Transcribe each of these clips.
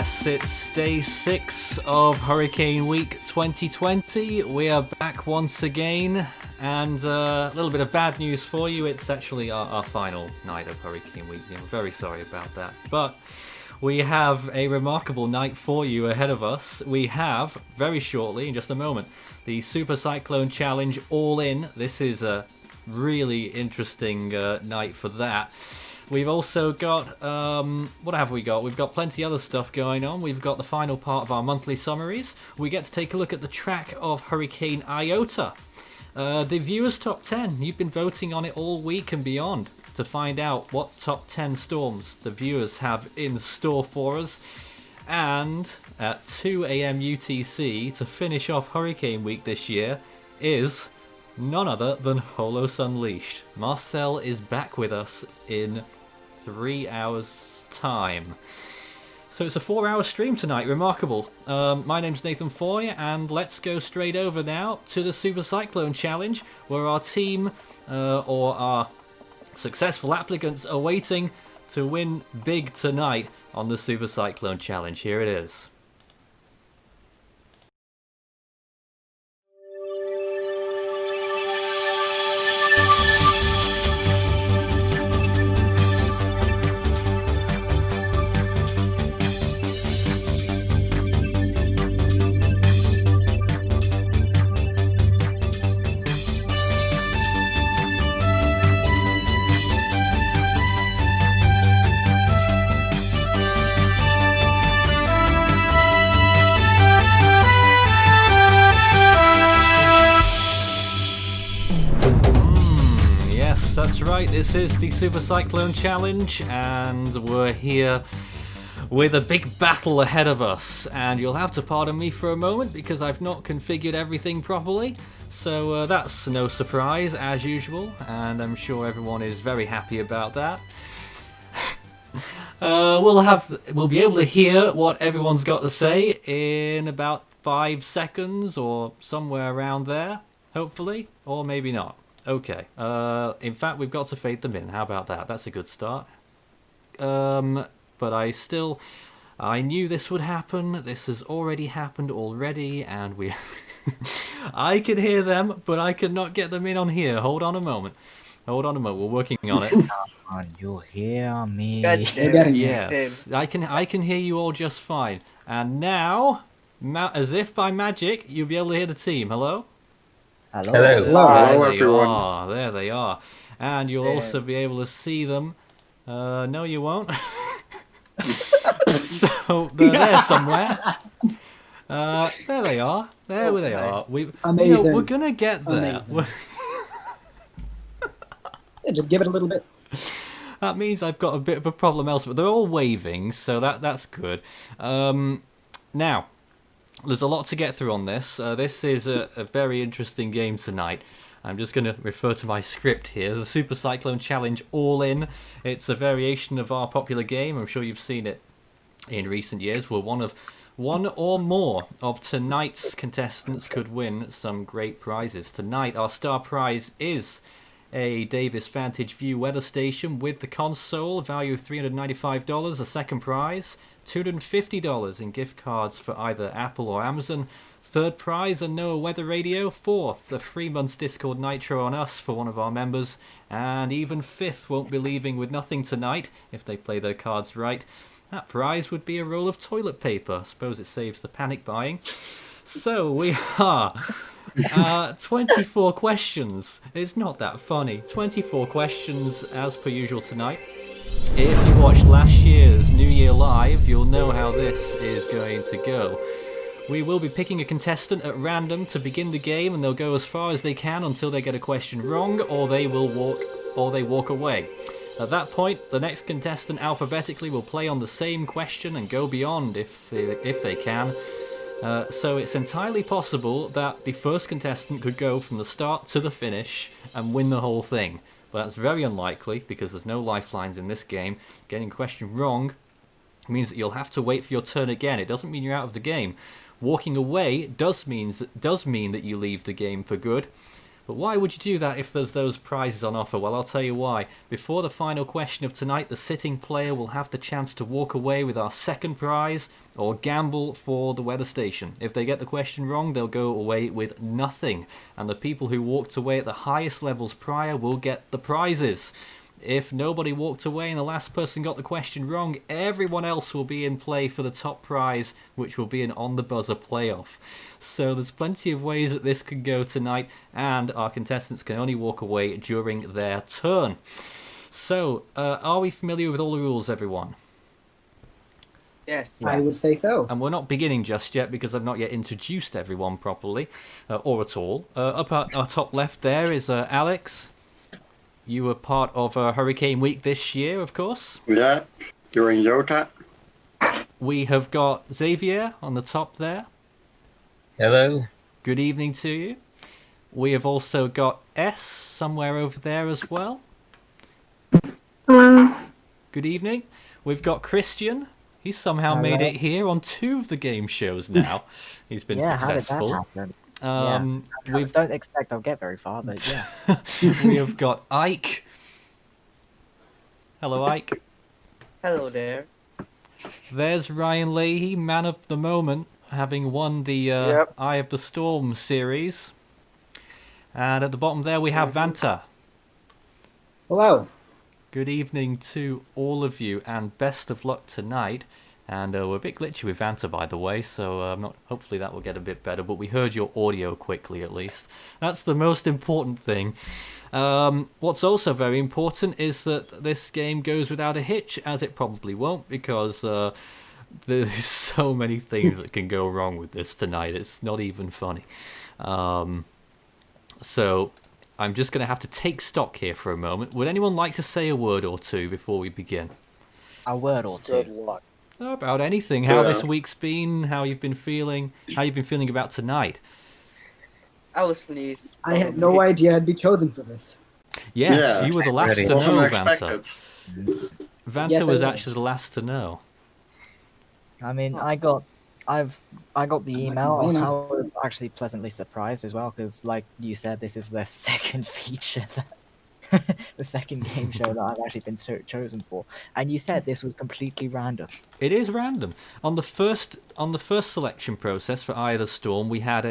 Yes, it's day 6 of Hurricane Week 2020. We are back once again, and a little bit of bad news for you. It's actually our final night of Hurricane Week. I'm very sorry about that. But we have a remarkable night for you ahead of us. We have, very shortly, in just a moment, the Super Cyclone Challenge All In. This is a really interesting night for that. We've also got, what have we got? We've got plenty of other stuff going on. We've got the final part of our monthly summaries. We get to take a look at the track of Hurricane Iota. The Viewers Top 10. You've been voting on it all week and beyond to find out what top 10 storms the viewers have in store for us. And at 2 a.m. UTC, to finish off Hurricane Week this year, is none other than Holos Unleashed. Marcel is back with us in 3 hours' time. So it's a 4-hour stream tonight. Remarkable. My name's Nathan Foy, and let's go straight over now to the Super Cyclone Challenge, where our team, or our successful applicants, are waiting to win big tonight on the Super Cyclone Challenge. Here it is. That's right, this is the Super Cyclone Challenge, and we're here with a big battle ahead of us. And you'll have to pardon me for a moment because I've not configured everything properly, so that's no surprise as usual, and I'm sure everyone is very happy about that. We'll be able to hear what everyone's got to say in about 5 seconds or somewhere around there, hopefully, or maybe not. Okay, in fact, we've got to fade them in. How about that? That's a good start. But I knew this would happen. This has already happened already, and I can hear them, but I could not get them in on here. Hold on a moment. We're working on it. You hear me? Yes, I can hear you all just fine. And now, as if by magic, you'll be able to hear the team. Hello? Hello. Hello, everyone. There they are. And you'll also be able to see them. No, you won't. So they're there somewhere. There they are. There they are. Amazing. We're gonna get there. Yeah, just give it a little bit. That means I've got a bit of a problem elsewhere. They're all waving, so that's good. Now, there's a lot to get through on this. This is a very interesting game tonight. I'm just going to refer to my script here. The Super Cyclone Challenge All In. It's a variation of our popular game. I'm sure you've seen it in recent years, where one or more of tonight's contestants could win some great prizes. Tonight, our star prize is a Davis Vantage View weather station with the console, value of $395. A second prize, $250 in gift cards for either Apple or Amazon. Third prize, a NOAA weather radio. Fourth, a 3 months Discord Nitro on us for one of our members. And even fifth won't be leaving with nothing tonight if they play their cards right. That prize would be a roll of toilet paper. I suppose it saves the panic buying. So we are 24 questions. It's not that funny. 24 questions as per usual tonight. If you watched last year's New Year Live, you'll know how this is going to go. We will be picking a contestant at random to begin the game, and they'll go as far as they can until they get a question wrong, or they walk away. At that point, the next contestant alphabetically will play on the same question and go beyond if they can. So it's entirely possible that the first contestant could go from the start to the finish and win the whole thing. But that's very unlikely because there's no lifelines in this game. Getting a question wrong means that you'll have to wait for your turn again. It doesn't mean you're out of the game. Walking away does mean that you leave the game for good. But why would you do that if there's those prizes on offer? Well, I'll tell you why. Before the final question of tonight, the sitting player will have the chance to walk away with our second prize or gamble for the weather station. If they get the question wrong, they'll go away with nothing. And the people who walked away at the highest levels prior will get the prizes. If nobody walked away and the last person got the question wrong, everyone else will be in play for the top prize, which will be an on-the-buzzer playoff. So there's plenty of ways that this could go tonight, and our contestants can only walk away during their turn. So, are we familiar with all the rules, everyone? Yes. I would say so. And we're not beginning just yet because I've not yet introduced everyone properly, or at all. Up at our top left there is Alex. You were part of Hurricane Week this year, of course. Yeah, you're in Iota. We have got Xavier on the top there. Hello. Good evening to you. We have also got S somewhere over there as well. Hello. Good evening. We've got Christian. He's somehow made it here on 2 of the game shows now. He's been successful. How did that happen? We don't expect I'll get very far, but yeah. we have got Ike. Hello, Ike. Hello there. There's Ryan Leahy, man of the moment, having won the Eye of the Storm series. And at the bottom there we have Vanta. Hello. Good evening to all of you, and best of luck tonight. And we're a bit glitchy with Vanta, by the way, so hopefully that will get a bit better. But we heard your audio quickly, at least. That's the most important thing. What's also very important is that this game goes without a hitch, as it probably won't, because there's so many things that can go wrong with this tonight. It's not even funny. So I'm just going to have to take stock here for a moment. Would anyone like to say a word or two before we begin? A word or two. Good luck. About anything. How this week's been, how you've been feeling, how you've been feeling about tonight. I was sneezed. I had no idea I'd be chosen for this. Yes, Yeah. you were the last to Wasn't know, expected. Vanta. Vanta Yes, I was was. actually the last to know. I mean, I got the email. complaining. I was actually pleasantly surprised as well, because, like you said, this is the second feature, the second game show that I've actually been chosen for. And you said this was completely random. It is random. On the first selection process for Eye of the Storm, we had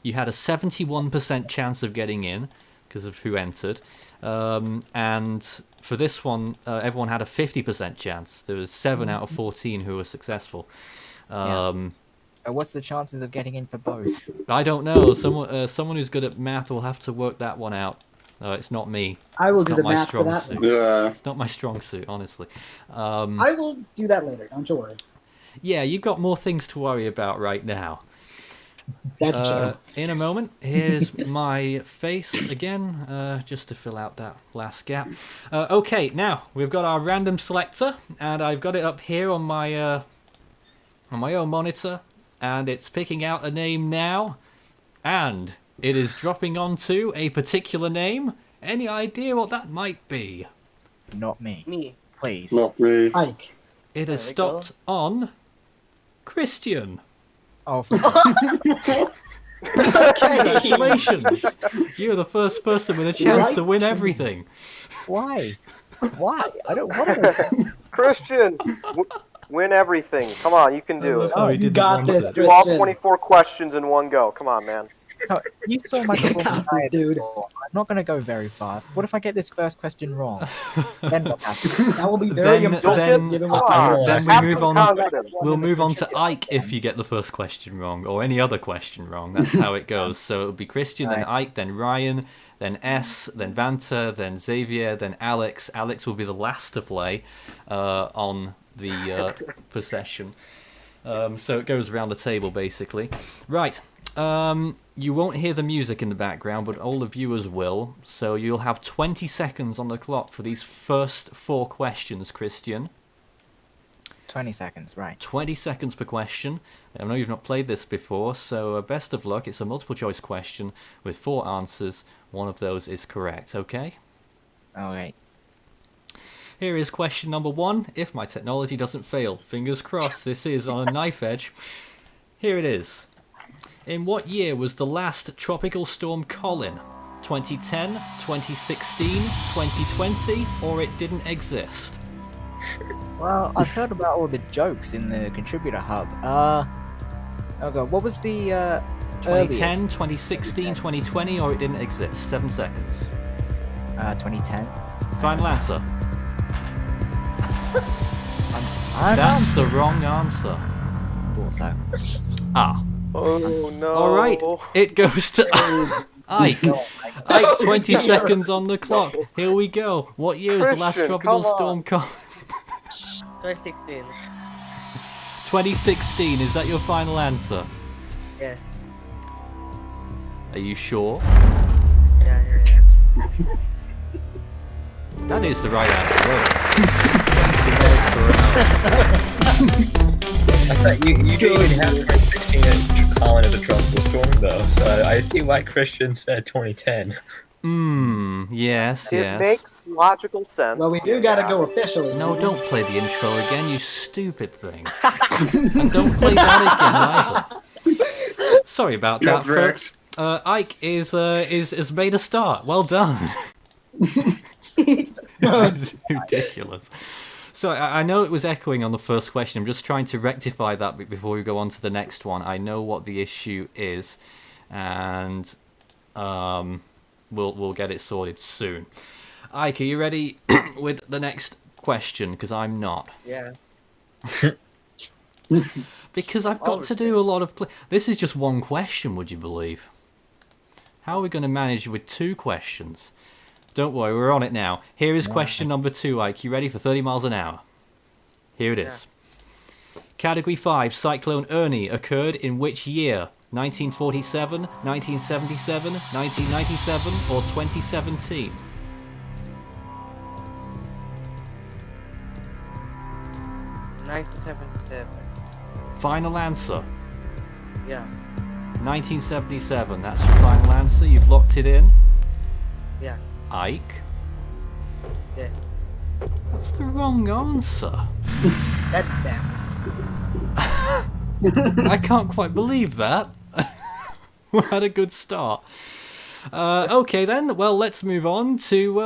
you had a 71% chance of getting in because of who entered, and for this one, everyone had a 50% chance. There was 7 out of 14 who were successful. What's the chances of getting in for both? I don't know. Someone who's good at math will have to work that one out. It's not me. I will It's do not the my math for strong that. suit. Yeah. It's not my strong suit, honestly. I will do that later. Don't you worry. Yeah, you've got more things to worry about right now. That's true. In a moment, here's my face again, just to fill out that last gap. Okay, now we've got our random selector, and I've got it up here on my own monitor, and it's picking out a name now, and it is dropping onto a particular name. Any idea what that might be? Not me. Me. Please. Not me. Ike. It has There we go. stopped on Christian. Oh, for Congratulations! You're the first person with a chance to win everything. why? Why? I don't want to. Christian, win everything. Come on, you can do it. Oh, he You didn't got want this, it. Do all Christian. 24 questions in one go. Come on, man. No, you saw my You performance got this, dude. before. I'm not going to go very far. What if I get this first question wrong? Then what happens? That will be very Then- impressive then- given Come what on. then we Have move some on. confidence. We'll move on to Ike if you get the first question wrong, or any other question wrong. That's how it goes. So it'll be Christian, then Ike, then Ryan, then S, then Vanta, then Xavier, then Alex. Alex will be the last to play on the procession. So it goes around the table, basically. Right. You won't hear the music in the background, but all the viewers will. So you'll have 20 seconds on the clock for these first 4 questions, Christian. 20 seconds, right. 20 seconds per question. I know you've not played this before, so best of luck. It's a multiple choice question with 4 answers. One of those is correct, okay? Alright. Here is question number 1. If my technology doesn't fail, fingers crossed, this is on a knife edge. Here it is. In what year was the last tropical storm Colin? 2010, 2016, 2020, or it didn't exist? Well, I've heard about all the jokes in the contributor hub. Oh god, what was the 2010, earliest? 2016, 2020, or it didn't exist? 7 seconds. 2010. Final answer. I That's the wrong answer. thought so. Ah. Oh no. Alright, it goes to Ike. Ike, 20 seconds on the clock. Here we go. What year was the last Christian, tropical come on. storm Colin? 2016. 2016, is that your final answer? Yes. Are you sure? Yeah. That is the right answer. I thought you didn't even have 2016 and Colin as a tropical storm though, so I see why Christian said 2010. Yes, It yes. makes logical sense. Well, we do gotta go officially. No, don't play the intro again, you stupid thing. And don't play that again either. Sorry about that, You're folks. Ike is made a start. Well done. That's ridiculous. So I know it was echoing on the first question. I'm just trying to rectify that before we go on to the next one. I know what the issue is, and we'll get it sorted soon. Ike, are you ready with the next question? Because I'm not. Yeah. Because I've got to do a lot of... This is just one question, would you believe? How are we going to manage with 2 questions? Don't worry, we're on it now. Here is question number 2, Ike. You ready for 30 miles an hour? Here it is. Category 5, Cyclone Ernie occurred in which year? 1947, 1977, 1997, or 2017? $1977. Final answer. Yeah. 1977. That's your final answer. You've locked it in. Yeah. Ike? Yeah. That's the wrong answer. That's damn. I can't quite believe that. We had a good start. Okay then, well let's move on to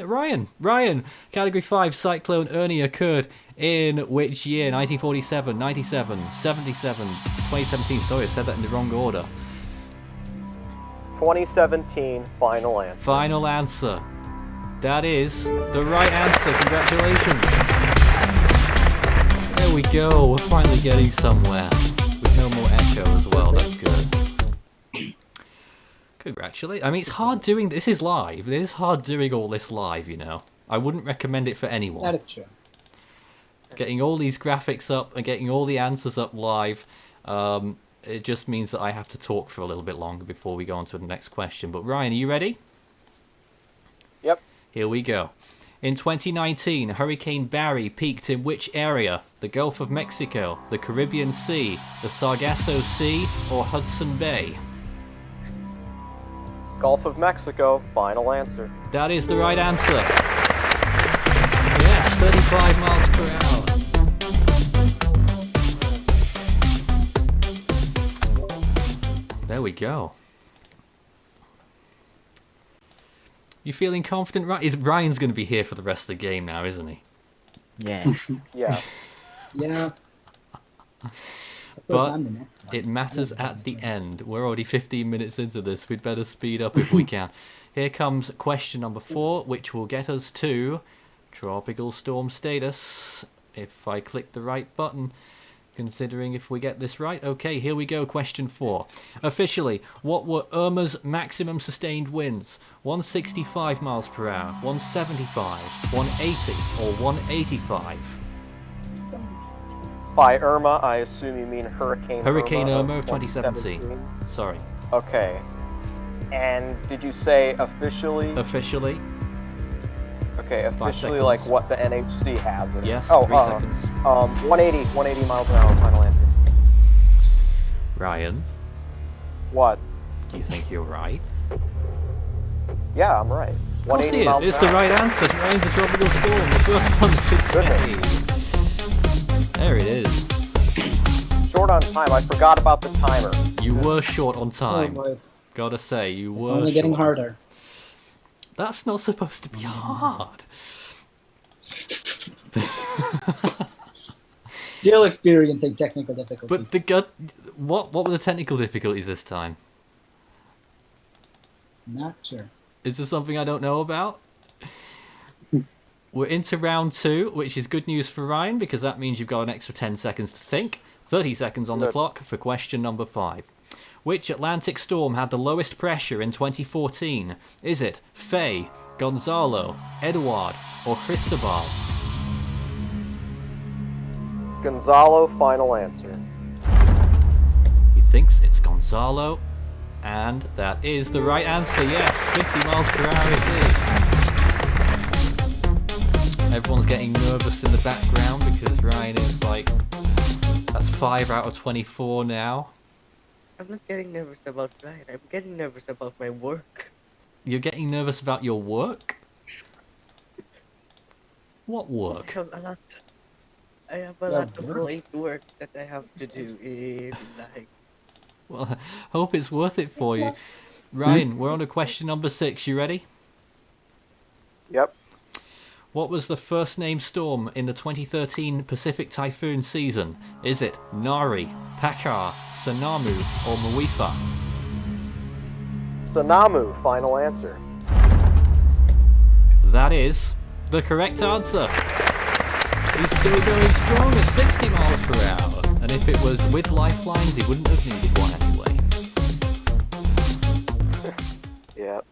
Ryan. Ryan, Category 5, Cyclone Ernie occurred in which year? 1947, 97, 77, 2017. Sorry, I said that in the wrong order. 2017, final answer. Final answer. That is the right answer. Congratulations. There we go. We're finally getting somewhere. With no more echo as well. That's good. Congratulations. I mean, it's hard doing... This is live. It is hard doing all this live, you know. I wouldn't recommend it for anyone. That is true. Getting all these graphics up and getting all the answers up live, it just means that I have to talk for a little bit longer before we go on to the next question. But Ryan, are you ready? Yep. Here we go. In 2019, Hurricane Barry peaked in which area? The Gulf of Mexico, the Caribbean Sea, the Sargasso Sea, or Hudson Bay? Gulf of Mexico, final answer. That is the right answer. Yes, 35 miles per hour. There we go. You feeling confident, Ryan? Ryan's going to be here for the rest of the game now, isn't he? Yeah. Yeah. Yeah. Of But course, I'm the next one. it matters at the end. We're already 15 minutes into this. We'd better speed up if we can. Here comes question number 4, which will get us to tropical storm status. If I click the right button, considering if we get this right. Okay, here we go. Question 4. Officially, what were Irma's maximum sustained winds? 165 miles per hour, 175, 180, or 185? By Irma, I assume you mean Hurricane Irma of 2017. Sorry. Okay. And did you say officially? Officially? Okay, 5 officially seconds. like what the NHC has it. Yes, Oh, 3 seconds. 180 miles an hour, final answer. Ryan, What? do you think you're right? Yeah, I'm right. Of course he is. miles It's an the hour. right answer. Ryan's a tropical storm. The first one today. There it is. short on time. I forgot about the timer. You were short on Oh, time. boy. It's Gotta say, you were only getting short. harder. That's not supposed to be hard. Still experiencing technical difficulties. But what were the technical difficulties this time? Not sure. Is there something I don't know about? We're into round 2, which is good news for Ryan, because that means you've got an extra 10 seconds to think. 30 seconds on the Good. clock for question number 5. Which Atlantic storm had the lowest pressure in 2014? Is it Faye, Gonzalo, Eduard, or Cristobal? Gonzalo, final answer. He thinks it's Gonzalo, and that is the right answer. Yes, 50 miles per hour it is. Everyone's getting nervous in the background because Ryan is like, that's 5 out of 24 now. I'm not getting nervous about Ryan. I'm getting nervous about my work. You're getting nervous about your work? What I work? have a lot. I have a Yeah, lot of work. late work that I have to do in like. Well, hope it's worth it for you. Ryan, we're on to question number 6. You ready? Yep. What was the first name storm in the 2013 Pacific Typhoon season? Is it Nari, Pakar, Sanamu, or Muifa? Sanamu, final answer. That is the correct answer. He's still going strong at 60 miles per hour. And if it was with lifelines, he wouldn't have needed one anyway. Yep.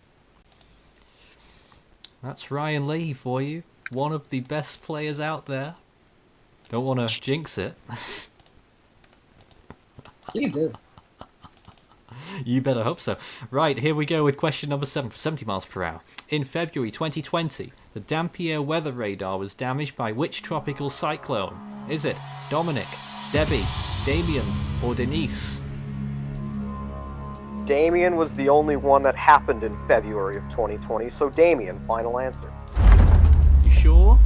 That's Ryan Leahy for you. One of the best players out there. Don't want to jinx it. Please do. You better hope so. Right, here we go with question number 7 for 70 miles per hour. In February 2020, the Dampier weather radar was damaged by which tropical cyclone? Is it Dominic, Debbie, Damien, or Denise? Damien was the only one that happened in February of 2020, so Damien, final answer. You sure?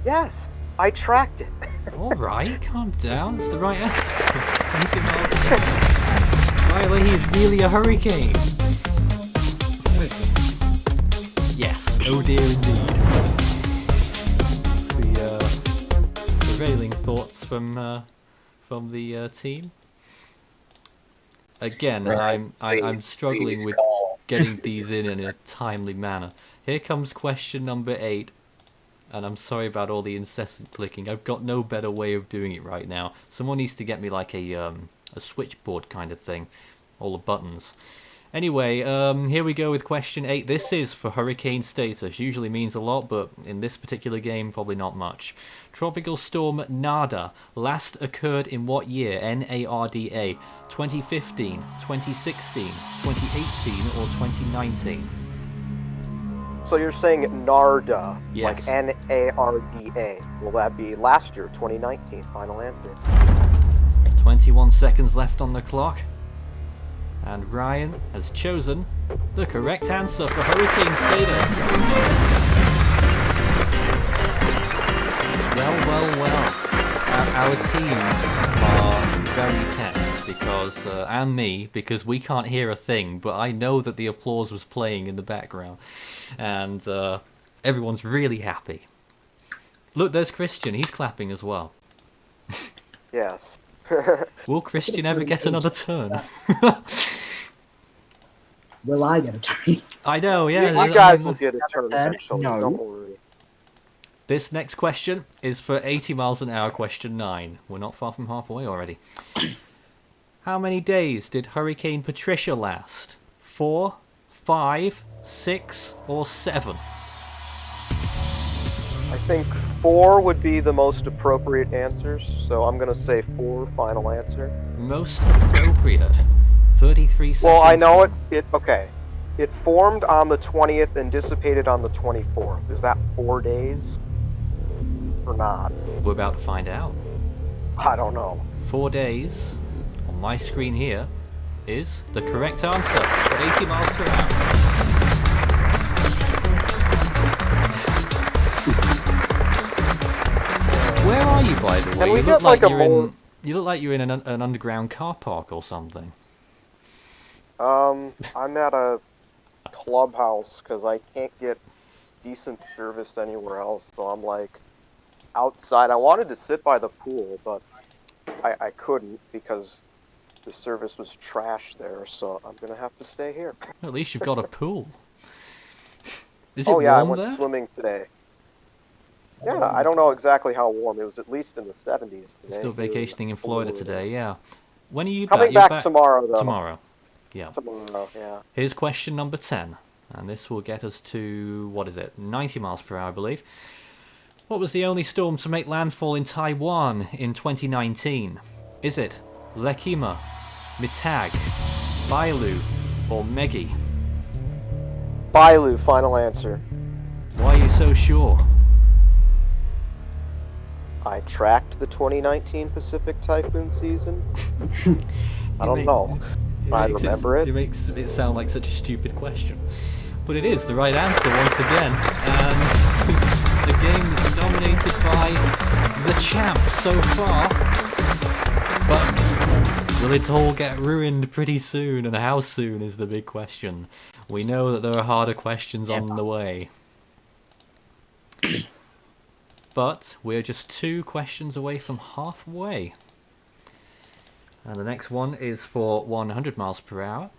Yes, I tracked it. Alright, calm down. It's the right answer. 20 miles per hour. Riley, he's really a hurricane. Yes, oh dear indeed. It's the prevailing thoughts from the team. Again, Right, I'm please, struggling please with call. getting these in a timely manner. Here comes question number 8, and I'm sorry about all the incessant clicking. I've got no better way of doing it right now. Someone needs to get me like a switchboard kind of thing, all the buttons. Anyway, here we go with question 8. This is for hurricane status. Usually means a lot, but in this particular game, probably not much. Tropical storm Nada last occurred in what year? N-A-R-D-A. 2015, 2016, 2018, or 2019? So you're saying Narda, Yes. like N-A-R-D-A. Will that be last year, 2019? Final answer. 21 seconds left on the clock. And Ryan has chosen the correct answer for hurricane status. Well. Our teams are very tense because, and me, because we can't hear a thing, but I know that the applause was playing in the background. And everyone's really happy. Look, there's Christian. He's clapping as well. Yes. Will Christian ever get another turn? Will I get a turn? I know, yeah. You guys will get a turn And eventually, no. don't worry. This next question is for 80 miles an hour, question 9. We're not far from halfway already. How many days did Hurricane Patricia last? 4, 5, 6, or 7? I think 4 would be the most appropriate answers, so I'm gonna say 4, final answer. Most appropriate. 33 seconds. Well, I know it, okay. It formed on the 20th and dissipated on the 24th. Is that 4 days? Or not? We're about to find out. I don't know. 4 days, on my screen here, is the correct answer for 80 miles per hour. Where are you, by the way? Can we You get look like like a you're more... in You look like you're in an underground car park or something. I'm at a clubhouse because I can't get decent service anywhere else, so I'm like outside. I wanted to sit by the pool, but I couldn't because the service was trash there, so I'm gonna have to stay here. At least you've got a pool. Is it Oh yeah, I warm went there? swimming today. Yeah, I don't know exactly how warm. It was at least in the 70s today. Still vacationing in Florida today, yeah. When are you Coming back? back tomorrow, though. Tomorrow. Yeah. Tomorrow, yeah. Here's question number 10. And this will get us to, what is it, 90 miles per hour, I believe. What was the only storm to make landfall in Taiwan in 2019? Is it Lekima, Mitag, Bailu, or Megi? Bailu, final answer. Why are you so sure? I tracked the 2019 Pacific typhoon season. I don't know. I remember it. It makes it sound like such a stupid question. But it is the right answer once again. And it's the game that's dominated by the champ so far. But will it all get ruined pretty soon? And how soon is the big question. We know that there are harder questions on the way. But we're just 2 questions away from halfway. And the next one is for 100 miles per hour.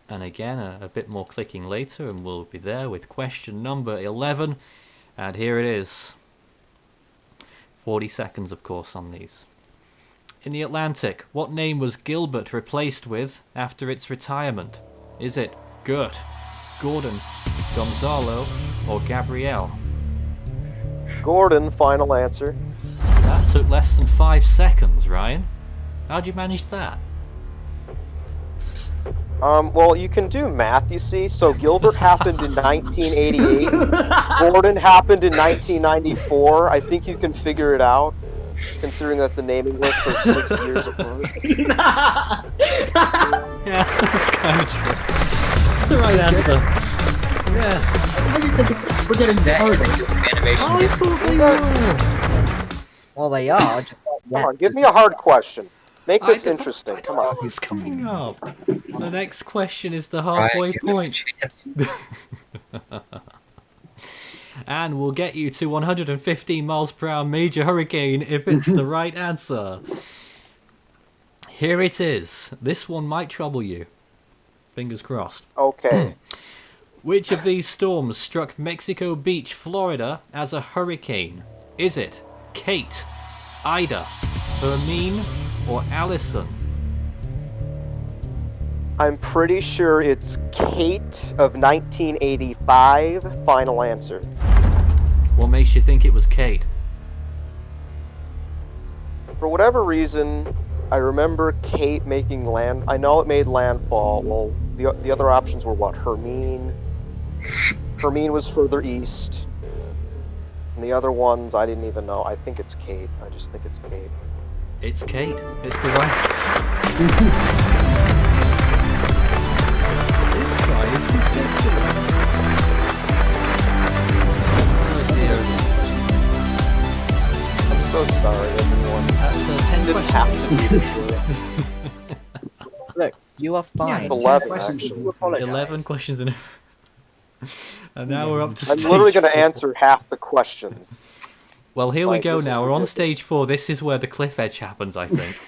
And again, a bit more clicking later, and we'll be there with question number 11. And here it is. 40 seconds, of course, on these. In the Atlantic, what name was Gilbert replaced with after its retirement? Is it Gert, Gordon, Gonzalo, or Gabrielle? Gordon, final answer. That took less than 5 seconds, Ryan. How'd you manage that? Well, you can do math, you see. So Gilbert happened in 1988. Gordon happened in 1994. I think you can figure it out, considering that the naming lists are 6 years apart. Yeah, that's kind of true. That's the right answer. Yes. We're getting Well, they are. Just Come on, give me a hard question. Make this interesting. Come on. It's coming up. The next question is the halfway point. And we'll get you to 115 miles per hour major hurricane if it's the right answer. Here it is. This one might trouble you. Fingers crossed. Okay. Which of these storms struck Mexico Beach, Florida as a hurricane? Is it Kate, Ida, Hermine, or Allison? I'm pretty sure it's Kate of 1985. Final answer. What makes you think it was Kate? For whatever reason, I remember Kate making land. I know it made landfall. Well, the other options were what? Hermine. Hermine was further east. And the other ones, I didn't even know. I think it's Kate. I just think it's Kate. It's Kate. It's the right answer. This guy is ridiculous. Oh dear. I'm so sorry, everyone. That's 10 Didn't questions. have to be this way. look, you are fine. it's 11, 10 questions. actually. You apologize. 11 questions in a... And now we're up to I'm stage literally going to 4. answer half the questions. Well, here we Like, go this now. is We're on ridiculous. stage 4. This is where the cliff edge happens, I think.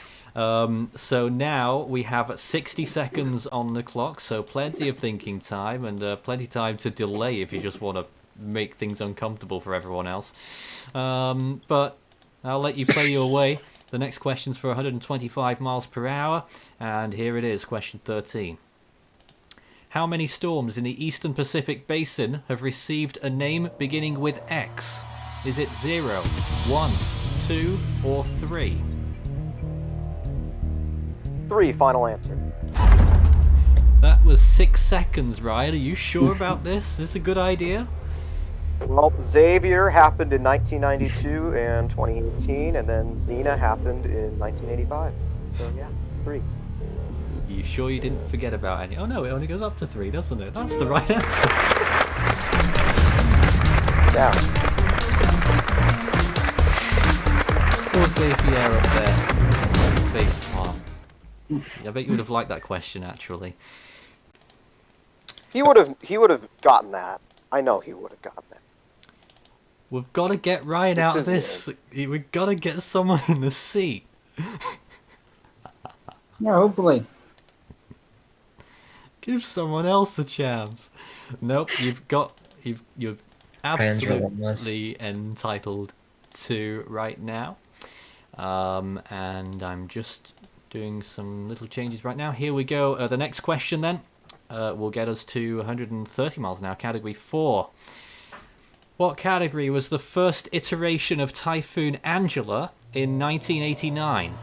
So now we have 60 seconds on the clock, so plenty of thinking time and plenty of time to delay if you just want to make things uncomfortable for everyone else. But I'll let you play your way. The next question's for 125 miles per hour, and here it is, question 13. How many storms in the Eastern Pacific Basin have received a name beginning with X? Is it 0, 1, 2, or 3? 3, final answer. That was 6 seconds, Ryan. Are you sure about this? Is this a good idea? Well, Xavier happened in 1992 and 2018, and then Xena happened in 1985. So yeah, 3. You sure you didn't forget about any? Oh no, it only goes up to 3, doesn't it? That's the right answer. Yeah. Xavier up there. Face palm. I bet you would have liked that question, actually. He would have gotten that. I know he would have gotten that. We've got to get Ryan out of this. We've got to get someone in the seat. Yeah, hopefully. Give someone else a chance. Nope, you're absolutely entitled to right now. And I'm just doing some little changes right now. Here we go. The next question then will get us to 130 miles an hour, category 4. What category was the first iteration of Typhoon Angela in 1989?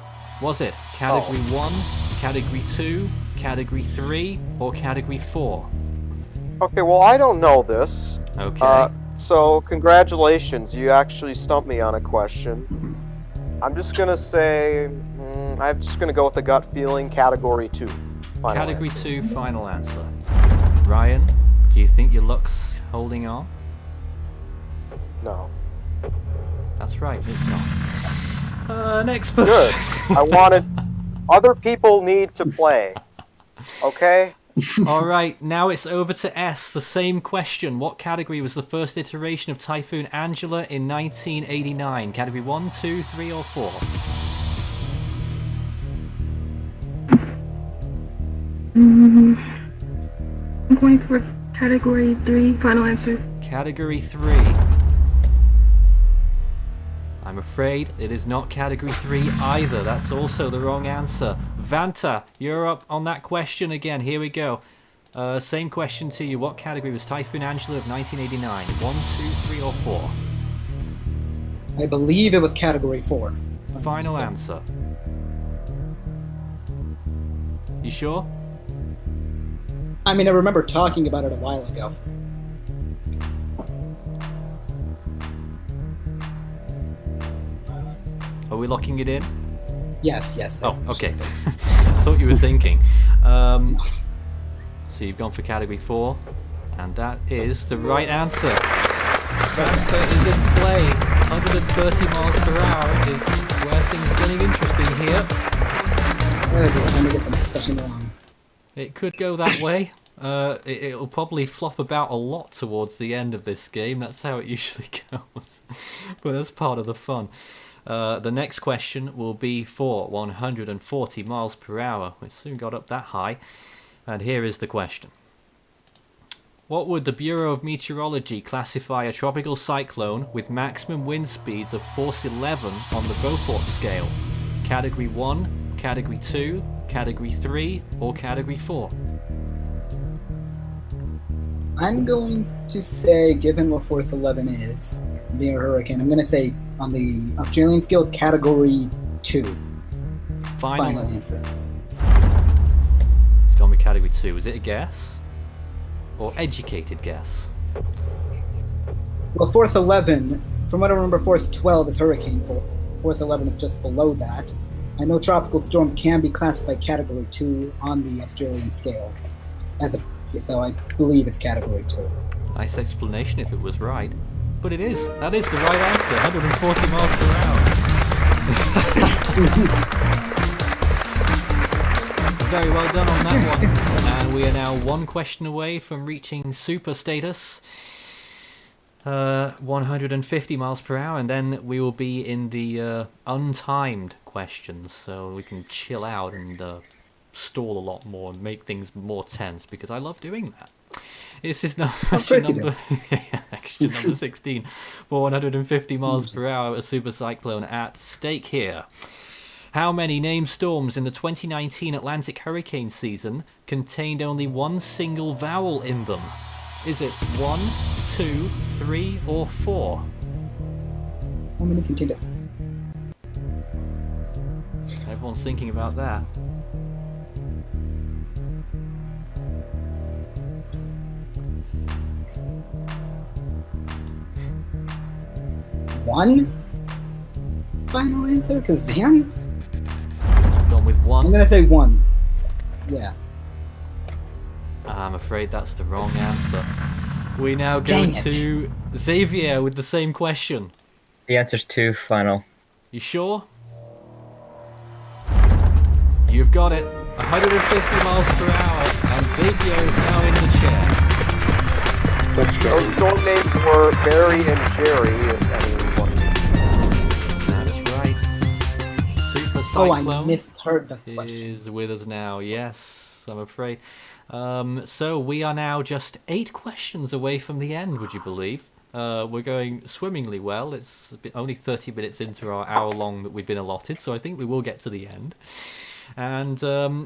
Was it category 1, category 2, category 3, or category 4? Okay, well, I don't know this. Okay. So, congratulations, you actually stumped me on a question. I'm just gonna say, I'm just gonna go with the gut feeling, category 2. Category 2, final answer. Ryan, do you think your luck's holding on? No. That's right, it's not. Next person. Good. I wanted... Other people need to play. Okay? Alright, now it's over to S. The same question. What category was the first iteration of Typhoon Angela in 1989? Category 1, 2, 3, or 4? I'm going for category 3, final answer. Category 3. I'm afraid it is not category 3 either. That's also the wrong answer. Vanta, you're up on that question again. Here we go. Same question to you. What category was Typhoon Angela of 1989? 1, 2, 3, or 4? I believe it was category 4. Final answer. You sure? I mean, I remember talking about it a while ago. Are we locking it in? Yes. Oh, okay. I thought you were thinking. So you've gone for category 4, and that is the right answer. Vanta is in play. 130 miles per hour is where things are getting interesting here. Let me get the question wrong. It could go that way. It'll probably flop about a lot towards the end of this game. That's how it usually goes. But that's part of the fun. The next question will be for 140 miles per hour. We soon got up that high. And here is the question. What would the Bureau of Meteorology classify a tropical cyclone with maximum wind speeds of force 11 on the Beaufort scale? Category 1, Category 2, Category 3, or Category 4? I'm going to say, given what Force 11 is, being a hurricane, I'm going to say on the Australian scale, category 2. Final answer. It's gone with category 2. Is it a guess? Or educated guess? Well, Force 11, from what I remember, Force 12 is hurricane. Force 11 is just below that. I know tropical storms can be classified category 2 on the Australian scale. So I believe it's category 2. Nice explanation if it was right. But it is. That is the right answer. 140 miles per hour. Very well done on that one. And we are now one question away from reaching super status. 150 miles per hour, and then we will be in the untimed questions, so we can chill out and stall a lot more and make things more tense, because I love doing that. This is question number 16 for 150 miles per hour, a super cyclone at stake here. How many named storms in the 2019 Atlantic hurricane season contained only one single vowel in them? Is it 1, 2, 3, or 4? How many contained it? Everyone's thinking about that. One? Final answer? Kazan? Gone with 1. I'm gonna say 1. Yeah. I'm afraid that's the wrong answer. We now go to Xavier with the same question. The answer's 2, final. You sure? You've got it. 150 miles per hour, and Xavier is now in the chair. Let's go. Those storm names were Barry and Jerry, if anyone. That's right. Super Oh, I Cyclone misheard the question. is with us now. Yes, I'm afraid. So we are now just 8 questions away from the end, would you believe? We're going swimmingly well. It's only 30 minutes into our hour long that we've been allotted, so I think we will get to the end. And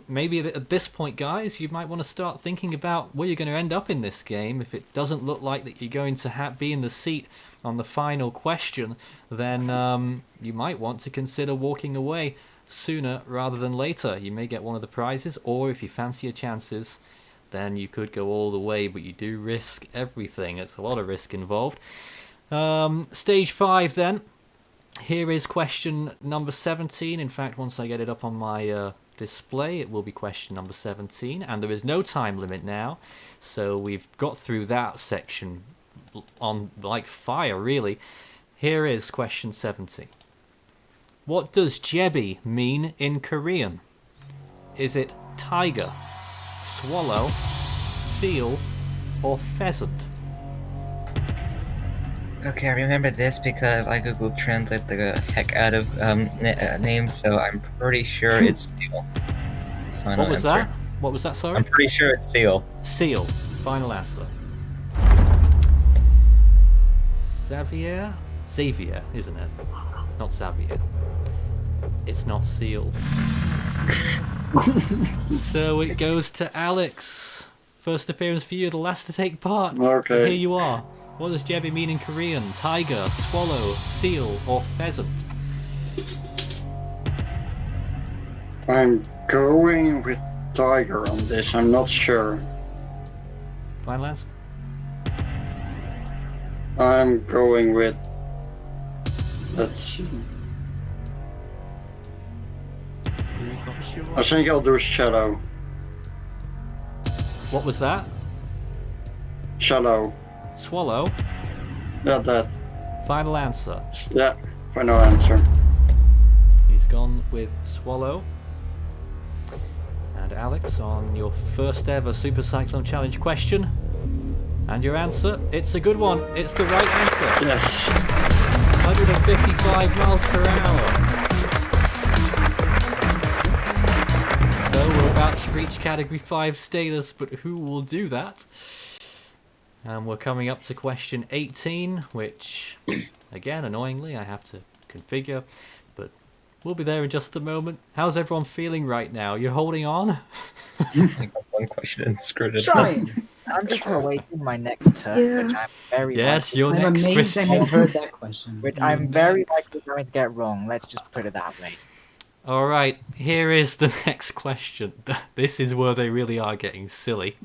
maybe at this point, guys, you might want to start thinking about where you're going to end up in this game. If it doesn't look like that you're going to be in the seat on the final question, then you might want to consider walking away sooner rather than later. You may get one of the prizes, or if you fancy your chances, then you could go all the way, but you do risk everything. It's a lot of risk involved. Stage 5 then. Here is question number 17. In fact, once I get it up on my display, it will be question number 17. And there is no time limit now. So we've got through that section on like fire, really. Here is question 17. What does jebi mean in Korean? Is it tiger, swallow, seal, or pheasant? Okay, I remember this because I Google Translate the heck out of names, so I'm pretty sure it's seal. Final What was answer. that? What was that, sorry? I'm pretty sure it's seal. Seal. Final answer. Xavier? Xavier, isn't it? Not Xavier. It's not seal. So it goes to Alex. First appearance for you, the last to take part. Okay. Here you are. What does jebi mean in Korean? Tiger, swallow, seal, or pheasant? I'm going with tiger on this. I'm not sure. Final answer? I'm going with. Let's see. Who's not sure? I think I'll do shallow. What was that? Shallow. Swallow? Yeah, that. Final answer. Yeah, final answer. He's gone with swallow. And Alex, on your first ever Super Cyclone Challenge question. And your answer, it's a good one. It's the right answer. Yes. 155 miles per hour. So we're about to reach Category 5 status, but who will do that? And we're coming up to question 18, which, again, annoyingly, I have to configure, but we'll be there in just a moment. How's everyone feeling right now? You're holding on? I got one question and screwed it up. Trying. I'm just awaiting my next turn, which I'm very Yes, likely, your I'm next amazed I question. misheard that question. which I'm very likely going to get wrong. Let's just put it that way. All right, here is the next question. This is where they really are getting silly.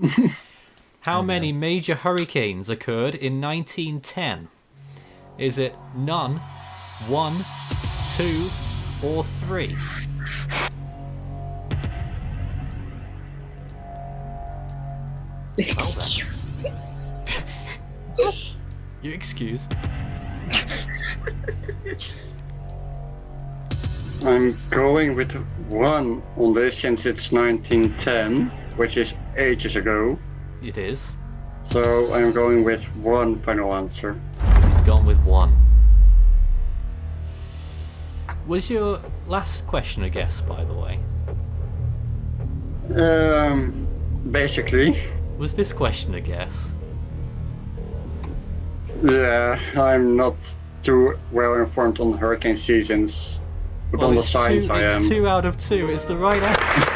How many major hurricanes occurred in 1910? Is it none, 1, 2, or 3? Well then. You're excused. I'm going with 1 on this since it's 1910, which is ages ago. It is. So I'm going with 1 final answer. He's gone with 1. Was your last question a guess, by the way? Basically. Was this question a guess? Yeah, I'm not too well informed on hurricane seasons, but on the science I am. It's 2 out of 2. It's the right answer.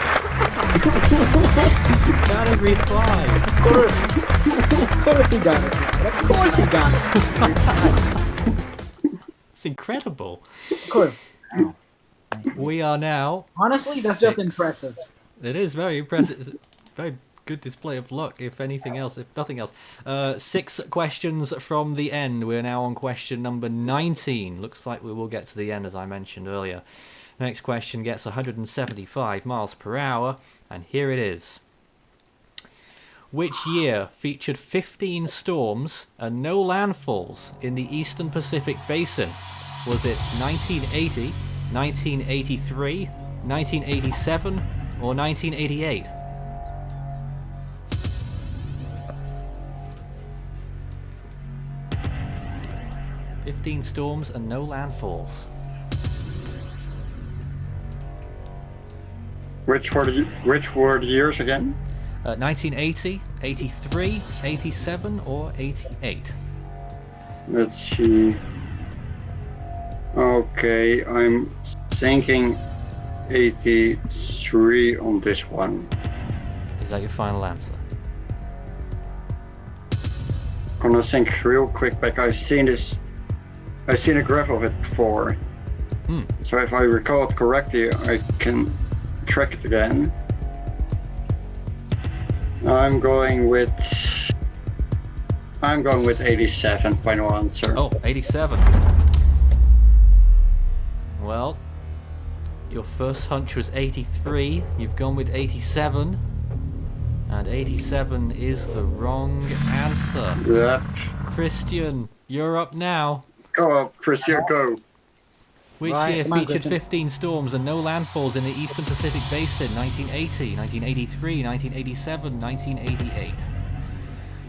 Category 5. Of course he got it. Of course he got it. It's incredible. Of course. We are now. Honestly, that's just 6. impressive. It is very impressive. It's a very good display of luck, if anything else, if nothing else. 6 questions from the end. We're now on question number 19. Looks like we will get to the end, as I mentioned earlier. Next question gets 175 miles per hour, and here it is. Which year featured 15 storms and no landfalls in the Eastern Pacific Basin? Was it 1980, 1983, 1987, or 1988? "15 storms and no landfalls." Which were the years again? 1980, 83, 87, or 88? Let's see. Okay, I'm thinking 83 on this one. Is that your final answer? Gonna think real quick back. I've seen a graph of it before. So if I recall it correctly, I can track it again. I'm going with 87, final answer. Oh, 87. Well, your first hunch was 83. You've gone with 87. And 87 is the wrong answer. Yep. Christian, you're up now. Go up, Christian, go. Which Right, year come on, featured Christian. 15 storms and no landfalls in the Eastern Pacific Basin? 1980, 1983, 1987, 1988.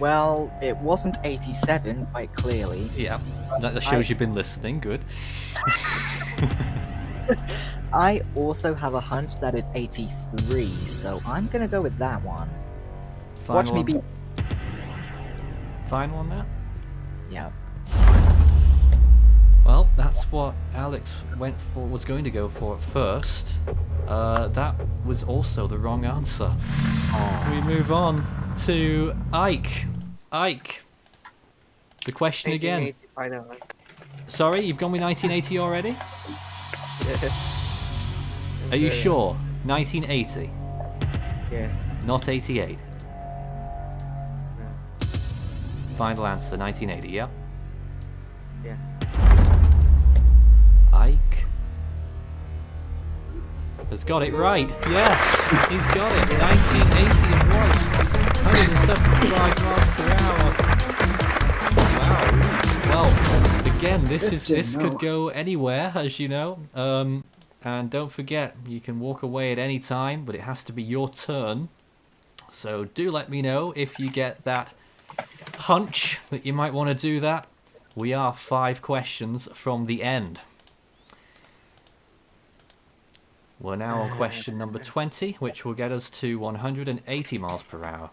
Well, it wasn't 87, quite clearly. Yeah, that shows you've been listening. Good. I also have a hunch that it's 83, so I'm gonna go with that one. Watch me be. Final on that? Yeah. Well, that's what Alex was going to go for at first. That was also the wrong answer. We move on to Ike. Ike. The question again. 1980 final. Sorry, you've gone with 1980 already? Are you sure? 1980, Yes. not 88. Final answer, 1980, yeah? Yeah. Ike has got it right. Yes, he's got it. 1980 it was. 175 miles per hour. Wow. Well, again, this could go anywhere, as you know. And don't forget, you can walk away at any time, but it has to be your turn. So do let me know if you get that hunch that you might want to do that. We are 5 questions from the end. We're now on question number 20, which will get us to 180 miles per hour.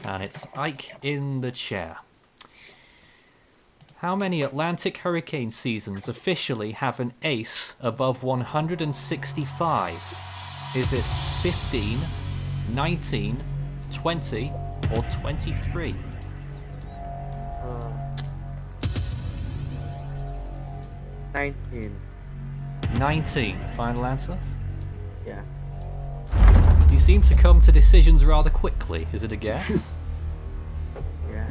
And it's Ike in the chair. How many Atlantic hurricane seasons officially have an ace above 165? Is it 15, 19, 20, or 23? 19. 19, final answer? Yeah. You seem to come to decisions rather quickly. Is it a guess? Yeah.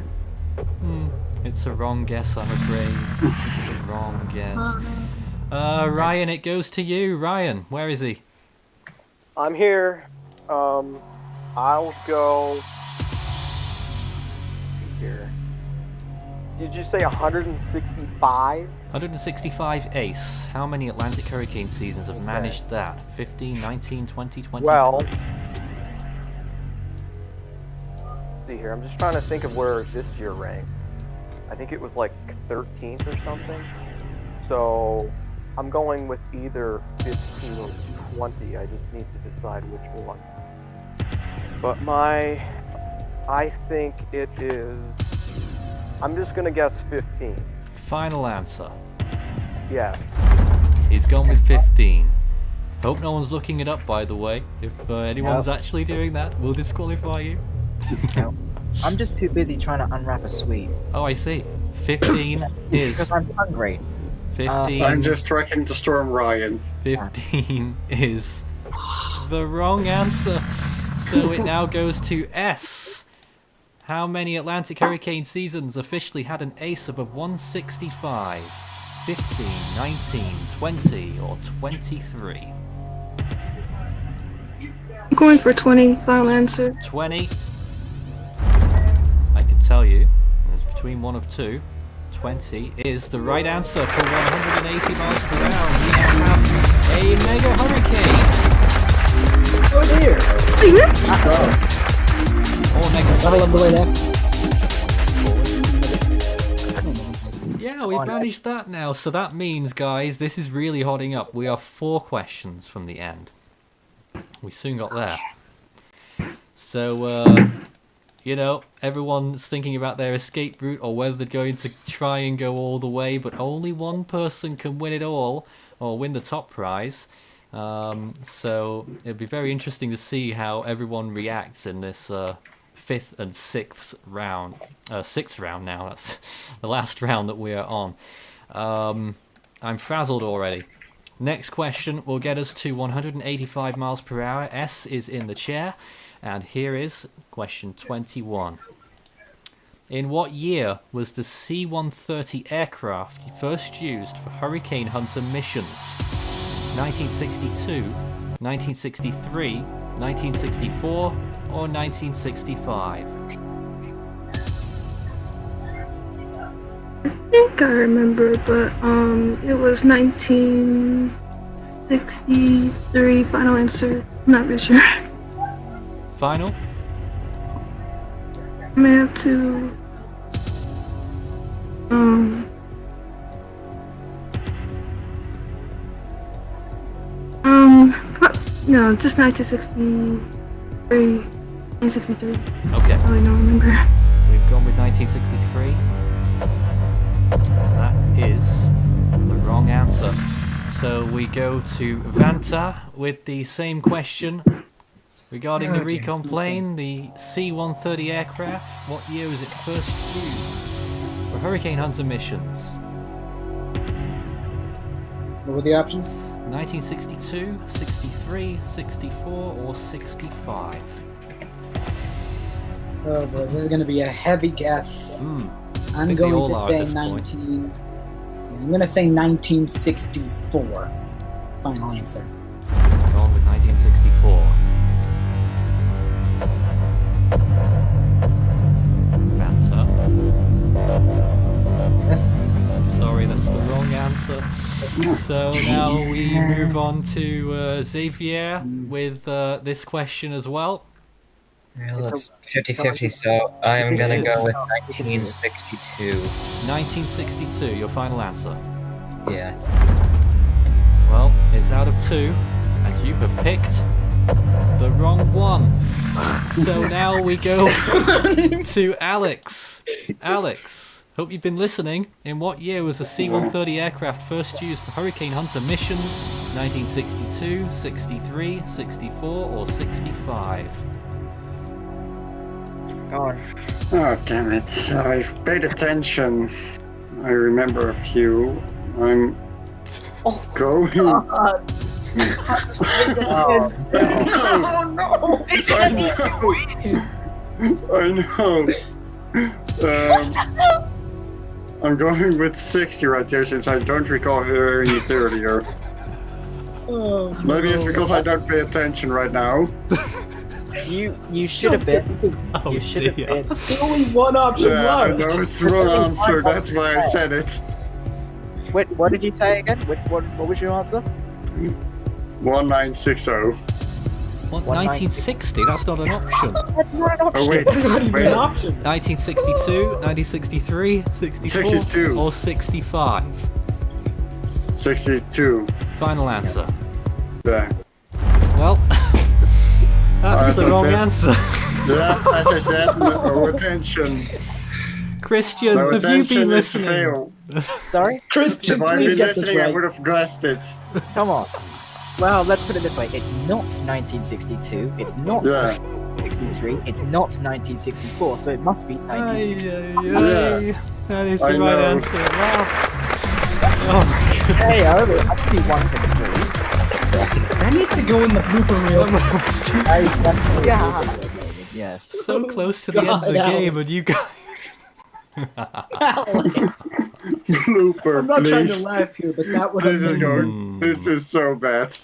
It's a wrong guess, I'm afraid. It's a wrong guess. Ryan, it goes to you. Ryan, where is he? I'm here. I'll go here. Did you say 165? 165 ace. How many Atlantic hurricane seasons have managed that? 15, 19, 20, 23? Well, let's see here. I'm just trying to think of where this year ranked. I think it was like 13th or something. So I'm going with either 15 or 20. I just need to decide which one. But I think it is, I'm just gonna guess 15. Final answer. Yes. He's gone with 15. Hope no one's looking it up, by the way. If anyone's actually doing that, we'll disqualify you. No. I'm just too busy trying to unwrap a sweet. Oh, I see. 15 is... Because I'm hungry. 15... I'm just tracking the storm, Ryan. 15 is the wrong answer. So it now goes to S. How many Atlantic hurricane seasons officially had an ace above 165? 15, 19, 20, or 23? I'm going for 20, final answer. 20. I can tell you, it's between one of two. 20 is the right answer for 180 miles per hour. We now have a mega hurricane. Level of the way left. Yeah, we've managed that now. So that means, guys, this is really hotting up. We are 4 questions from the end. We soon got there. So, you know, everyone's thinking about their escape route or whether they're going to try and go all the way, but only one person can win it all or win the top prize. So it'll be very interesting to see how everyone reacts in this 5th and 6th round. 6th round now, that's the last round that we are on. I'm frazzled already. Next question will get us to 185 miles per hour. S is in the chair. And here is question 21. In what year was the C-130 aircraft first used for Hurricane Hunter missions? 1962, 1963, 1964, or 1965? I think I remember, but it was 1963. Final answer. I'm not really sure. Final? I may have to. No, just 1963. 1963. Okay. I don't remember. We've gone with 1963. That is the wrong answer. So we go to Vanta with the same question regarding the recon plane, the C-130 aircraft. What year was it first used for Hurricane Hunter missions? What were the options? 1962, 63, 64, or 65? Oh boy, this is going to be a heavy guess. I'm think they going all to are say at this point. 19. I'm going to say 1964. Final answer. Gone with 1964. Vanta. Yes. Sorry, that's the wrong answer. So now we move on to Xavier with this question as well. Well, it's 50-50, so I'm gonna go with 1962. 1962, your final answer. Yeah. Well, it's out of 2, and you have picked the wrong one. So now we go to Alex. Alex, hope you've been listening. In what year was the C-130 aircraft first used for Hurricane Hunter missions? 1962, 63, 64, or 65? God. Oh, damn it. I've paid attention. I remember a few. I'm going. Oh, no! I know. I'm going with 60 right there since I don't recall hearing it earlier. Oh, Maybe it's because I don't pay attention right now. You should have been. Oh, You should have dear. been. The only one option Yeah, I left. know it's the wrong answer. That's why I said it. Wait, what did you say again? What was your answer? 1960. What, 1960? That's not an option. That's not an option. Oh wait, That's not even wait. an option. 1962, 1963, 64, 62. or 65? 62. Final answer. Yeah. Well, that's As the I wrong said. answer. Yeah, as I said, no attention. Christian, No have you attention been is listening? fail. Sorry? Christian, If I'd please been get this listening, I right. would have guessed it. Come on. Well, let's put it this way. It's not 1962. It's not Yeah. 1963. It's not 1964. So it must be 1960. Yeah. That is the I right know. answer. Wow. Oh my Hey, I see one for the three. That needs to go in the blooper reel. Yeah. Yes. so close to the end of the God, game, and you guys. Blooper, I'm not trying to please. laugh here, but that was This is amazing. going. This is so bad.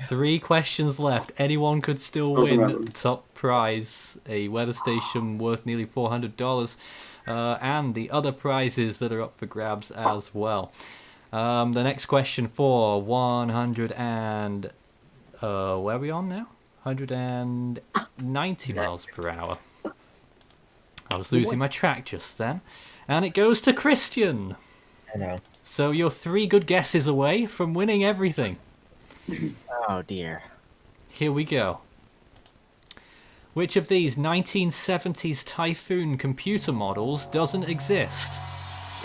3 questions left. Anyone could still Doesn't win matter. the top prize, a weather station worth nearly $400, and the other prizes that are up for grabs as well. The next question for 100 and where are we on now? 190 miles per hour. I was losing my track just then. And it goes to Christian. I know. So you're 3 good guesses away from winning everything. Oh dear. Here we go. Which of these 1970s Typhoon computer models doesn't exist?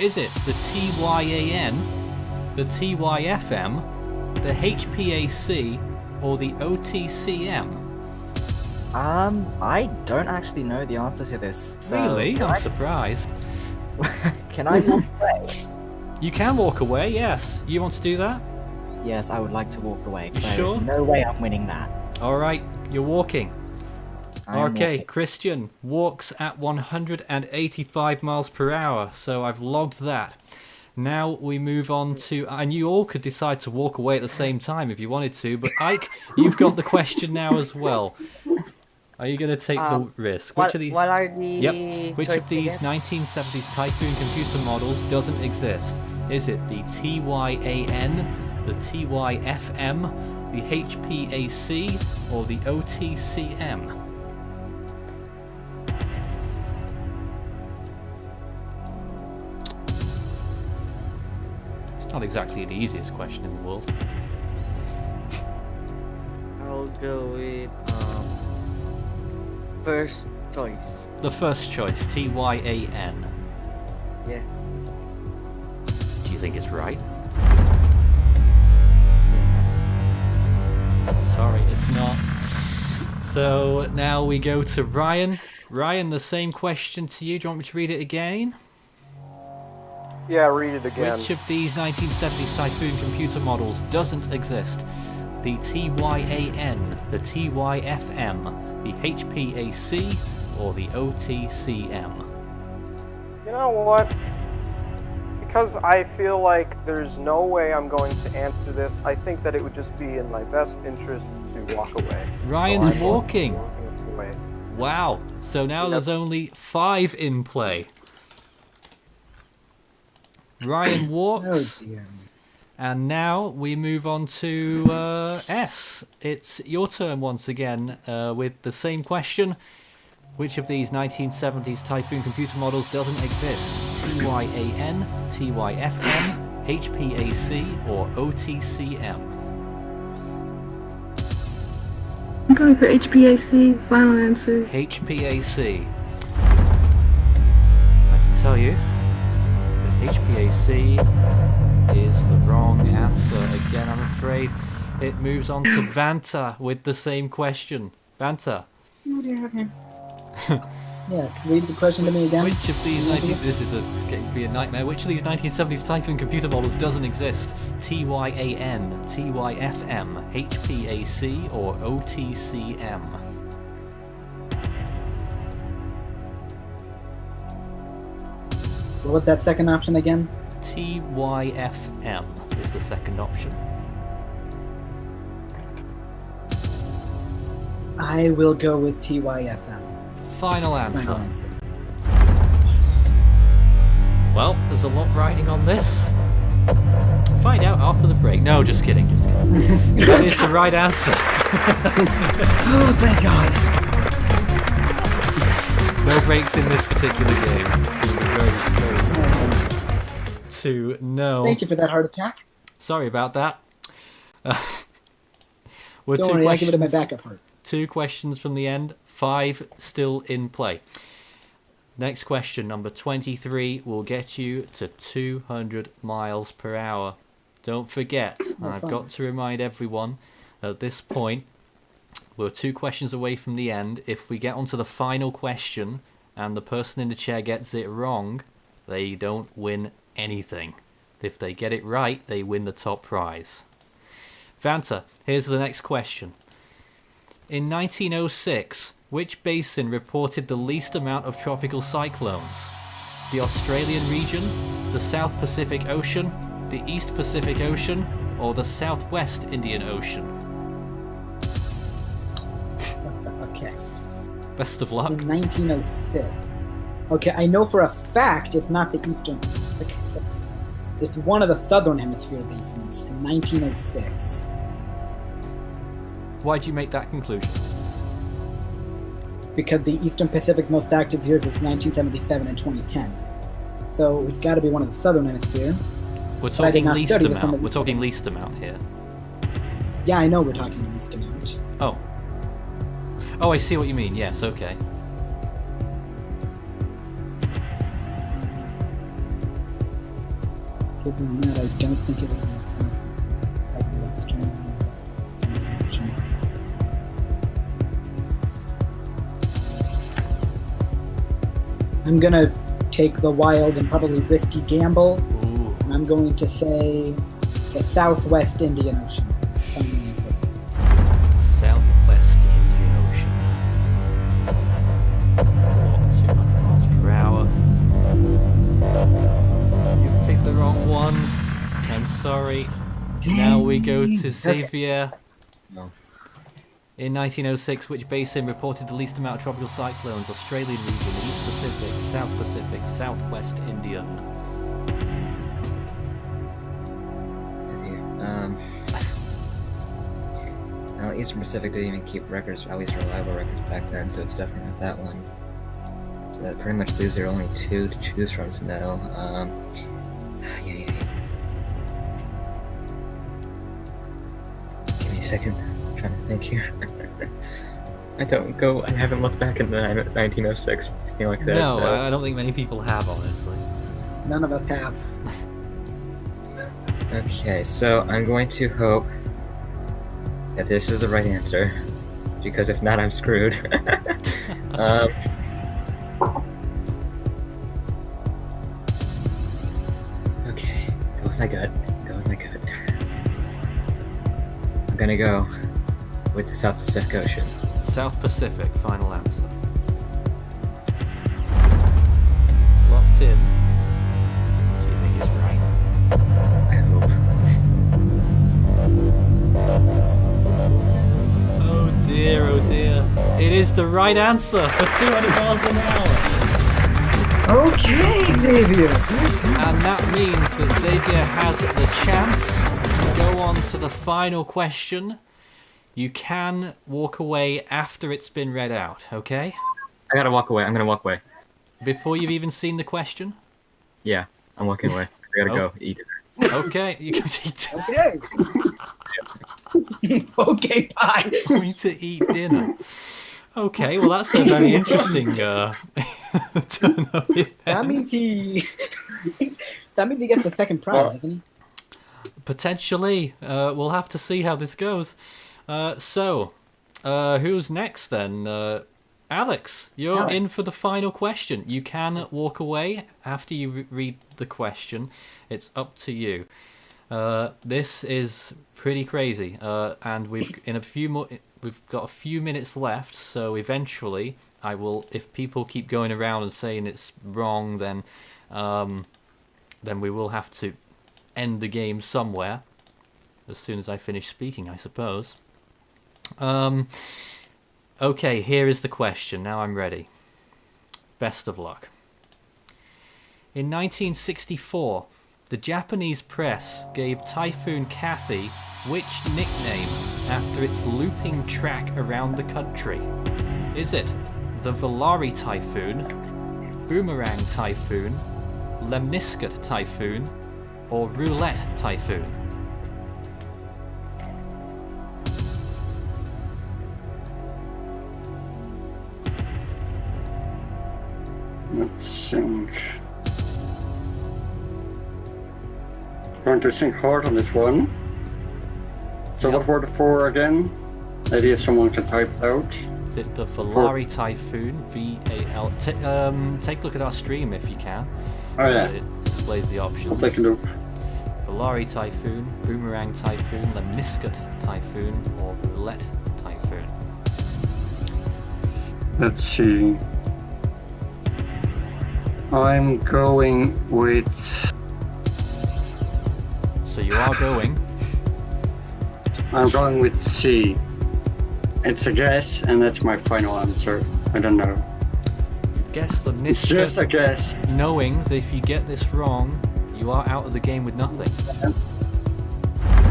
Is it the TYAN, the TYFM, the HPAC, or the OTCM? I don't actually know the answer to this. So Really? I'm surprised. Can I walk away? You can walk away, yes. You want to do that? Yes, I would like to walk away. 'Cause Sure. There's no way I'm winning that. Alright, you're walking. I'm Okay, walking. Christian walks at 185 miles per hour, so I've logged that. Now we move on to, and you all could decide to walk away at the same time if you wanted to, but Ike, you've got the question now as well. Are you going to take the risk? Which of these? What are the Yep. Which of choices these again? 1970s Typhoon computer models doesn't exist? Is it the TYAN, the TYFM, the HPAC, or the OTCM? It's not exactly the easiest question in the world. I'll go with first choice. The first choice, TYAN. Yes. Do you think it's right? Sorry, it's not. So now we go to Ryan. Ryan, the same question to you. Do you want me to read it again? Yeah, read it again. Which of these 1970s Typhoon computer models doesn't exist? The TYAN, the TYFM, the HPAC, or the OTCM? You know what? Because I feel like there's no way I'm going to answer this, I think that it would just be in my best interest to walk away. Ryan's So I'm walking. away. Wow. So now there's only 5 in play. Ryan Oh walks. dear. And now we move on to S. It's your turn once again with the same question. Which of these 1970s Typhoon computer models doesn't exist? TYAN, TYFM, HPAC, or OTCM? I'm going for HPAC. Final answer. HPAC. I can tell you that HPAC is the wrong answer. Again, I'm afraid it moves on to Vanta with the same question. Vanta. Oh dear, okay. Yes, read the question to me again. Which of these 19... This is going to be a nightmare. Which of these 1970s Typhoon computer models doesn't exist? TYAN, TYFM, HPAC, or OTCM? What that second option again? TYFM is the second option. I will go with TYFM. Final answer. Final answer. Well, there's a lot riding on this. Find out after the break. No, just kidding, just kidding. That is the right answer. Oh, thank God. No breaks in this particular game. Very, very to know. Thank you for that heart attack. Sorry about that. We're Don't two worry, I give it questions, my backup heart. 2 questions from the end, 5 still in play. Next question, number 23, will get you to 200 miles per hour. Don't forget, and I've fun. got to remind everyone, at this point, we're 2 questions away from the end. If we get onto the final question and the person in the chair gets it wrong, they don't win anything. If they get it right, they win the top prize. Vanta, here's the next question. In 1906, which basin reported the least amount of tropical cyclones? The Australian region, the South Pacific Ocean, the East Pacific Ocean, or the Southwest Indian Ocean? Okay. Best of luck. In 1906. Okay, I know for a fact it's not the Eastern Pacific. So it's one of the Southern Hemisphere basins in 1906. Why'd you make that conclusion? because the Eastern Pacific's most active years was 1977 and 2010. So it's got to be one of the Southern Hemisphere. We're But I did talking not least study the amount. Southern We're talking Hemisphere. least amount here. Yeah, I know we're talking least amount. Oh. Oh, I see what you mean. Yes, okay. Given that, I don't think it would be South like Western Ocean. I'm gonna take the wild and probably risky gamble. Ooh. And I'm going to say the Southwest Indian Ocean. Final answer. Southwest Indian Ocean. 200 miles per hour. You've picked the wrong one. I'm sorry. Now we go to Xavier. No. In 1906, which basin reported the least amount of tropical cyclones? Australian region, East Pacific, South Pacific, Southwest Indian. No, Eastern Pacific didn't even keep records, at least reliable records back then, so it's definitely not that one. So that pretty much leaves there only two to choose from, so no. Yeah. Give me a second. I'm trying to think here. I haven't looked back in the 1906 or anything like that. No, so. I don't think many people have, honestly. None of us have. Okay, so I'm going to hope that this is the right answer, because if not, I'm screwed. Okay, go with my gut. I'm gonna go with the South Pacific Ocean. South Pacific, final answer. It's locked in. Do you think it's right? I hope. Oh dear, oh dear. It is the right answer for 200 miles an hour. Okay, Xavier. And that means that Xavier has the chance to go on to the final question. You can walk away after it's been read out, okay? I gotta walk away. I'm gonna walk away. Before you've even seen the question? Yeah, I'm walking away. I gotta go eat dinner. Okay, you can eat Okay. Okay, bye. going to eat dinner. Okay, well that's a very interesting turn of events. That means he. That means he gets the second prize, doesn't he? Potentially. We'll have to see how this goes. So, who's next then? Alex, you're in for the final question. You can walk away after you read the question. It's up to you. This is pretty crazy, and we've got a few minutes left. So eventually, I will. If people keep going around and saying it's wrong, then we will have to end the game somewhere. As soon as I finish speaking, I suppose. Okay, here is the question. Now I'm ready. Best of luck. In 1964, the Japanese press gave Typhoon Kathy which nickname after its looping track around the country? Is it the Volare Typhoon, Boomerang Typhoon, Lemniscate Typhoon, or Roulette Typhoon? Let's think. Going to think hard on this one. So what were the four again? Maybe if someone can type it out. Is it the Volare Typhoon, V-A-L... take a look at our stream if you can. Oh yeah. It displays the options. I'll take a look. Volare Typhoon, Boomerang Typhoon, Lemniscate Typhoon, or Roulette Typhoon. Let's see. I'm going with... So you are going. I'm going with C. It's a guess, and that's my final answer. I don't know. You've guessed It's just a Lemniscate, guess. knowing that if you get this wrong, you are out of the game with nothing.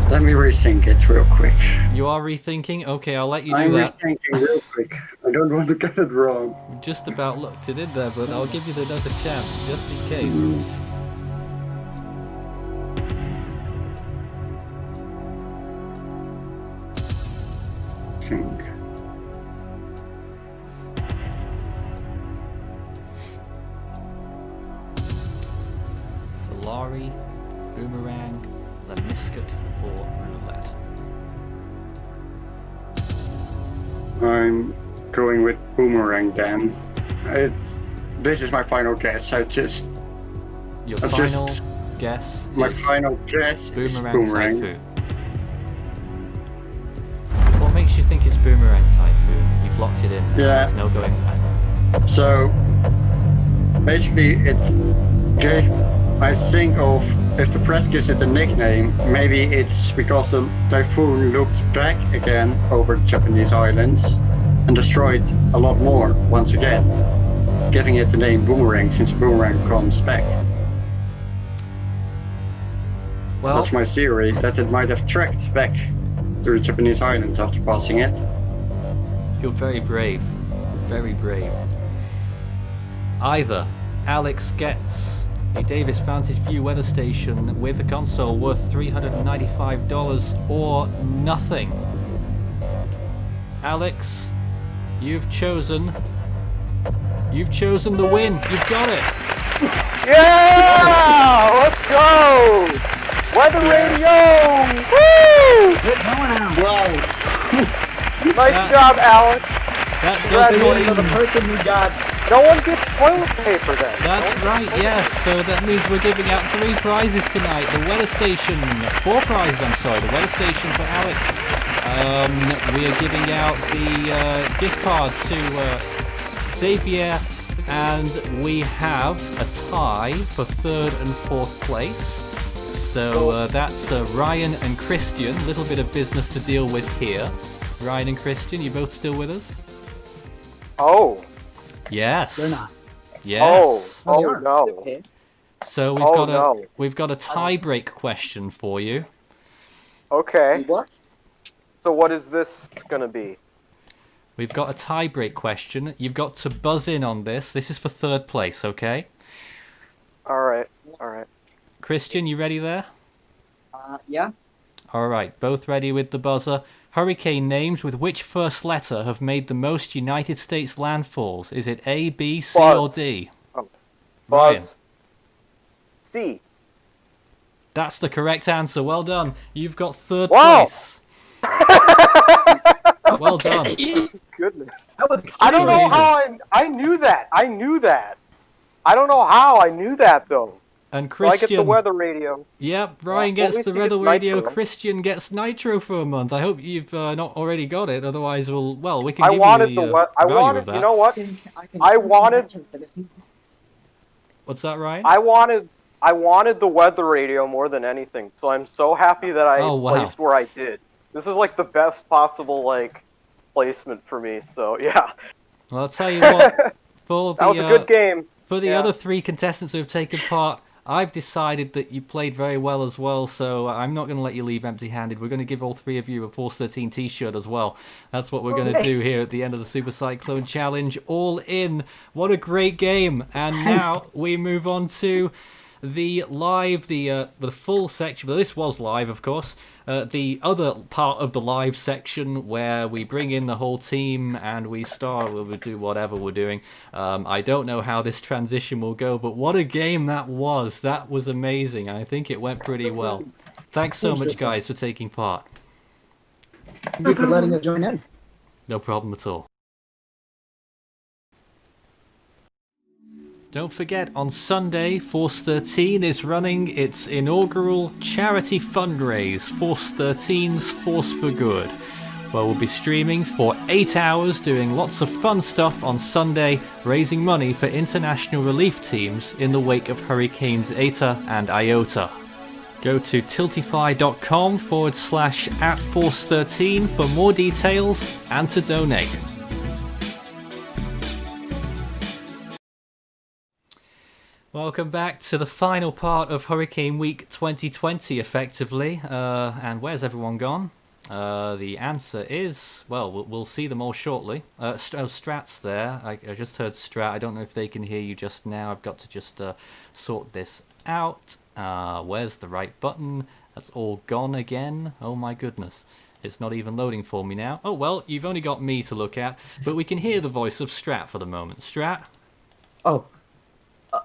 Let me rethink it real quick. You are rethinking? Okay, I'll let you do I'm that. rethinking real quick. I don't want to get it wrong. Just about looked it in there, but I'll give you another chance, just in case. Think. Ferrari, boomerang, lemniscate, or roulette. I'm going with boomerang then. This is my final guess. Your That's final just guess my is final guess is boomerang boomerang. typhoon. What makes you think it's boomerang typhoon? You've locked it in. Now. Yeah. There's no going back. So basically, it's gave. I think of if the press gives it a nickname, maybe it's because the typhoon looked back again over the Japanese islands and destroyed a lot more once again, giving it the name boomerang since boomerang comes back. Well, That's my theory, that it might have tracked back to the Japanese islands after passing it. you're very brave. Very brave. Either Alex gets a Davis Vantage View weather station with a console worth $395 or nothing. Alex, you've chosen the win. You've got it. Yeah! Let's go! Weather radio! Woo! Wow! Nice job, Alex. That does Congratulations For the mean, person who got No one gets toilet paper then. that's right, yes. So that means we're giving out 3 prizes tonight. The weather station, 4 prizes, I'm sorry. The weather station for Alex. We are giving out the gift card to Xavier, and we have a tie for 3rd and 4th place. So that's Ryan and Christian. A little bit of business to deal with here. Ryan and Christian, you both still with us? Oh. Yes. they're not. Yes. Oh they are. no. Okay. So we've got a tie-break question for you. Okay. What? So what is this gonna be? We've got a tie-break question. You've got to buzz in on this. This is for 3rd place, okay? Alright. Christian, you ready there? Yeah. All right, both ready with the buzzer. Hurricane names with which first letter have made the most United States landfalls? Is it A, B, C, or Buzz. D? Oh. Ryan. Buzz. C. That's the correct answer. Well done. You've got 3rd Wow. place. Well done. Goodness. That was I don't know Crazy. how I knew that. I don't know how I knew that though. And So I get the Christian, weather radio. yep, Ryan Well, gets at least the he weather gets radio. Nitro. Christian gets Nitro for a month. I hope you've not already got it. Otherwise, we can I give wanted you the the I value wanted of that. you know what? I wanted- for this one. What's that, Ryan? I wanted the weather radio more than anything. So I'm so happy that I Oh, wow. placed where I did. This is like the best possible like placement for me. So yeah. Well, I'll tell you what. For the That was a good game. For the Yeah. other 3 contestants who have taken part, I've decided that you played very well as well, so I'm not going to let you leave empty-handed. We're going to give all 3 of you a Force 13 t-shirt as well. That's what we're going to do here at the end of the Super Cyclone Challenge. All in. What a great game. And now we move on to the live, the full section. Well, this was live, of course. The other part of the live section where we bring in the whole team and we do whatever we're doing. I don't know how this transition will go, but what a game that was. That was amazing. I think it went pretty well. Thanks so much, guys, for taking part. Thank you for letting us join in. No problem at all. Don't forget, on Sunday, Force 13 is running its inaugural charity fundraise, Force 13's Force for Good, where we'll be streaming for 8 hours, doing lots of fun stuff on Sunday, raising money for international relief teams in the wake of Hurricanes Eta and Iota. Go to tiltify.com/@Force13 for more details and to donate. Welcome back to the final part of Hurricane Week 2020, effectively. And where's everyone gone? The answer is, well, we'll see them all shortly. Strat's there. I just heard Strat. I don't know if they can hear you just now. I've got to just sort this out. Where's the right button? That's all gone again. Oh my goodness. It's not even loading for me now. Oh, well, you've only got me to look at, but we can hear the voice of Strat for the moment. Strat? Oh.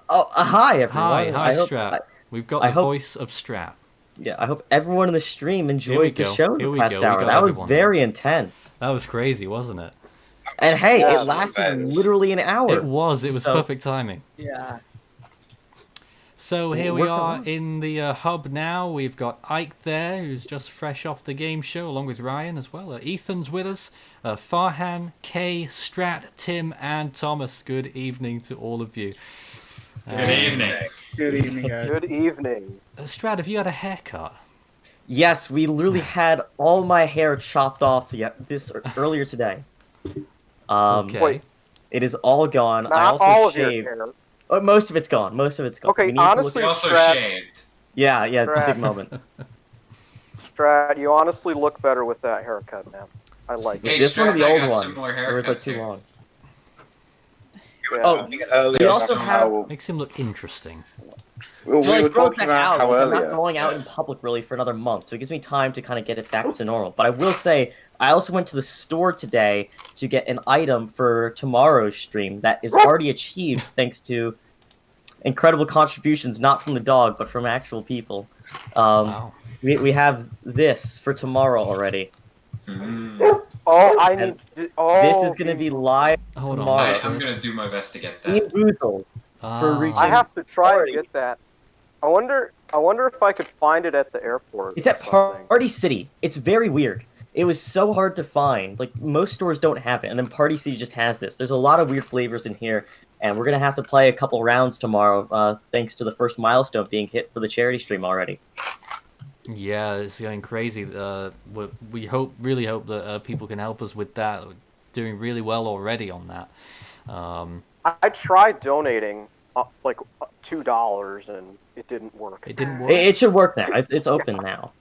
Hi, everyone. Hi, Strat. We've got the voice of Strat. Yeah, I hope everyone in the stream enjoyed the show Here the we past go. hour. That was very intense. That was crazy, wasn't it? And hey, it lasted literally an hour. It was perfect timing. Yeah. So here we are in the hub now. We've got Ike there, who's just fresh off the game show, along with Ryan as well. Ethan's with us. Farhan, Kay, Strat, Tim, and Thomas. Good evening to all of you. Good evening. Good evening, guys. Good evening. Strat, have you had a haircut? Yes, we literally had all my hair chopped off earlier today. Okay. Wait. It is all gone. Not I also all shaved. of your hair. Most of it's gone. Most of it's gone. Okay, honestly, You also Strat, shaved. Yeah, it's a big moment. Strat, you honestly look better with that haircut, man. I like it. Hey, This one or Strat, the I old got one? similar It was like haircuts too here. long. Yeah. We also have. Makes him look interesting. Well, we were broke talking back about out. how Like, I'm earlier. not going out in public really for another month, so it gives me time to kind of get it back to normal. But I will say, I also went to the store today to get an item for tomorrow's stream that is already achieved thanks to incredible contributions, not from the dog, but from actual people. Wow. We have this for tomorrow already. Oh, I need. This is going to be live Hold on. tomorrow. I'm gonna do my best to get Ian that. Boozled for reaching. I have to try and get that. I wonder if I could find it at the airport. It's at Party City. It's very weird. It was so hard to find. Like, most stores don't have it, and then Party City just has this. There's a lot of weird flavors in here, and we're going to have to play a couple rounds tomorrow, thanks to the first milestone being hit for the charity stream already. Yeah, it's going crazy. We really hope that people can help us with that. We're doing really well already on that. I tried donating like $2 and it didn't work. It didn't work. It should work now. It's open now.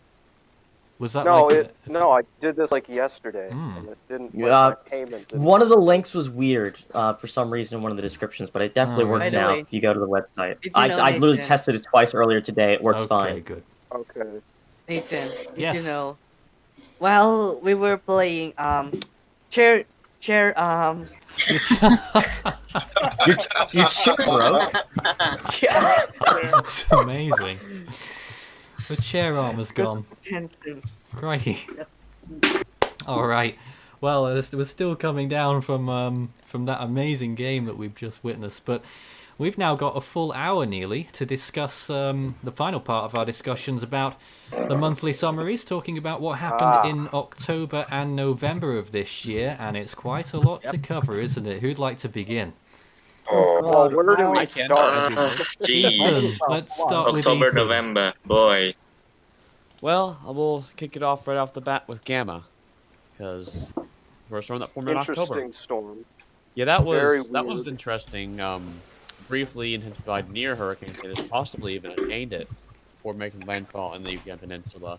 Was that No, like I did this like yesterday, and it didn't. Like, Yeah, my payment didn't one of the links was weird for some reason in one of the descriptions, but it definitely Oh, works By the now way, if you go to the website. did you know, I literally Nathan? tested it twice earlier today. It works okay, fine. good. Okay. Nathan, did Yes. you know? While we were playing chair You chip, bro. It's amazing. The chair arm has gone. tension. Crikey. All right. Well, we're still coming down from that amazing game that we've just witnessed, but we've now got a full hour nearly to discuss the final part of our discussions about the monthly summaries, talking about what happened in October and November of this year, and it's quite a lot to cover, isn't it? Who'd like to begin? Well, where do we I can. start? Ethan, let's start with October, Ethan. November, boy. Well, I will kick it off right off the bat with Gamma, because first one that formed in October. Interesting storm. Yeah, that Very was weird. interesting. Briefly intensified near hurricane status, possibly even attained it before making landfall in the Yucatan Peninsula.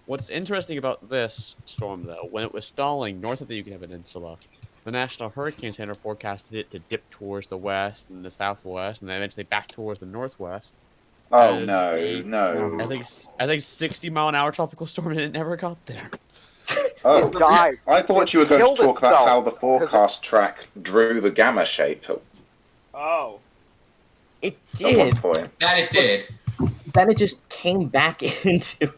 What's interesting about this storm, though, when it was stalling north of the Yucatan Peninsula, the National Hurricane Center forecasted it to dip towards the west and the southwest, and then eventually back towards the northwest. Oh as no. I think 60-mile-an-hour tropical storm, and it never got there. Oh, It died. I thought It you were going to killed talk about itself how the because forecast track drew the gamma shape Oh. It at one did. point. That it did. Then it just came back into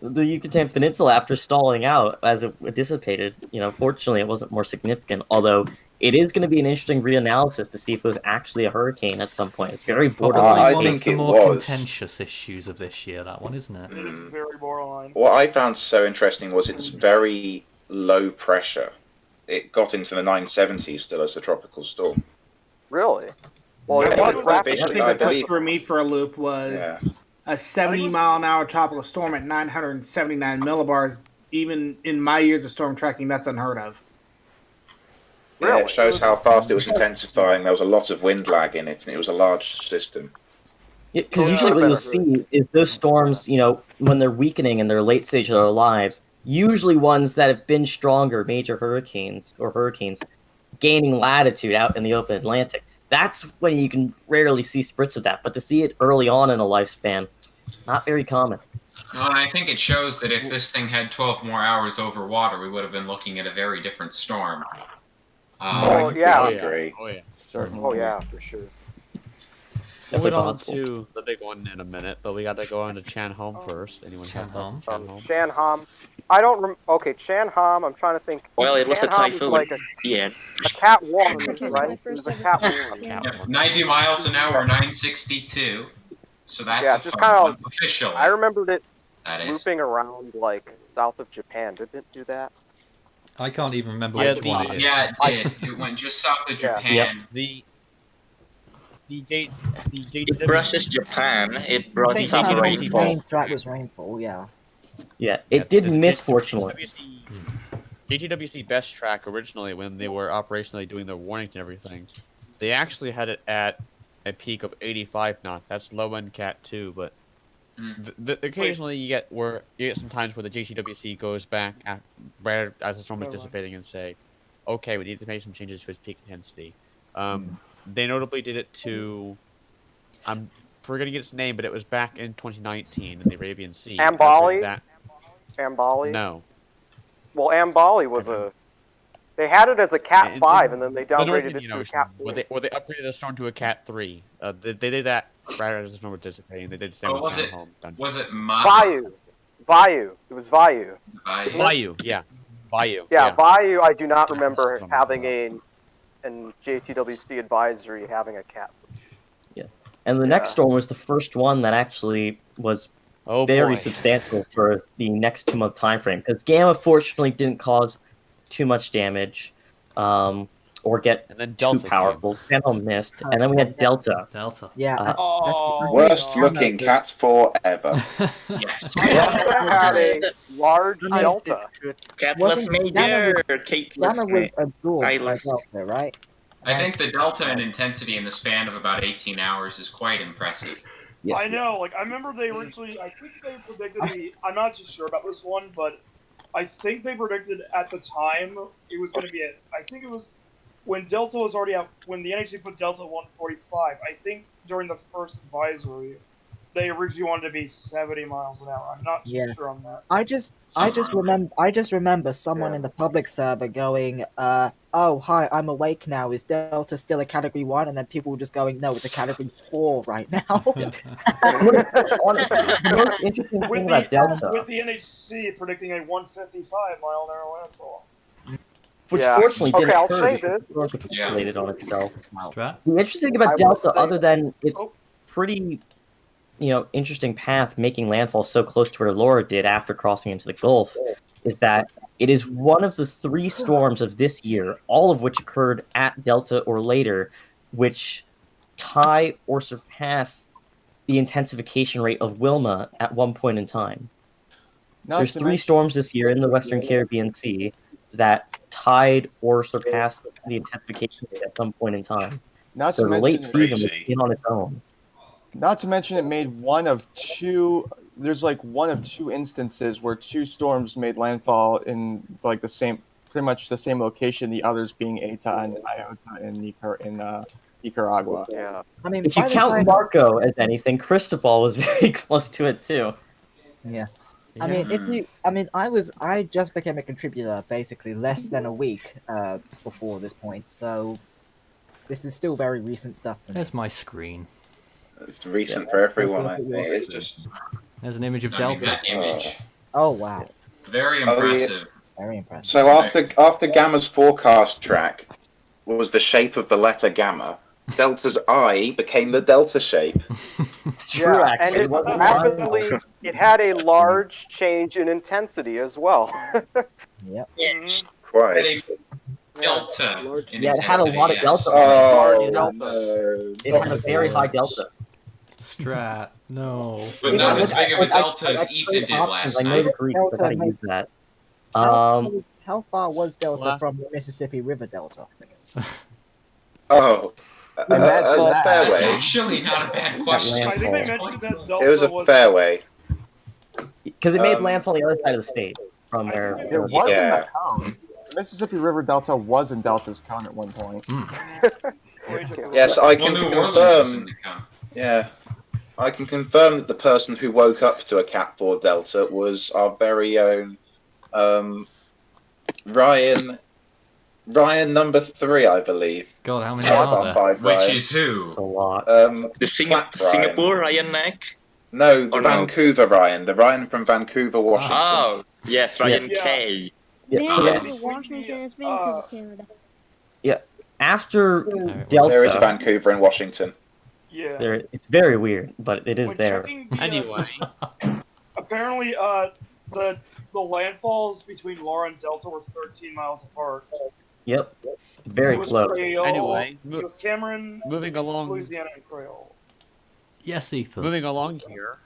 the Yucatan Peninsula after stalling out as it dissipated. You know, fortunately, it wasn't more significant, although it is going to be an interesting reanalysis to see if it was actually a hurricane at some point. It's very borderline. Probably I one of think the it more was. contentious issues of this year, that one, isn't it? Very borderline. What I found so interesting was it's very low pressure. It got into the 970s still as a tropical storm. Really? Well, it Yeah, was it was rapid. officially, I think I what believe. threw me for a loop was Yeah. a 70-mile-an-hour tropical storm at 979 millibars. Even in my years of storm tracking, that's unheard of. Yeah, Really? it shows how fast it was intensifying. There was a lot of wind lag in it, and it was a large system. Because usually what you'll see is those storms, you know, when they're weakening in their late stage of their lives, usually ones that have been stronger, major hurricanes gaining latitude out in the open Atlantic. That's when you can rarely see spritz of that, but to see it early on in a lifespan, not very common. No, and I think it shows that if this thing had 12 more hours over water, we would have been looking at a very different storm. Oh, yeah. Oh yeah. Oh yeah. Certainly. Oh yeah, for sure. Moving on possible. to the big one in a minute, but we got to go on to Chan Hom first. Anyone have thoughts on Chan Hom? Shan Hom. I don't okay, Chan Hom, I'm trying to think. Well, it was a Chan Hom is typhoon. like Yeah. a Cat 1, right? It was a Cat 1. Yeah, 90 miles an hour, 962. So that's Yeah, a just fun kind one, of. officially. I remembered it That is. looping around like south of Japan. Did it do that? I can't even remember Yeah, which one it is. Yeah, it did. It went just south of Yeah. Japan. The It crosses Japan. It brought I think some the rainfall. main track was rainfall, yeah. Yeah, it did miss, fortunately. JTWC Best Track originally, when they were operationally doing their warnings and everything, they actually had it at a peak of 85 knots. That's low end Cat 2, but occasionally you get some times where the JTWC goes back right as the storm is dissipating and say, okay, we need to make some changes to its peak intensity. They notably did it to, I'm forgetting its name, but it was back in 2019 in the Arabian Sea. Ambali? Ambali? No. Well, Ambali was a. They had it as a Cat 5, and then they The North downgraded it Indian to a Ocean, Cat 4. where they upgraded the storm to a Cat 3. They did that right as the storm was dissipating. They did the same with Chan Hom. Was it Vayu. Vayu. It was Vayu. Vayu, yeah. Vayu. Yeah, Vayu, I do not remember having an JTWC advisory having a Cat. Yeah, and the next storm was the first one that actually was very substantial for the next 2-month time frame, because Gamma fortunately didn't cause too much damage or get too powerful. Chan Hom missed, and then we had Delta. Yeah. Worst looking cats forever. Yes. Delta had a large Delta. Catless Major. Gamma Catless was absorbed by Eyeless. Delta, right? I think the delta in intensity in the span of about 18 hours is quite impressive. I know, like, I remember they originally, I think they predicted I'm not too sure about this one, but I think they predicted at the time it was going to be I think it was when Delta was already out, when the NHC put Delta at 145, I think during the first advisory, they originally wanted to be 70 miles an hour. I'm not too sure on that. I just remember someone in the public server going, oh hi, I'm awake now. Is Delta still a category 1? And then people were just going, no, it's a category 4 right now. The interesting thing about Delta, With the NHC predicting a 155 mile an hour landfall. which fortunately didn't I'll occur say because this. it was calculated on itself. Strat? The interesting thing about I will Delta, say- other than its pretty, interesting path making landfall so close to where Laura did after crossing into the Gulf, is that it is one of the 3 storms of this year, all of which occurred at Delta or later, which tie or surpass the intensification rate of Wilma at one point in time. There's 3 storms this year in the Western Caribbean Sea that tied or surpassed the intensification rate at some point in time. Not so to the late mention season was in on its own. Not to mention it made one of 2. There's like one of 2 instances where 2 storms made landfall in like pretty much the same location. The others being Eta and Iota in Nicaragua. Yeah. I mean, If you by the count time- Marco as anything, Cristobal was very close to it too. Yeah. I just became a contributor basically less than a week before this point, so this is still very recent stuff. There's my screen. It's recent for everyone, I think. It's just. There's an image of I mean, Delta. that image. Oh wow. Very Oh, yeah. impressive. Very impressive. So after Gamma's forecast track was the shape of the letter Gamma, Delta's eye became the Delta shape. It's true, Yeah, and actually. it rapidly, it had a large change in intensity as well. Yep. Quite. Delta. In Yeah, it had a lot of intensity, delta. Oh, Large no. It had a very high delta. Strat. No. But not as big of a delta as Ethan did last I night. made a Greek, but I gotta use that. How far was Delta What? from the Mississippi River Delta? Oh. And that's a that. fair That's way. actually not a bad question. I think they mentioned that Delta It was a fair way. Because it made Um, landfall on the other side of the state. from their. It was in Yeah. the cone. The Mississippi River Delta was in Delta's cone at one point. Yes, I can New Orleans was in confirm. the count. Yeah, I can confirm that the person who woke up to a catboard Delta was our very own Ryan. Ryan number 3, I believe. God, how many Five are on there? five, Which Ryan. is who? A lot. The Clap Ryan. Singapore Ryan Mac? No, the Or no? Vancouver Ryan. The Ryan from Vancouver, Washington. Oh, yes, Ryan Yeah. K. Yeah, so that, Washington is Canada. after Alright, Delta, There is a Vancouver in Washington. Yeah. there, it's very weird, but it is When there. checking the, Anyway, apparently, the landfalls between Laura and Delta were 13 miles apart. Yep, very It was close. Creole, Anyway, it was Cameron, moving along. Louisiana, and Creole. Yes, Ethan. Moving along here,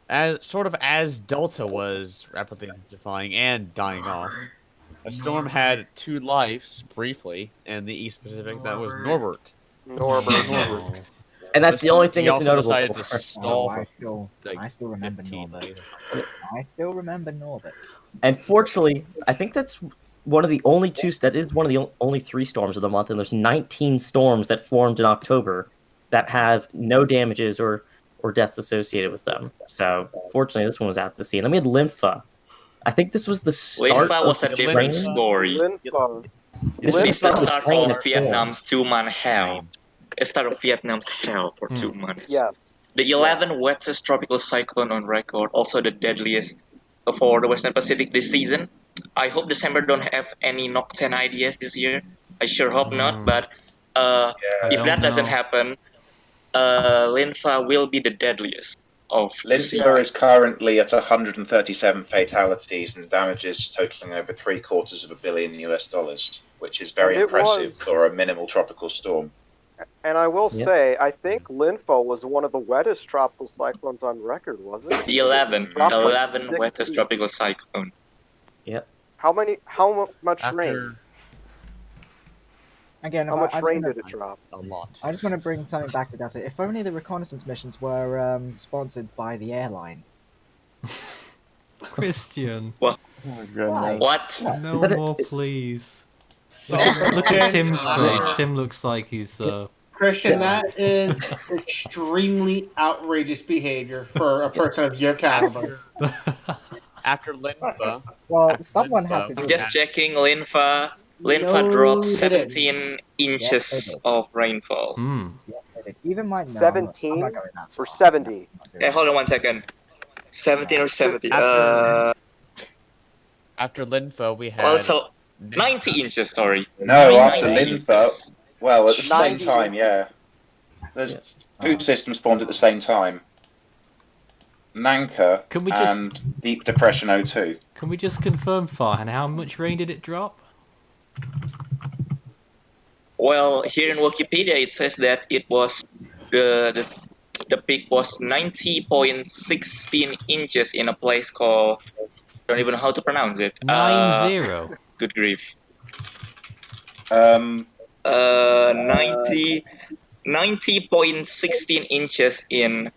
as Delta was rapidly intensifying and dying off, a storm had 2 lives briefly in the East Pacific. That was Norbert. Norbert. And that's the only thing He that's also notable. decided to stall I for still remember 15 Norbert. later. I still remember Norbert. And fortunately, I think that's one of the only only 3 storms of the month, and there's 19 storms that formed in October that have no damages or deaths associated with them. So fortunately, this one was out to sea. And then we had Lympha. I think this was the start. Lympha was a of different strain. story. This It's was the the start strain of of Vietnam's 2-month hell. The start of Vietnam's hell for 2 months. Yeah. The 11th wettest tropical cyclone on record, also the deadliest for the Western Pacific this season. I hope December don't have any Nocturne ideas this year. I sure hope not, but if that doesn't happen, Lympha will be the deadliest of the season. Lympha is currently at 137 fatalities and damages totaling over $750 million, which is very And it impressive was- for a minimal tropical storm. And I will Yep. say, I think Lympha was one of the wettest tropical cyclones on record, wasn't it? The 11 Dropped like 11 6 wettest feet. tropical cyclone. How much rain? After Again, How much I rain don't did it drop? a lot. I just want to bring something back to Delta. If only the reconnaissance missions were sponsored by the airline. Christian. Oh my goodness. What? No Is that a- more, it's- please. Look at Tim's face. Tim looks like he's. Christian, that is extremely outrageous behavior for a person of your caliber. After Lympha, Well, someone had to do I'm that. just checking Lympha. Lympha No, dropped they didn't. 17 Yeah, inches they did. of rainfall. Hmm. Even my 17 I'm not going that or far. 70? I'm not doing Hey, that. hold on 1 second. 17 or 70. after Lympha, we had Also, 90 inches, sorry. No, after 90 Lympha, well, at the same 90. time, yeah. There's 2 systems formed at the same time. Nanka Can we just- and Deep Depression 02. Can we just confirm, Farhan, how much rain did it drop? Well, here in Wikipedia it says that it was the peak was 90.16 inches in a place called, don't even know how to pronounce it. 90. Good grief. 90.16 inches in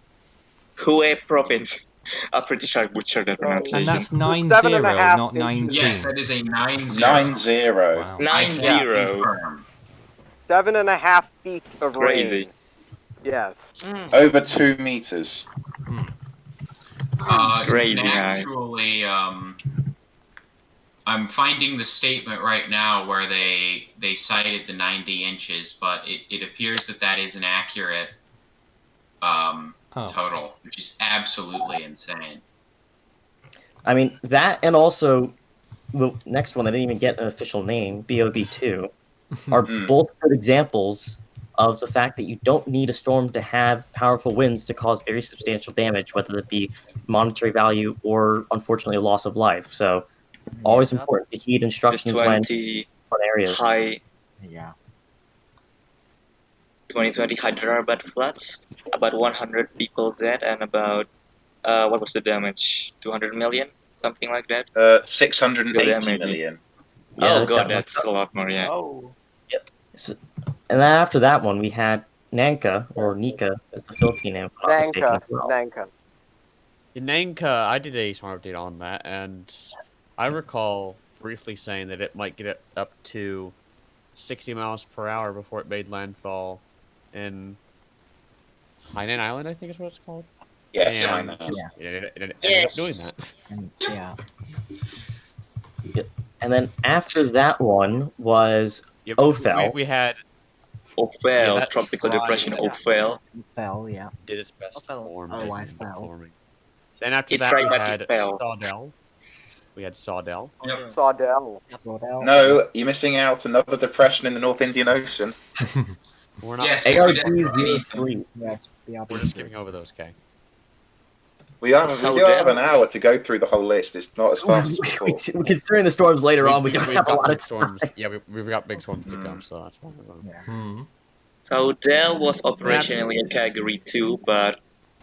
Hue province. I'm pretty sure I butchered that pronunciation. And that's 90, 7.5 not 19. Yes, that is a 9-0. 9-0. Wow. I can 9-0. confirm. 7.5 feet of Crazy. rain. Yes. Over 2 meters. Crazy and high. actually, I'm finding the statement right now where they cited the 90 inches, but it appears that is an accurate total, which is absolutely insane. I mean, that and also the next one, I didn't even get an official name, BOB2, are both good examples of the fact that you don't need a storm to have powerful winds to cause very substantial damage, whether it be monetary value or, unfortunately, a loss of life. So, always important to heed instructions when 20 on areas. high Yeah. 2020 Hyderabad floods, about 100 people dead, and about what was the damage? 200 million, something like that. 680 million. Oh Yeah, god, that that's a lot more. Yeah. Oh. So, and then after that one, we had Nanka, or Nika, as the Philippine name. if I'm not mistaken, Nanka. as well. Nanka. In Nanka, I did a storm update on that, and I recall briefly saying that it might get it up to 60 miles per hour before it made landfall in Hainan Island, I think is what it's called. Yes, and Hainan. it ended up doing that. Yeah. And then after that one was Ophel. We had Ophel, that tropical tried- depression, that Ophel. Fell, yeah. did its best to form. Oh, I and fell. forming. Then after It that tried, we but had it fell. Sawdell. We had Sawdell. Sawdell. No, you're missing out. Another depression in the North Indian Ocean. We're not. Yes, ARG-03. Yes, We're just skipping over those, K. We do have an hour to go through the whole list. It's not as fast as before. Considering the storms later on, we don't we've have a got lot big of storms. time. Yeah, we've got big storms to come, so that's why we're going. Sawdell was operationally a category 2, but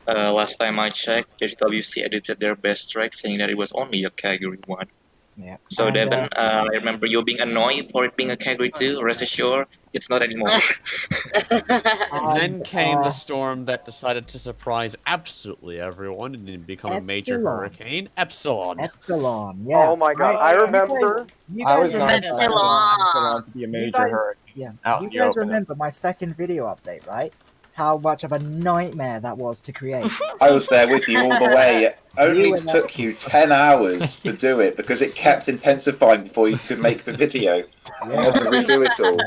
last time I checked, HWC edited their best track saying that it was only a category 1. Yeah. So And, Devin, I remember you being annoyed for it being a category 2. Rest assured, it's not anymore. Then came the storm that decided to surprise absolutely everyone and then become a major Epsilon. hurricane. Epsilon. Epsilon, yeah. Oh my god, I remember. I was not remember- expecting Epsilon to be a You major guys- hurricane. Yeah. out You in the guys open. remember my second video update, right? How much of a nightmare that was to create. I was there with you all the way. It only You and took you 10 hours to do it because it kept intensifying before you could make the video. You had to redo it all.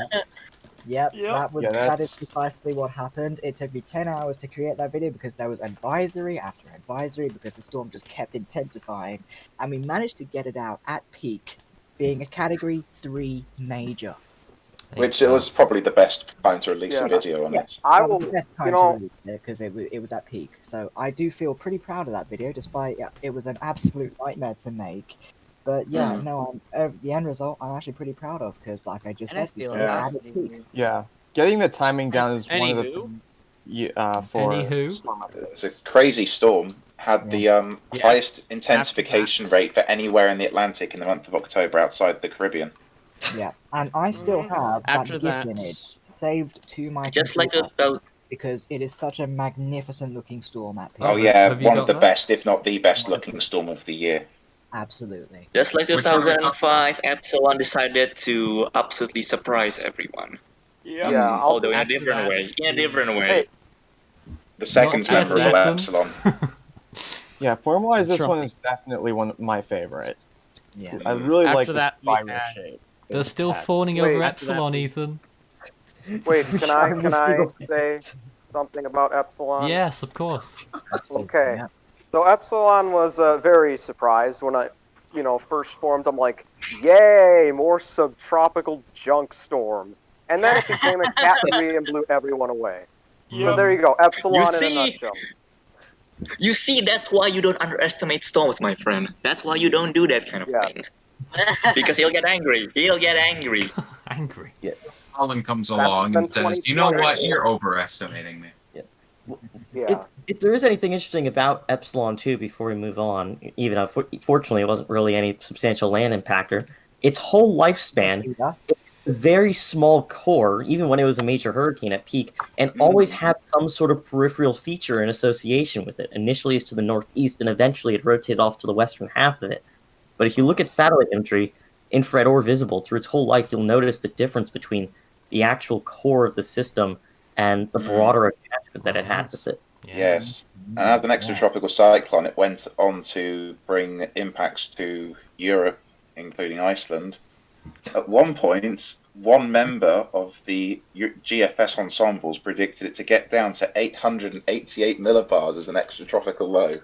Yep, Yep. that Yeah, that that's- is precisely what happened. It took me 10 hours to create that video because there was advisory after advisory because the storm just kept intensifying, and we managed to get it out at peak, being a category 3 major. Which it was probably the best time to release a Yeah. video on it. I That was will, the best time you to know, release it because it was at peak. So I do feel pretty proud of that video, despite it was an absolute nightmare to make. But yeah, no, the end result I'm actually pretty proud of because, like I just And I said, feel we were that. at its peak. Yeah, getting the timing down is one of the Anywho. things. For Anywho. storm updates. It's a crazy storm. Had the highest intensification rate for anywhere in the Atlantic in the month of October outside the Caribbean. Yeah, and I still have After that that, GIF image saved to my Just like computer because it is such a magnificent looking storm at peak. Oh yeah, Have you one got of the that? best, if not the best looking storm of the year. Absolutely. Just like Which one are we 2005, Epsilon decided to absolutely surprise everyone. Yeah. Yeah, I'll Although in a After different that- way. In a different way. Hey, The second Not memorable Ethan. Epsilon. Yeah, form-wise, this Trophy. one is definitely one of my favorite. Yeah. I really After like that, the we spiral had- shape. They're still Hat. fawning Wait, over after that Epsilon, we- Ethan. wait, can I say something about Epsilon? Yes, of course. Okay. Yeah. So Epsilon was very surprised when I, first formed. I'm like, yay, more subtropical junk storms. And then it became a Cat 3 and blew everyone away. So there you go, Epsilon in a nutshell. You see, that's why you don't underestimate storms, my friend. That's why you don't do that kind of thing. Because he'll get angry. He'll get angry. Angry. Colin comes That's along been and says, "You know 2020. what? You're overestimating me." Yeah. If there is anything interesting about Epsilon 2 before we move on, even fortunately it wasn't really any substantial land impactor, its whole lifespan, a very small core, even when it was a major hurricane at peak, and always had some sort of peripheral feature in association with it. Initially it's to the northeast, and eventually it rotated off to the western half of it. But if you look at satellite imagery, infrared or visible, through its whole life, you'll notice the difference between the actual core of the system and the broader attachment that it had with it. Yes. And as an extratropical cyclone, it went on to bring impacts to Europe, including Iceland. At one point, one member of the GFS ensembles predicted it to get down to 888 millibars as an extratropical low.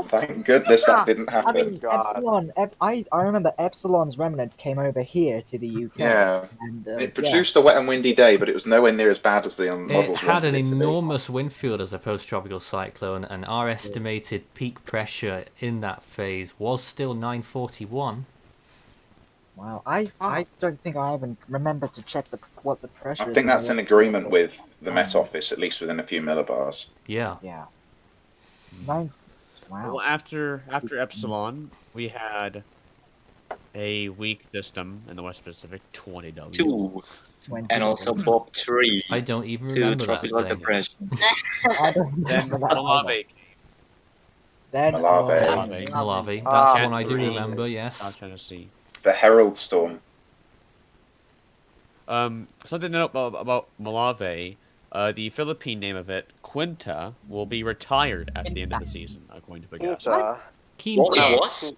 Thank goodness that didn't happen. I mean, Epsilon. I remember Epsilon's remnants came over here to the UK. Yeah. And, It produced a wet and windy day, but it was nowhere near as bad as the It models had an wanted it to be. enormous wind field as a post-tropical cyclone, and our estimated peak pressure in that phase was still 941. Wow, I don't think I even remember to check what the pressure is. I think that's in agreement with the Met Office, at least within a few millibars. Yeah. Yeah. Wow. Well, after Epsilon, we had a weak system in the West Pacific, 20W. 2. And also Bob 3. I don't even 2 remember that tropical thing. depression. I don't Then remember that Kalave. Then Malave. Malave. That's Ah, one I do Three. remember. Yes. South Tennessee. The Herald Storm. Something to note about Malave, the Philippine name of it, Quinta, will be retired at the end of the season, according to Pegasus. It was?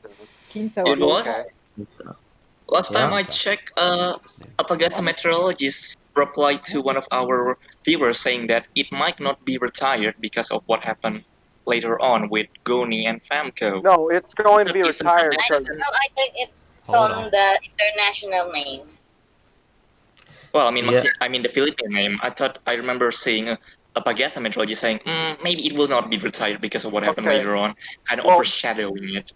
Quinta. It was? Okay. Last time Yeah. I checked, Apagasa meteorologist replied to one of our viewers saying that it might not be retired because of what happened later on with Goni and Famco. No, it's going to be retired I because don't know. I think it's Hold on on. the international name. Well, I mean, Yeah. I mean the Philippine name. I remember seeing Apagasa meteorologist saying, maybe it will not be retired because of what happened Okay. later on, kind of Well- overshadowing it.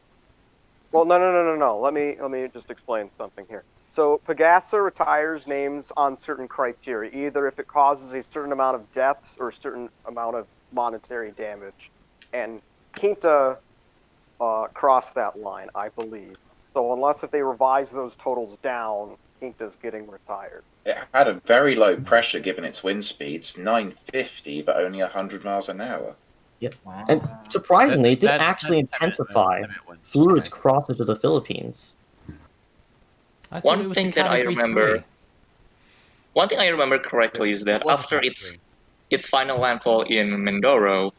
Well, no. Let me just explain something here. So Pegasa retires names on certain criteria, either if it causes a certain amount of deaths or a certain amount of monetary damage, and Quinta crossed that line, I believe. So unless if they revise those totals down, Quinta's getting retired. It had a very low pressure given its wind speeds, 950, but only 100 miles an hour. Yep. And surprisingly, it did That's- actually that's timid, intensify timid ones, through okay. its crosses to the Philippines. I thought it One was thing a that I category remember, 3. one thing I remember correctly is that It was a after category. its final landfall in Mindoro,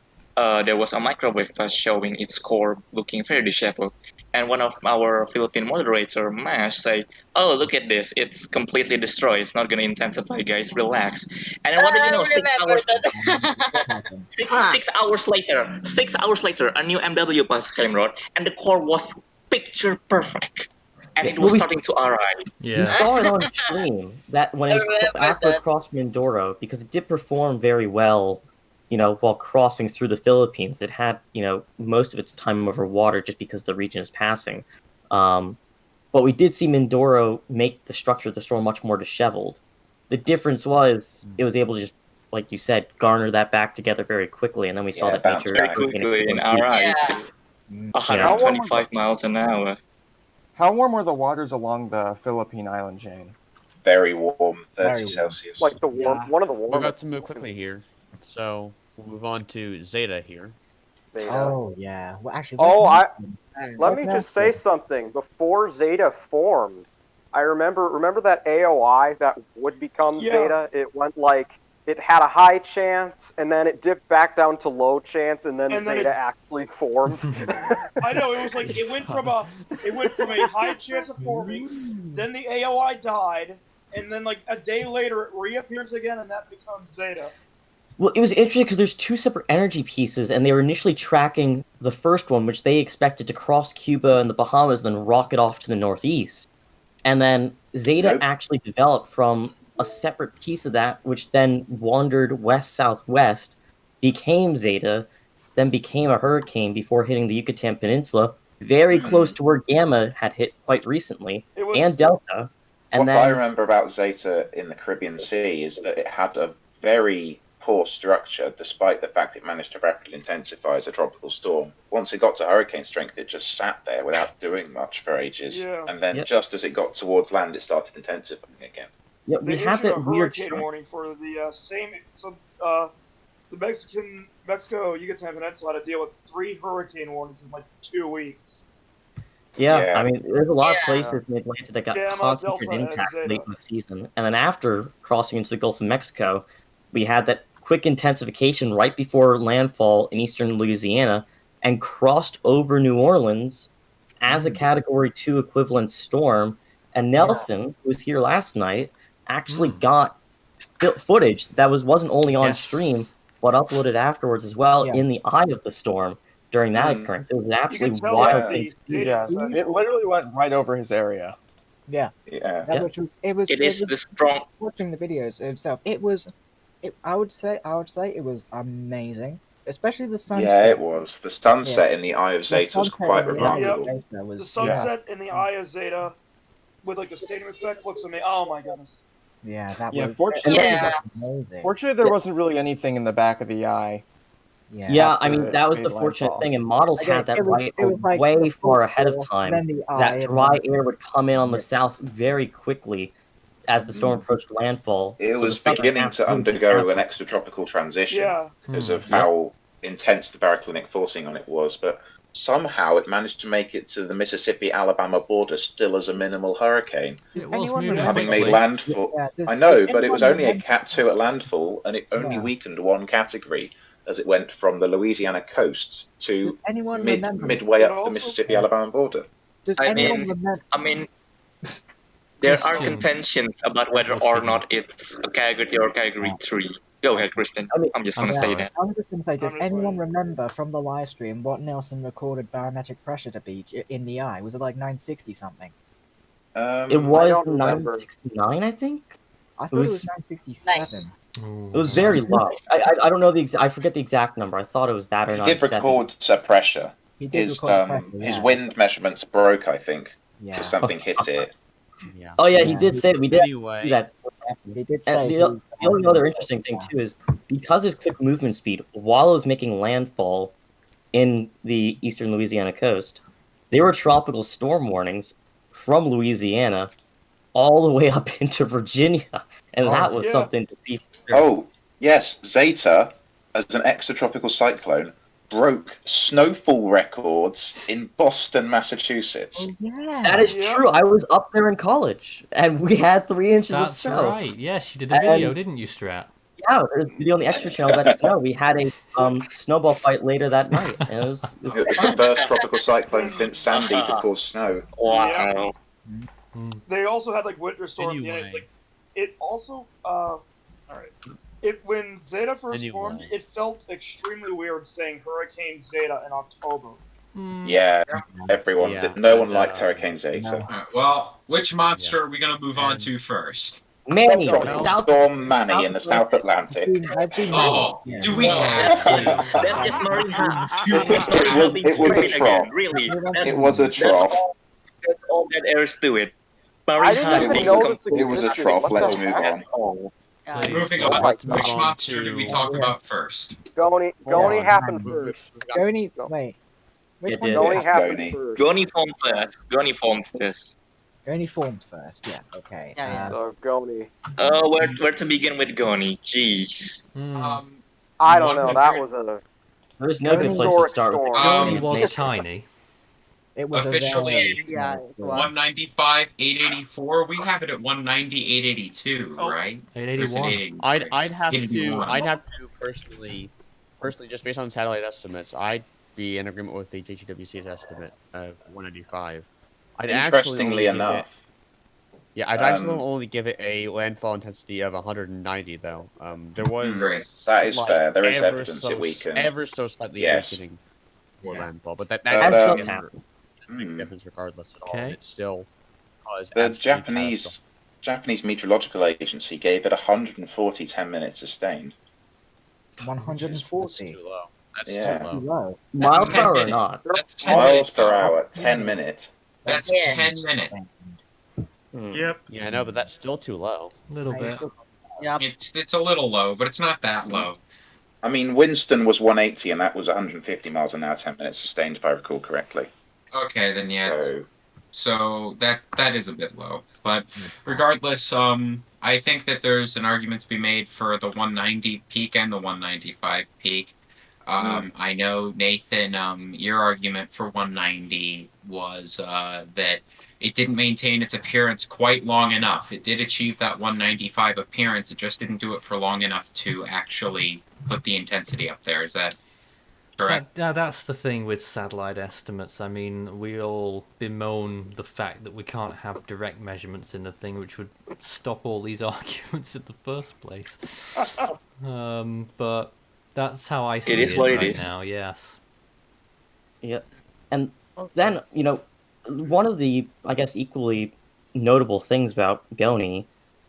there was a microwave flash showing its core looking very disheveled. And one of our Philippine moderator, Mash, say, "Oh, look at this! It's completely destroyed. It's not going to intensify, guys. Relax." And then what did you know? 6 remember hours. that. Six hours later, 6 hours later, a new MW bus came road, and the core was picture perfect, and it was Well, we- starting to arrive. We saw it on stream that when it was I remember after it that. crossed Mindoro, because it did perform very well, while crossing through the Philippines. It had, most of its time over water just because the region is passing. But we did see Mindoro make the structure of the storm much more disheveled. The difference was it was able to just, like you said, garner that back together very quickly, and then we saw Yeah, that bounce nature back. Quickly and Yeah. arrived. Yeah. 125 miles an hour. How warm were the waters along the Philippine island chain? Very warm, 30 Very warm. Celsius. Like the warm, one of the We're about warmest. to move quickly here, so we'll move on to Zeta here. Zeta. Oh yeah. Well, actually. Oh, Let Let me just say something. Before Zeta formed, I remember that AOI that would become Yeah. Zeta. It went like it had a high chance, and then it dipped back down to low chance, and then And then Zeta it- actually formed. I know, it was like it went from a high chance of forming, then the AOI died, and then like a day later it reappears again, and that becomes Zeta. Well, it was interesting because there's two separate energy pieces, and they were initially tracking the first one, which they expected to cross Cuba and the Bahamas, then rocket off to the northeast. And then Zeta actually developed from a separate piece of that, which then wandered west-southwest, became Zeta, then became a hurricane before hitting the Yucatan Peninsula, very close to where Gamma had hit quite recently, It was- and Delta. And What I then remember about Zeta in the Caribbean Sea is that it had a very poor structure, despite the fact it managed to rapidly intensify as a tropical storm. Once it got to hurricane strength, it just sat there without doing much for ages. Yeah. And then Yep. just as it got towards land, it started intensifying again. yeah, They we had issued a that weird hurricane warning for the the Mexico Yucatan Peninsula had to deal with 3 hurricane warnings in like 2 weeks. Yeah, Yeah. I mean, there's a lot of Yeah. places in Atlanta that got Gamma, concentrated Delta, and impacts Zeta. late in the season. And then after crossing into the Gulf of Mexico, we had that quick intensification right before landfall in eastern Louisiana and crossed over New Orleans as a Category 2 equivalent storm. And Nelson, who was here last night, actually got footage that wasn't only on Yes. stream, but uploaded afterwards as well Yeah. in the eye of the storm during that occurrence. It was an You can absolutely tell wild that thing to see. Yeah, it literally went right over his area. Yeah. Yeah. That which was it was. It is was the strong. watching the videos itself. It was. I would say it was amazing, especially the sunset. Yeah, it was. The sunset in the Eye of Zeta was sunset quite in the eye of remarkable. Zeta was- The sunset in the Eye of Zeta with like the stadium effect looks amazing. Oh my goodness. Yeah, that Yeah, was. fortunately- that was amazing. Fortunately, there wasn't really anything in the back of the eye. Yeah, I after mean, it that was made the fortunate landfall. thing, and models Again, had that it was- right it was like way the far ahead of football, time. and then the eye, That and dry then- air would come in on the south very quickly as the storm approached landfall. It So was the southern beginning half to really undergo happened. an extratropical transition Yeah. because of how intense the baroclinic forcing on it was. But somehow it managed to make it to the Mississippi-Alabama border still as a minimal hurricane. It was Anyone moving Having quickly. made landfall. Yeah, I know, but it anyone was only a remember- Cat 2 at landfall, and it only Yeah. weakened one category as it went from the Louisiana coast Does to anyone remember? midway It up the also- Mississippi-Alabama border. Does I anyone mean- remember? I mean, there are Christian. contentions about whether or not it's a category or category 3. Go ahead, Kristen. I'm just gonna I'm say sorry. that. I'm just going to say, does I'm just anyone waiting. remember from the live stream what Nelson recorded barometric pressure to be in the eye? Was it like 960 something? It was don't remember. 969, I think. I thought it was was- 967. Nice. It was very low. I don't know I forget the exact number. I thought it was that or He not. did record pressure. He did His record pressure, his yeah. wind measurements broke, I think, Yeah. because something hit it. Yeah. Oh yeah, he Yeah. did say we did Anyway, do that. He did And say the only other interesting thing too is because his quick movement speed, while it was making landfall in the eastern Louisiana coast, there were tropical storm warnings from Louisiana all the way up into Virginia, and that was yeah. something to see. for sure. Oh, yes, Zeta, as an extratropical cyclone, broke snowfall records in Boston, Massachusetts. Oh, yeah. That is Yeah. true. I was up there in college, and we had 3 inches of That's snow. right. Yes, you did a video, And- didn't you, Strat? Yeah, there's a video on the extra channel about snow. We had a snowball fight later that night. And it was It was the first tropical cyclone since Sandy to cause snow. Wow. They also had like winter storm. Anyway. Like, it also all right. When Zeta first formed, Anyway. it felt extremely weird saying Hurricane Zeta in October. Yeah, everyone Yeah, did. No one and, liked Hurricane Zeta. Alright, well, which monster are we going to move on to first? Manny, Tropical South. Storm Manny in the South Atlantic. I've seen Oh, yeah. do we have to? That is Marine It was a trough. Really. It was a trough. That's all that airs to it. I Marine didn't Hunt even being notice It was a existed. trough. What Let's the move heck? on. That's all. Moving I'd on. like to move Which on monster did we to- talk Yeah. about first? Goni Yeah. happened Yeah. first. Goni, wait. Which It one? did. Goni It's happened Goni. first. Goni formed first. Goni formed first. Goni formed first, yeah, okay. Yeah, Goni. Where to begin with Goni? Jeez. I don't know. That was a There's no good place to historic start with. storm. Goni It's was nature. tiny. It was Officially, a very... Yeah, 195, 884. We have it at 190, 882, Oh. right? Or is it 881. 883? I'd have to 81. personally just based on satellite estimates, I'd be in agreement with the TGWC's estimate of 195. I'd Interestingly actually enough, I'd actually only give it a landfall intensity of 190 though. There was Great. That is slight- fair. There is ever evidence so, it weakened. ever so slightly Yes. weakening for Yeah. landfall, but that But, doesn't um, make a difference regardless at all. Okay. It still caused the absolute catastrophe. Japanese Meteorological Agency gave it 140 10-minute sustained. 140. That's too low. That's Yeah. too Too low. low. Miles That's per hour or 10 not? That's 10 Miles minutes. per hour, 10 minutes. That's Yeah. 10 minutes. Yep. Yeah, I know, but that's still too low. A little I bit. still- It's a little low, but it's not that low. I mean, Winston was 180, and that was 150 miles an hour, 10 minutes sustained, if I recall correctly. Okay, then yeah. So, So that is a bit low. But regardless, I think that there's an argument to be made for the 190 peak and the 195 peak. I know, Nathan, your argument for 190 was that it didn't maintain its appearance quite long enough. It did achieve that 195 appearance, it just didn't do it for long enough to actually put the intensity up there. Is that correct? That's the thing with satellite estimates. I mean, we all bemoan the fact that we can't have direct measurements in the thing, which would stop all these arguments in the first place. But that's how I see is what it right is. now, yes. Yeah, and then one of the I guess equally notable things about Goni,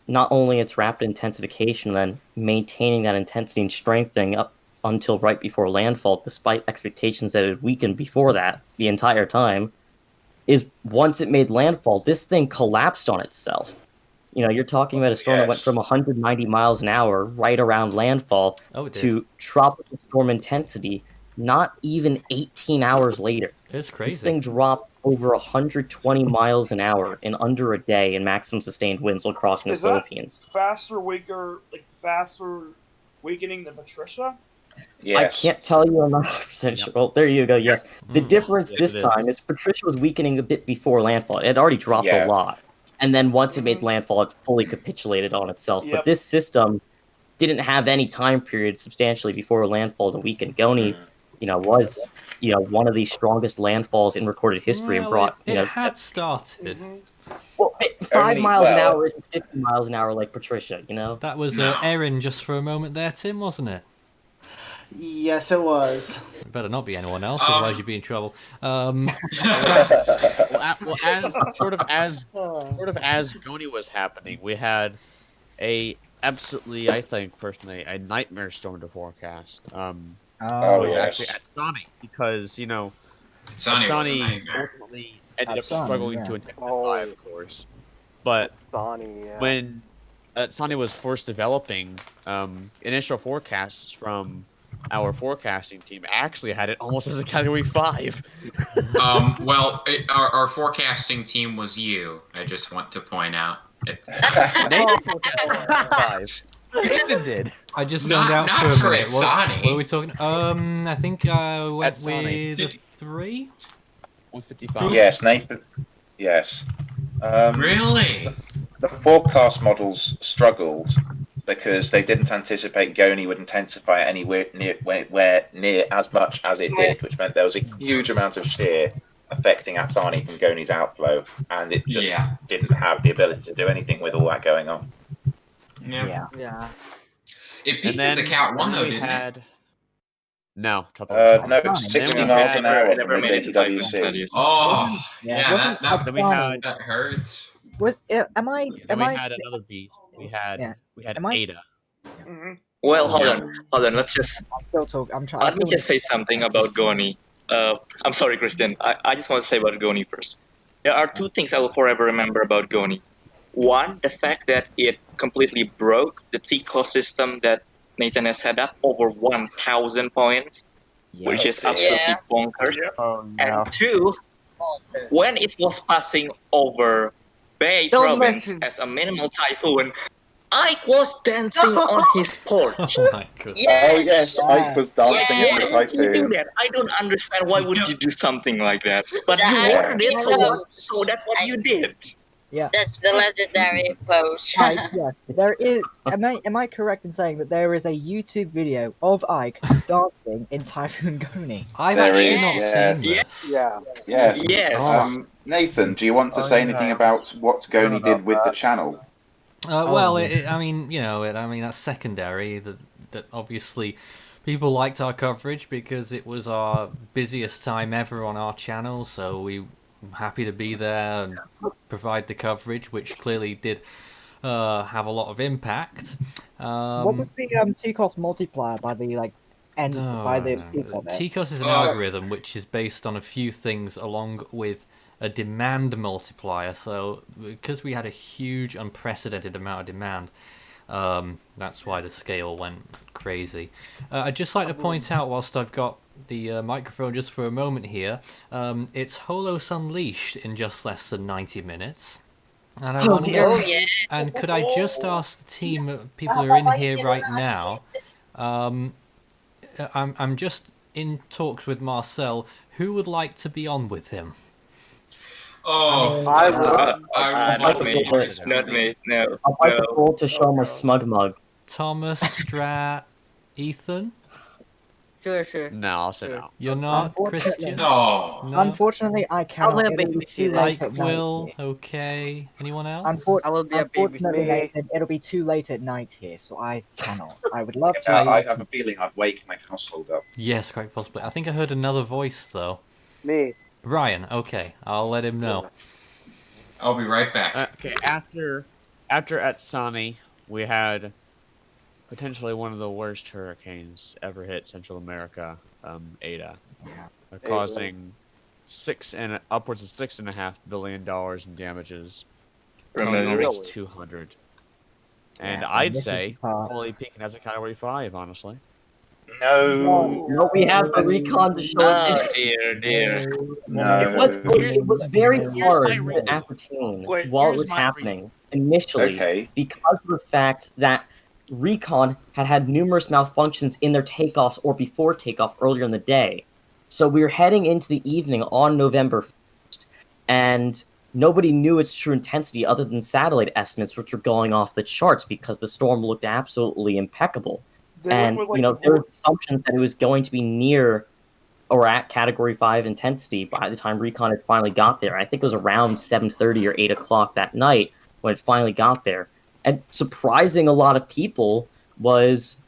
not only its rapid intensification, then maintaining that intensity and strengthening up until right before landfall, despite expectations that it had weakened before that the entire time, is once it made landfall, this thing collapsed on itself. You're talking about a storm that went from 190 miles an hour right around landfall Oh, it did. to tropical storm intensity not even 18 hours later. It's This crazy. thing dropped over 120 miles an hour in under a day in maximum sustained winds while crossing the Is that Philippines. faster weakening than Patricia? Yes. I can't tell you I'm not 100% sure. Well, there you go. Yes, the difference Yes, this it is. time is Patricia was weakening a bit before landfall. It had already dropped Yeah. a lot, and then once it made landfall, it fully capitulated on itself. Yep. But this system didn't have any time period substantially before landfall to weaken. Goni, was one of the strongest landfalls in recorded history and brought it had started. Well, 5 Only- miles an well- hour isn't 50 miles an hour like Patricia, That was Erin just for a moment there, Tim, wasn't it? Yes, it was. It better not be anyone else, otherwise you'd be in trouble. Well, as Goni was happening, we had absolutely, I think personally, a nightmare storm to forecast. It was actually at Sani because Sani was a Sani nightmare. ultimately ended up Sani, struggling yeah. to intensify, of course. But Bonnie, yeah. when Sani was first developing, initial forecasts from our forecasting team actually had it almost as a Category 5. Our forecasting team was you. I just want to point out. Nathan forecasted 5. Nathan did. I just Not- zoned out not for a for minute. What Sani. are we talking? I think I went Sani. with a 3. 155. Yes, Nathan. Yes. Really? The forecast models struggled because they didn't anticipate Goni would intensify anywhere near as much as it did, which meant there was a huge amount of shear affecting Atsani from Goni's outflow, and it just didn't have the ability to do anything with all that going on. Yeah. It And peaked then as a Count 1, though, we didn't had... it? No, No, it was 60 miles an hour from the JTWC. Oh, Yeah, yeah, that Then we had... that hurts. Am I? Then we had another beast. We had Am I- Ada. Well, hold on. Let's just. I'm still talking. I'm trying. Let me just say something about Goni. I'm sorry, Christian. I just want to say about Goni first. There are two things I will forever remember about Goni. One, the fact that it completely broke the TCO system that Nathan has set up over 1,000 points, which is absolutely bonkers. And two, when it was passing over Bay Don't Province mention- as a minimal typhoon, Ike was dancing on his porch. Oh my goodness. Oh yes, Ike was dancing in the Why would you do typhoon. that? I don't understand why would you do something like that. But you Yeah. wanted it, so that's what you did. Yeah. That's the legendary pose. Ike, yes, there is. Am I correct in saying that there is a YouTube video of Ike dancing in Typhoon Goni? I've There actually is, not yeah. seen this. Yeah. Yes. Yes. Nathan, do you want to say anything about what Goni did with the channel? Well, I mean, that's secondary. That obviously people liked our coverage because it was our busiest time ever on our channel. So we were happy to be there and provide the coverage, which clearly did have a lot of impact. What was the TCOS multiplier by the by the people there? TCOS is an algorithm which is based on a few things along with a demand multiplier. So because we had a huge unprecedented amount of demand, that's why the scale went crazy. I'd just like to point out, whilst I've got the microphone just for a moment here, it's Holos Unleashed in just less than 90 minutes. And I wonder, Oh, yeah. and could I just ask the team, people who are in here right now, I'm just in talks with Marcel, who would like to be on with him? Oh, not me. Not me. No. I'd like the goal to show my smug mug. Thomas, Strat, Ethan? Sure. No, I'll sit down. You're not Unfortunately- Christian? No. Unfortunately, I cannot. let It'll be baby too sit. late Like at night Will, here. okay. Anyone else? I will be a Unfortunately, baby. Nathan, it'll be too late at night here, so I cannot. I would love to. I have a feeling I'd wake my household up. Yes, quite possibly. I think I heard another voice, though. Me. Ryan, okay. I'll let him know. I'll be right back. Okay, after Atsani, we had potentially one of the worst hurricanes to ever hit Central America, Ada, causing upwards of $6.5 billion in damages, killing almost 200. And Yeah, I'd this is say tough. fully peaking as a Category 5, honestly. No, we have the recon to show it. Dear. It was very hard my to reason. ascertain Wait, while it here's was my happening initially Okay. because of the fact that Recon had numerous malfunctions in their takeoffs or before takeoff earlier in the day. So we were heading into the evening on November 1st, and nobody knew its true intensity other than satellite estimates, which were going off the charts because the storm looked absolutely impeccable. And, went with, you know, there were assumptions that it was going to be near or at Category 5 intensity by the time Recon had finally got there. I think it was around 7:30 or 8 o'clock that night when it finally got there. And surprising a lot of people was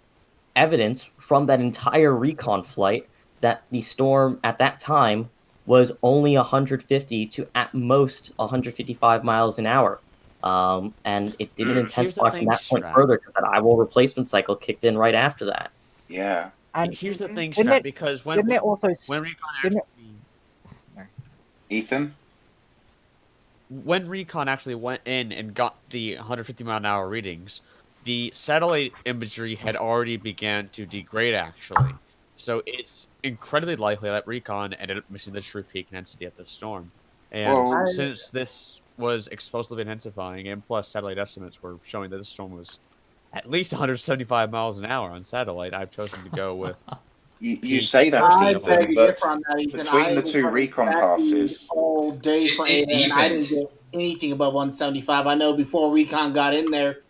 evidence from that entire Recon flight that the storm at that time was only 150 to at most 155 miles an hour. And it didn't intensify from that point further because that IWOL replacement cycle kicked in right after that. Yeah. And here's the thing, didn't Strat, it- because when didn't it also Recon didn't actually, Ethan? when Recon actually went in and got the 150 mile an hour readings, the satellite imagery had already began to degrade actually. So it's incredibly likely that Recon ended up missing the true peak intensity of the storm. And Well, since this was explosively intensifying, and plus satellite estimates were showing that the storm was at least 175 miles an hour on satellite, I've chosen to go with. You say that, I Ethan, beg to but differ on that, Ethan. between I the was two running recon tracking passes, all day for It Ada, and I didn't deepened. get anything above 175. I know before Recon got in there,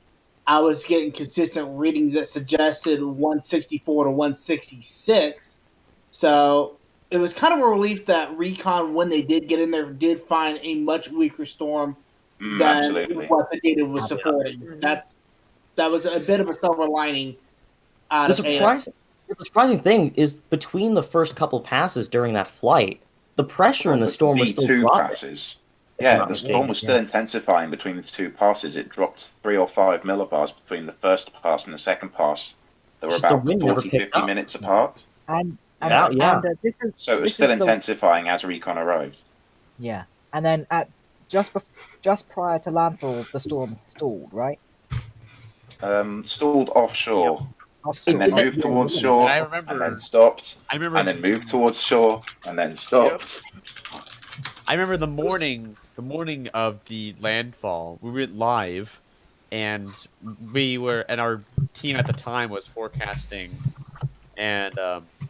I was getting consistent readings that suggested 164 to 166. So it was kind of a relief that Recon, when they did get in there, did find a much weaker storm than absolutely. what the data was supporting. That was a bit of a silver lining out The of Ada. surprising thing is between the first couple passes during that flight, the pressure in the storm was still two dropping. passes. Yeah, Not the mistaken, storm was still intensifying between the two passes. It dropped 3 or 5 millibars between the first pass and the second pass. They were Just the about wind never 40, picked 50 up. minutes apart. And this is So it was this still is the- intensifying as Recon arrived. Yeah, and then at just prior to landfall, the storm stalled, right? Stalled offshore. Offshore. And then Yeah, moved yeah, towards yeah. shore, And I remember- and then stopped, I remember- and then moved towards shore, and then stopped. I remember the morning of the landfall, we went live, and our team at the time was forecasting, and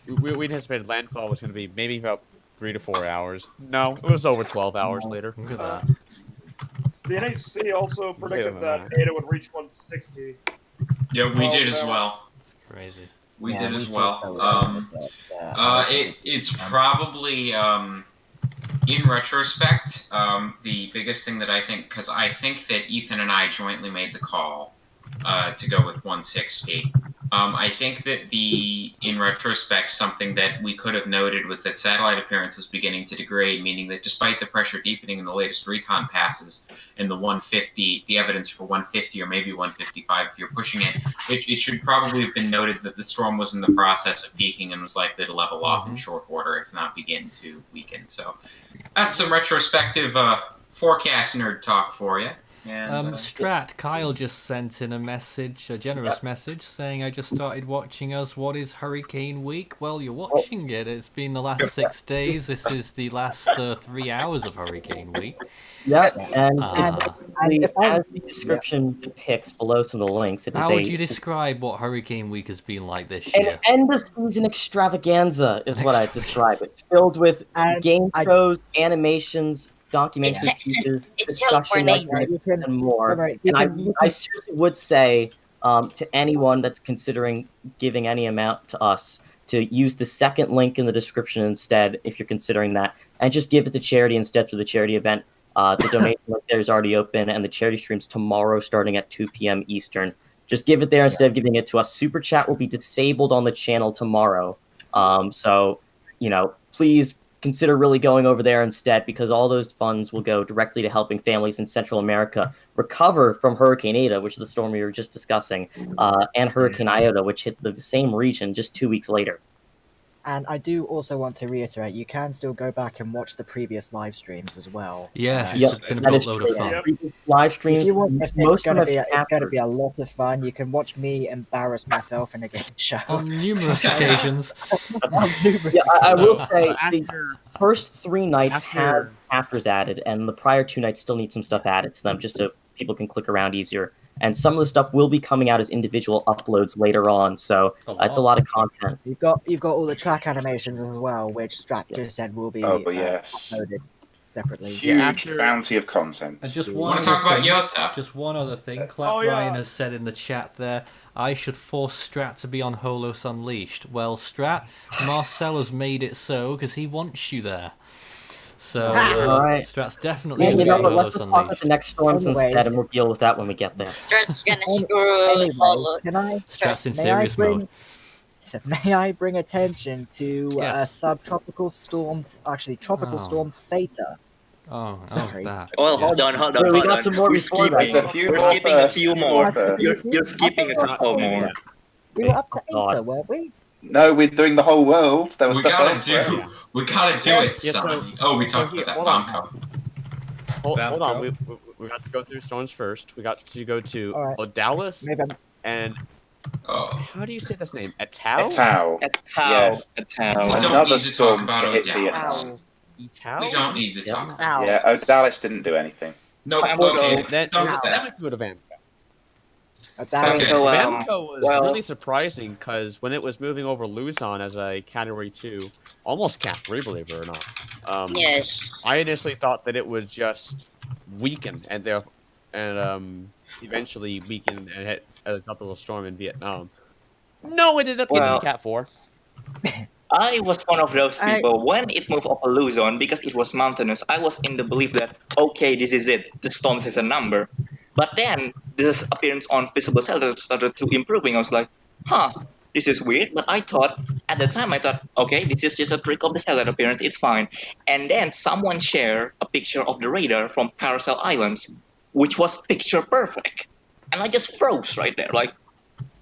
we anticipated landfall was going to be maybe about 3 to 4 hours. No, it was over 12 hours later. Look at that. The NHC also predicted than that that. Ada would reach 160. Yeah, we did as well. Crazy. We Yeah, did we as thought well. so, but, It's probably in retrospect the biggest thing that I think, because I think that Ethan and I jointly made the call to go with 160. I think that in retrospect, something that we could have noted was that satellite appearance was beginning to degrade, meaning that despite the pressure deepening in the latest recon passes and the 150, the evidence for 150 or maybe 155 if you're pushing it, it should probably have been noted that the storm was in the process of peaking and was likely to level off in short order, if not begin to weaken. So that's some retrospective forecast nerd talk for you. And, Strat, Kyle just sent in a message, a generous message, saying, I just started watching us. What is Hurricane Week? Well, you're watching it. It's been the last 6 days. This is the last 3 hours of Hurricane Week. Yeah, and Ah. it's as the description depicts below some of the links. It is How would you describe what Hurricane Week has been like this an year? end-of-season extravaganza is what I describe it. Filled with game shows, animations, documentary pieces, discussion like this, and more. And I seriously would say to anyone that's considering giving any amount to us to use the second link in the description instead, if you're considering that, and just give it to charity instead through the charity event. The donation link there is already open, and the charity stream's tomorrow starting at 2 p.m. Eastern. Just give it there instead of giving it to us. Super Chat will be disabled on the channel tomorrow. So, please consider really going over there instead, because all those funds will go directly to helping families in Central America recover from Hurricane Ada, which is the storm we were just discussing, and Hurricane Iota, which hit the same region just 2 weeks later. And I do also want to reiterate, you can still go back and watch the previous live streams as well. Yeah, Yes, it's been a that is boatload of true. fun. Previous live streams, If you want, if most it's going of to them be, have it's going to be a lot of fun. You can watch me embarrass myself in a game show on numerous occasions. Yeah, I will say the first 3 nights have chapters added, and the prior 2 nights still need some stuff added to them, just so people can click around easier. and some of the stuff will be coming out as individual uploads later on. So it's a lot of content. You've got all the track animations as well, which Strat just said will be uploaded separately. Huge bounty of content. And just Wanna one talk other about thing, Iota? just one other thing. Clap Oh, yeah. Ryan has said in the chat there, I should force Strat to be on Holos Unleashed. Well, Strat, Marcel has made it so because he wants you there. So Alright. Strat's definitely Yeah, going to you be know on what? Let's Holos just talk about Unleashed. the next storms Anyways. instead, and we'll deal with that when we get there. Strat's gonna screw Holo. Can I? Strat's in may serious I bring, mode. May I bring attention to Yes. subtropical storm? Actually, tropical storm Theta. Oh, Sorry. that. Well, hold on. Wait, we got some more We're before skipping, that. we're skipping a few more. first. You're skipping a couple more. We were up to God. Eta, weren't we? No, we're doing the whole world. There was We stuff gotta elsewhere. do. We gotta do it, Yeah, Sonny. so- We so talked here- about hold that. on. Bamco. Hold on, we got to go through storms first. We got to go to Alright. Odalis Maybe I'm- and Oh. how do you say this name? Etau? Etau. Etau. Yes. don't Another need to talk storm about to hit Odalis. Vietnam. Etau? We don't need to talk about it. Yeah, Odalis didn't do anything. No, Famco. okay. Then Don't we that. can go to Vamco. Famco, Vamco was well- really surprising because when it was moving over Luzon as a Category 2, almost Cat 3, believe it or not. Yes. I initially thought that it would just weaken and eventually weaken and hit a tropical storm in Vietnam. No, it ended up hitting Well- Cat 4. I was one of those people when it moved up a Luzon because it was mountainous. I was in the belief that okay, this is it. The storm has a number. But then this appearance on visible satellite started to improving. I was like, huh, this is weird. But I thought at the time okay, this is just a trick of the satellite appearance. It's fine. And then someone shared a picture of the radar from Carousel Islands, which was picture perfect. And I just froze right there, like,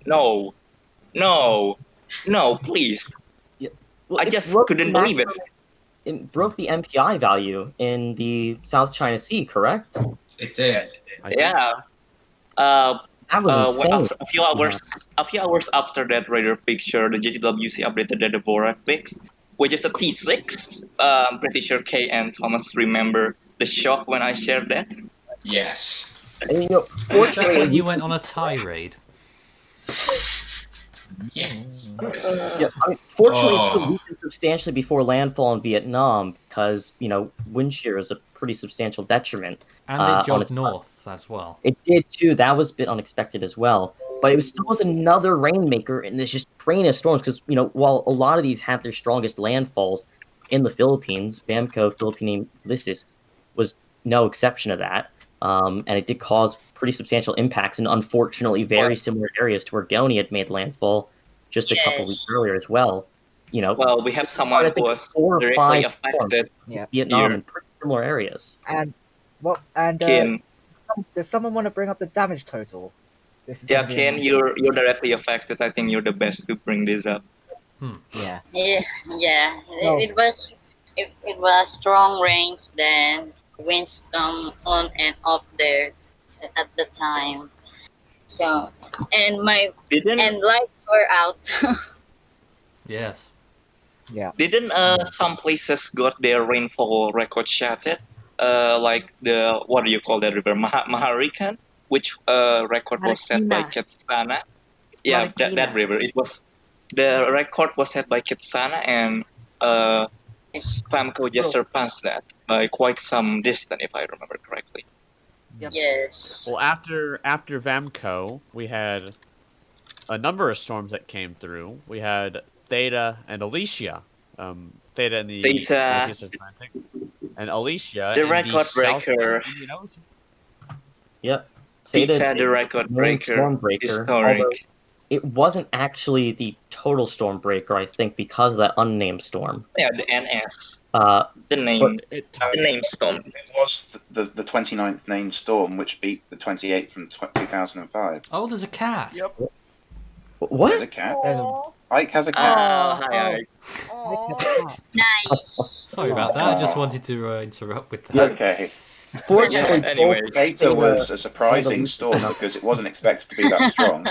no, please. Well, I it just broke couldn't the believe it. It broke the MPI value in the South China Sea, correct? It did. Yeah. That was insane. A few hours after that radar picture, the JWC updated the Dvorak fix, which is a T6. I'm pretty sure Kay and Thomas remember the shock when I shared that. Yes. And, you know, Except fortunately, when you went on a tirade. Yes. yeah, I mean, fortunately, it still Oh. weakened substantially before landfall in Vietnam because, you know, wind shear is a pretty substantial detriment. And it on jogged its north as well. It did too. That was a bit unexpected as well. But it still was another rainmaker in this just train of storms because, you know, while a lot of these had their strongest landfalls in the Philippines, Vamco Philippine Lysis was no exception to that. And it did cause pretty substantial impacts in unfortunately very similar areas to where Goni had made landfall just a couple weeks earlier as well. You know, Well, we have someone who was 4 or directly 5 affected. Yeah. Vietnam here. in pretty similar areas. And what? And Ken. does someone want to bring up the damage total? This is Yeah, gonna be Ken, amazing. you're directly affected. I think you're the best to bring this up. Yeah. Yeah. No. It was strong rains, then windstorm on and off there at the time. So and lights were out. Yes. Yeah. Didn't some places got their rainfall record shattered? Like the what do you call that river? Maharikan, which record was set by Ketsana. Yeah, that river. It was the record was set by Ketsana, and Famco just surpassed that by quite some distance, if I remember correctly. Yes. Well, after Vamco, we had a number of storms that came through. We had Theta and Alicia. Theta in the Theta. Northeast Atlantic, and Alicia The in record the Southwest breaker. Indian Ocean. Yep. Theta, the record main breaker, Stormbreaker, historic. although it wasn't actually the total Stormbreaker, I think, because of that unnamed storm. Yeah, the NS. The name storm. It was the 29th named storm, which beat the 28th from 2005. Oh, there's a cat. Yep. What? There's a cat. Ike has a cat. Oh, hi, Ike. Nice. Sorry about that. I just wanted to interrupt with that. Okay. Fortunately, Anyway, Theta was a surprising storm because it wasn't expected to be that strong.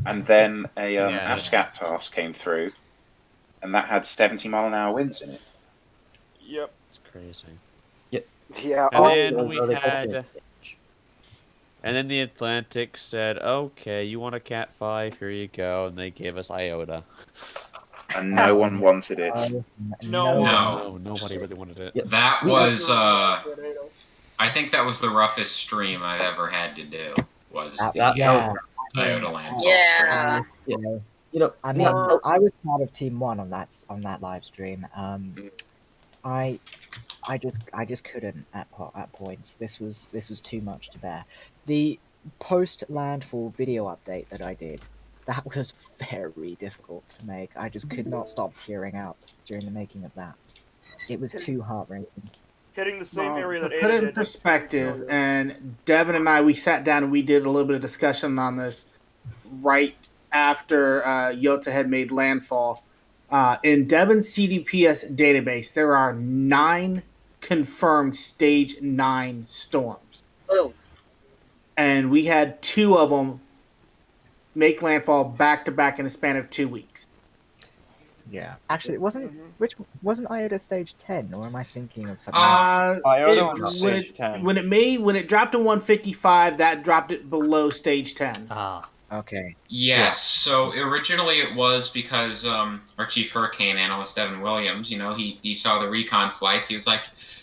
And then a ASCAP pass came through, and that had 70-mile-an-hour winds in it. Yep. It's crazy. Yep. Yeah. And then we had And then the Atlantic said, "Okay, you want a Cat 5? Here you go." And they gave us Iota. And no one wanted it. No. Nobody really wanted it. That was, I think that was the roughest stream I've ever had to do. Was the Iota Landfall Yeah. stream. You know, I mean, I was part of Team One on that live stream. I just couldn't at points. This was too much to bear. The post landfall video update that I did, that was very difficult to make. I just could not stop tearing up during the making of that. It was too heart-wrenching. Hitting the same area that To put Ada it in did. perspective, and Devin and I, we sat down and we did a little bit of discussion on this right after Iota had made landfall. In Devin's CDPS database, there are 9 confirmed Stage 9 storms. Oh. And we had 2 of them make landfall back-to-back in a span of 2 weeks. Yeah. Actually, it wasn't Iota Stage 10, or am I thinking of something else? Iota was Stage 10. When it dropped to 155, that dropped it below Stage 10. Ah. Okay. Yes, so originally it was because our chief hurricane analyst, Evan Williams, he saw the recon flights. He was like,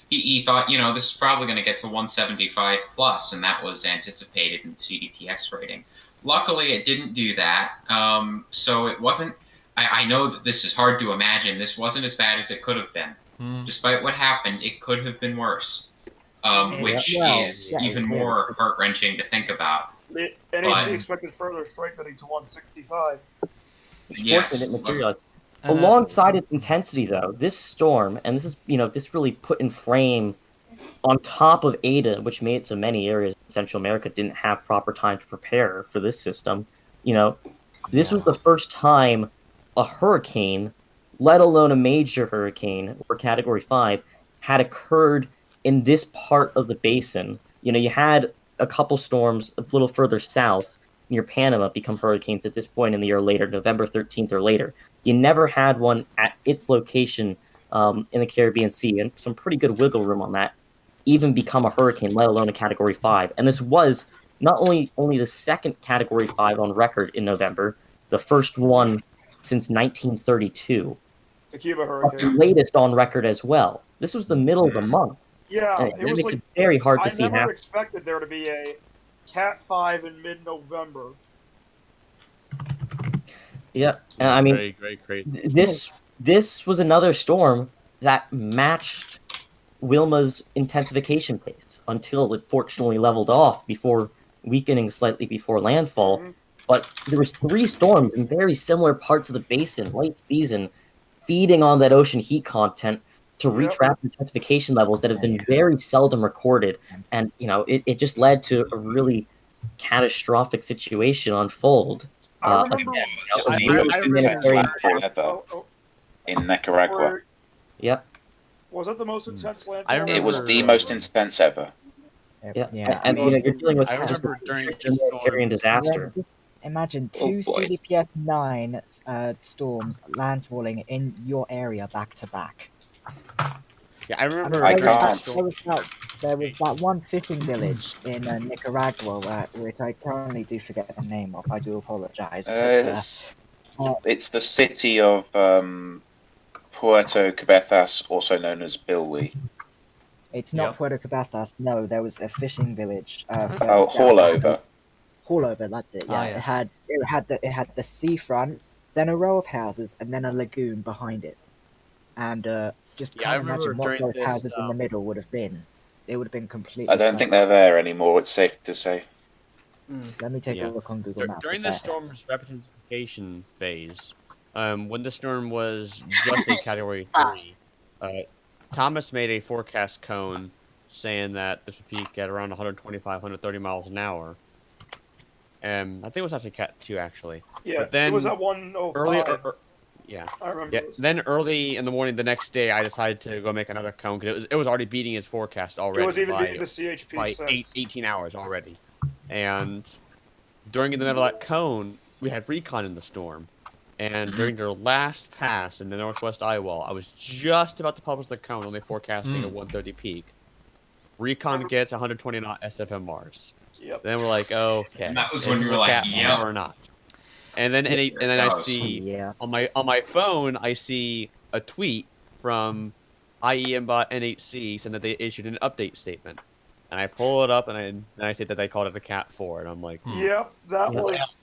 he thought, this is probably going to get to 175 plus, and that was anticipated in the CDPX rating. Luckily, it didn't do that. So it wasn't, I know that this is hard to imagine. This wasn't as bad as it could have been. Despite what happened, it could have been worse, which is even more heart-wrenching to think about. The NAC expected further strengthening to 165. Yes. Fortunately, it materialized. Alongside its intensity, though, this storm, and this is, this really put in frame on top of Ada, which made it so many areas in Central America didn't have proper time to prepare for this system. This was the first time a hurricane, let alone a major hurricane or Category 5, had occurred in this part of the basin. You had a couple storms a little further south near Panama become hurricanes at this point in the year later, November 13th or later. You never had one at its location in the Caribbean Sea, and some pretty good wiggle room on that, even become a hurricane, let alone a Category 5. And this was not only the second Category 5 on record in November, the first one since 1932. The Cuba The hurricane. latest on record as well. This was the middle of the month. Yeah, And it that was makes like it very hard to I see never happen. expected there to be a Cat 5 in mid-November. Yeah, and I mean, Great. this was another storm that matched Wilma's intensification pace until it fortunately leveled off before weakening slightly before landfall. But there was 3 storms in very similar parts of the basin, late season, feeding on that ocean heat content to reach rapid intensification levels that have been very seldom recorded. And, it just led to a really catastrophic situation unfold. That was the most intense landfall ever in Nicaragua. Yep. Was that the most intense landfall? It was the most intense ever. Yeah. And you're dealing with I just remember during a this storm, humanitarian disaster. Imagine Oh, 2 boy. CDPS 9 storms landfalling in your area back to back. Yeah, I remember. I during can't. this storm- There was that one fishing village in Nicaragua, which I currently do forget the name of. I do apologize. It's the city of Puerto Cabezas, also known as Bilwi. It's not Puerto Cabezas. No, there was a fishing village. Haulover. Haulover, that's it. Yeah, it had the seafront, then a row of houses, and then a lagoon behind it. And just Yeah, I can't remember imagine what during those this, houses in the middle would have been. They would have been completely. I don't think they're there anymore, it's safe to say. Let me take a look on Google Maps. During the storm's representation phase, when the storm was just a Category 3, Thomas made a forecast cone saying that this would peak at around 125, 130 miles an hour. I think it was actually Cat 2, actually. Yeah, but then it was at 105. Yeah. I remember Yeah. this. Then early in the morning the next day, I decided to go make another cone because it was already beating its forecast already. It was even by, beating the CHP by since. 18 hours already. And during the middle of that cone, we had recon in the storm. And during their last pass in the northwest eye wall, I was just about to publish the cone, only forecasting a 130 peak. Recon gets 120 knot SFM Mars. Yep. Then we're like, okay, And that was is when this we were a like, cat yep. or not? And then and then I goes. see Yeah. on my phone I see a tweet from IEMBot NHC saying that they issued an update statement, and I pull it up and I say that they called it a Cat 4, and I'm like, Yep, that Yeah. was,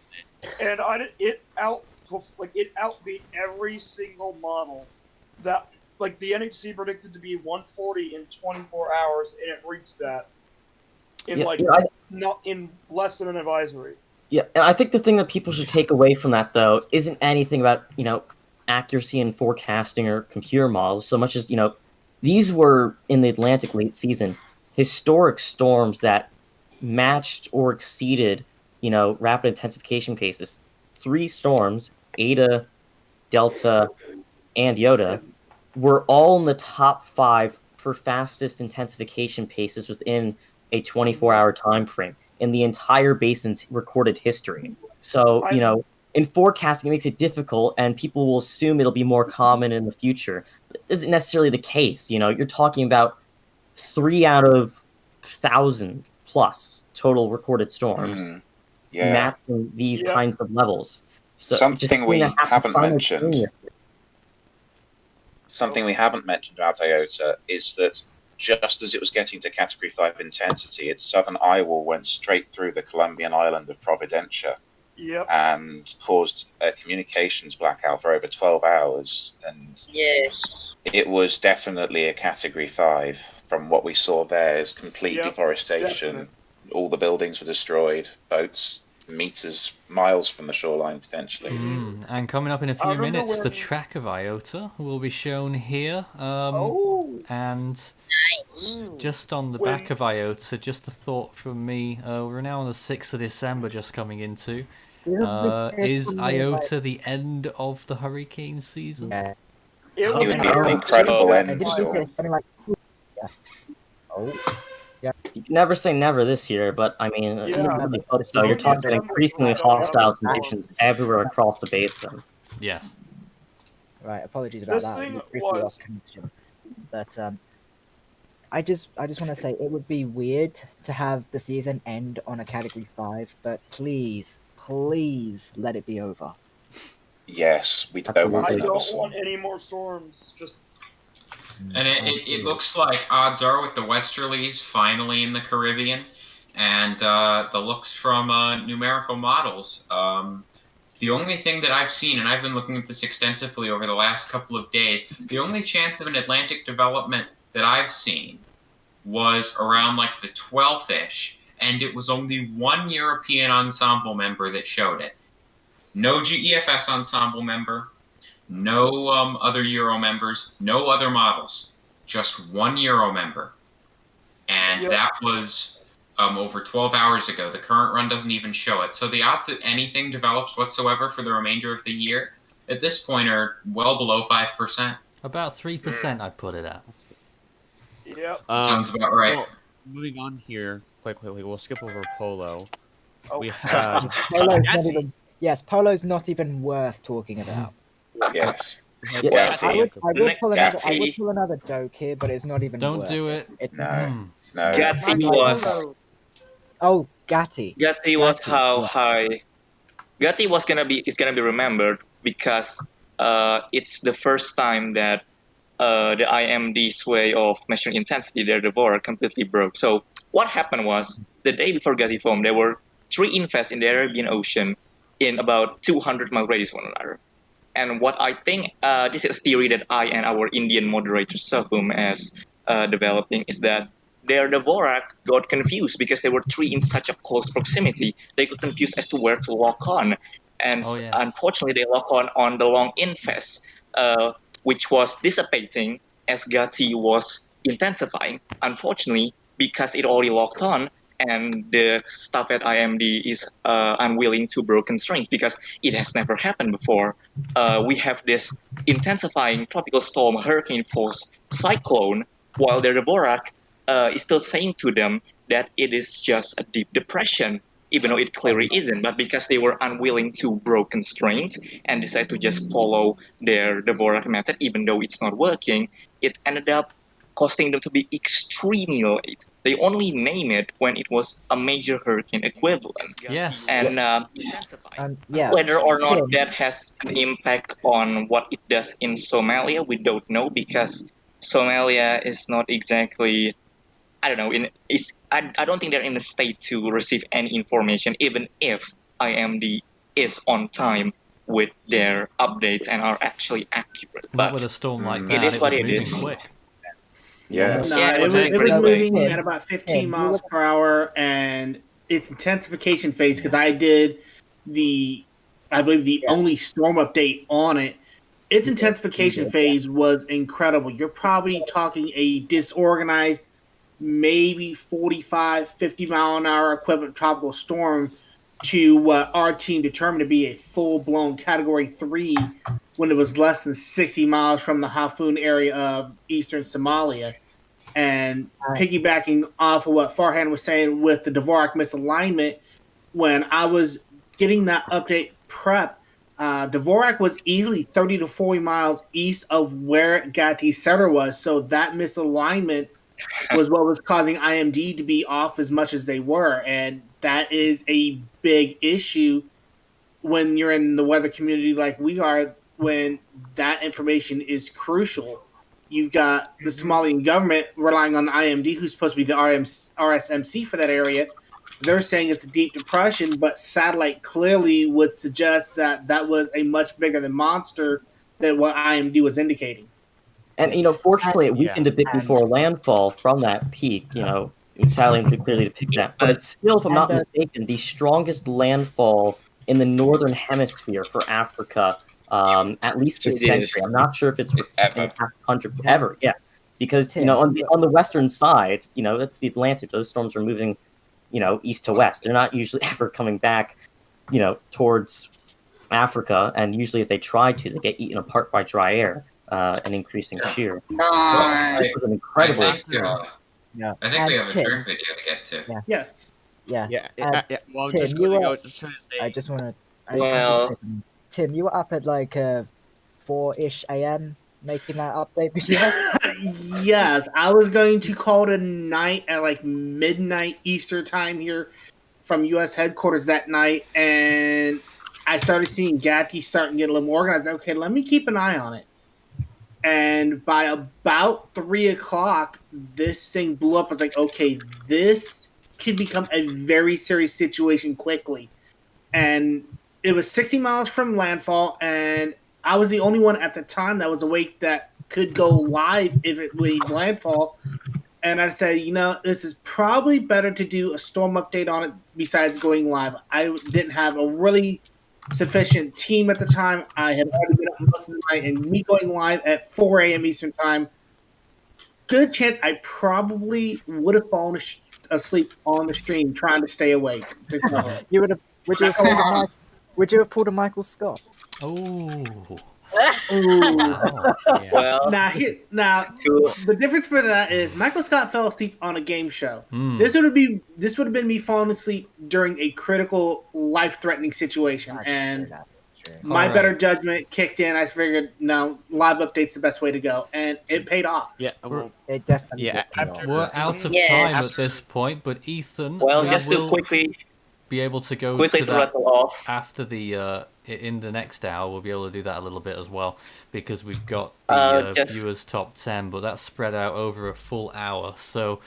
and it outbeat every single model that like the NHC predicted to be 140 in 24 hours, and it reached that in not in less than an advisory. Yeah, and I think the thing that people should take away from that, though, isn't anything about, accuracy and forecasting or computer models, so much as, these were, in the Atlantic late season, historic storms that matched or exceeded, rapid intensification paces. 3 storms, Eta, Delta, and Iota, were all in the top 5 for fastest intensification paces within a 24-hour time frame in the entire basin's recorded history. So, in forecasting, it makes it difficult, and people will assume it'll be more common in the future. But it isn't necessarily the case. You're talking about 3 out of 1,000 plus total recorded storms matching these kinds of levels. So Something we haven't mentioned. Something we haven't mentioned about Iota is that just as it was getting to Category 5 intensity, its southern eyewall went straight through the Colombian island of Providencia and caused a communications blackout for over 12 hours. And yes, it was definitely a Category 5 from what we saw there. Is complete deforestation. Definitely. All the buildings were destroyed, boats miles from the shoreline potentially. And coming up in a few minutes, the track of Iota will be shown here. And just on the back of Iota, just a thought from me. We're now on the 6th of December, just coming into. Is Iota the end of the hurricane season? It would be an incredible end storm. You can never say never this year, but I mean, so you're talking about increasingly hostile conditions everywhere across the basin. Yes. Right. Apologies about This that. thing We briefly was- lost connection. But I just want to say it would be weird to have the season end on a Category 5, but please let it be over. Yes, we don't want I another don't storm. want any more storms. Just And it looks like odds are with the westerlies finally in the Caribbean, and the looks from numerical models. The only thing that I've seen, and I've been looking at this extensively over the last couple of days, the only chance of an Atlantic development that I've seen was around like the 12th-ish, and it was only one European ensemble member that showed it. No GEFS ensemble member, no other Euro members, no other models, just one Euro member. And that was over 12 hours ago. The current run doesn't even show it. So the odds that anything develops whatsoever for the remainder of the year at this point are well below 5%. About 3%, I'd put it at. Yep. Sounds about right. Well, moving on here quickly, we'll skip over Polo. Oh. We had Polo's not even worth talking about. Yes. I would pull another joke here, but it's not even Don't worth do it. it. No. Gatti was Gatti. Gatti was how high. Gatti was gonna be remembered because it's the first time that the IMD's way of measuring intensity, their Devourer, completely broke. So what happened was the day before Gatti formed, there were 3 infests in the Arabian Ocean in about 200-mile radius of one another. And what I think, this is a theory that I and our Indian moderator Sahum as developing, is that their Devourer got confused because there were 3 in such a close proximity. They got confused as to where to lock on. And unfortunately, they lock on the long infest, which was dissipating as Gatti was intensifying. Unfortunately, because it already locked on, and the staff at IMD is unwilling to broke constraints because it has never happened before. We have this intensifying tropical storm, hurricane force, cyclone, while the Dvorak is still saying to them that it is just a deep depression, even though it clearly isn't. But because they were unwilling to broke constraints and decided to just follow their Dvorak method, even though it's not working, it ended up costing them to be extremely late. they only name it when it was a major hurricane equivalent. Yes. And yeah. whether or not Tim. that has an impact on what it does in Somalia, we don't know, because Somalia is not exactly, I don't know, I don't think they're in a state to receive any information, even if IMD is on time with their updates and are actually accurate. Not with a storm like that. It is what was it moving is. quick. Yeah. No, Yeah, it was exactly. moving Tim, at about 15 Tim, miles per hour, and its intensification phase, because I did I believe the only storm update on it, its intensification phase was incredible. You're probably talking a disorganized, maybe 45, 50 mile an hour equivalent tropical storm to what our team determined to be a full-blown Category 3 when it was less than 60 miles from the Hafun area of eastern Somalia. And piggybacking off of what Farhan was saying with the Dvorak misalignment, when I was getting that update prep, Dvorak was easily 30 to 40 miles east of where Gati Center was. So that misalignment was what was causing IMD to be off as much as they were. And that is a big issue when you're in the weather community like we are, when that information is crucial. You've got the Somalian government relying on the IMD, who's supposed to be the RSMC for that area. They're saying it's a deep depression, but satellite clearly would suggest that that was a much bigger than monster than what IMD was indicating. And, fortunately, it weakened a bit before landfall from that peak, satellite clearly depicts that. But it's still, if I'm not mistaken, the strongest landfall in the northern hemisphere for Africa, at least this century. I'm not sure if it's in 100 ever, yeah. Because, on the western side, that's the Atlantic, those storms are moving, east to west. They're not usually ever coming back, towards Africa. And usually if they try to, they get eaten apart by dry air. And increasing shear. I It was an incredible think, experience. I think we have a Tim. drone video to get to. Yeah. Yes. Yeah. Well, I'm Tim, just you going to were- go just trying to say. I just want to. Well- Tim, you were up at like 4-ish a.m. making that update video. Yes, I was going to call it a night at like midnight Eastern time here from U.S. headquarters that night, and I started seeing Gati starting to get a little more organized. Okay, let me keep an eye on it. And by about 3 o'clock, this thing blew up. I was like, okay, this could become a very serious situation quickly. And it was 60 miles from landfall, and I was the only one at the time that was awake that could go live if it made landfall. And I said, this is probably better to do a storm update on it besides going live. I didn't have a really sufficient team at the time. I had already been up most of the night, and me going live at 4 a.m. Eastern time, good chance I probably would have fallen asleep on the stream trying to stay awake. Would you have pulled a Michael Scott? Oh. Well, now the difference for that is Michael Scott fell asleep on a game show. Mm. This would have been me falling asleep during a critical, life-threatening situation, and my better judgment kicked in. I figured, no, live update's the best way to go, and it paid off. Yeah, well, It definitely. yeah. We're out of Yes. time at this point, but Ethan, well, we just to will quickly be able to go quickly to to that rattle off. after the in the next hour. We'll be able to do that a little bit as well, because we've got the Just- viewers top 10, but that's spread out over a full hour. So